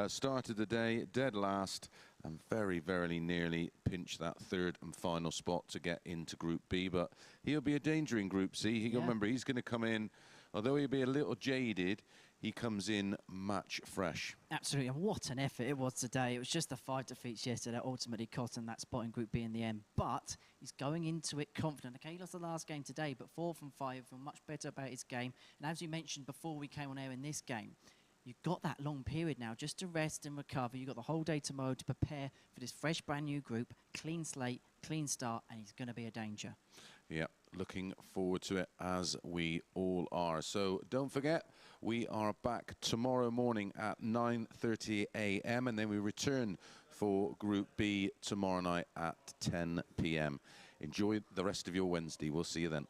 Started the day dead last and very, very nearly pinched that 3rd and final spot to get into Group B. But he'll be a danger in Group C. Remember, he's going to come in, although he'll be a little jaded, he comes in match fresh. Absolutely, and what an effort it was today. It was just the 5 defeats yesterday that ultimately cost him that spot in Group B in the end. But he's going into it confident. Okay, he lost the last game today, but 4 from 5, feel much better about his game. And as you mentioned before we came on air in this game, you've got that long period now just to rest and recover. You've got the whole day tomorrow to prepare for this fresh, brand new group. Clean slate, clean start, and he's going to be a danger. Yeah, looking forward to it, as we all are. So don't forget, we are back tomorrow morning at 9:30 a.m. and then we return for Group B tomorrow night at 10 p.m. Enjoy the rest of your Wednesday. We'll see you then.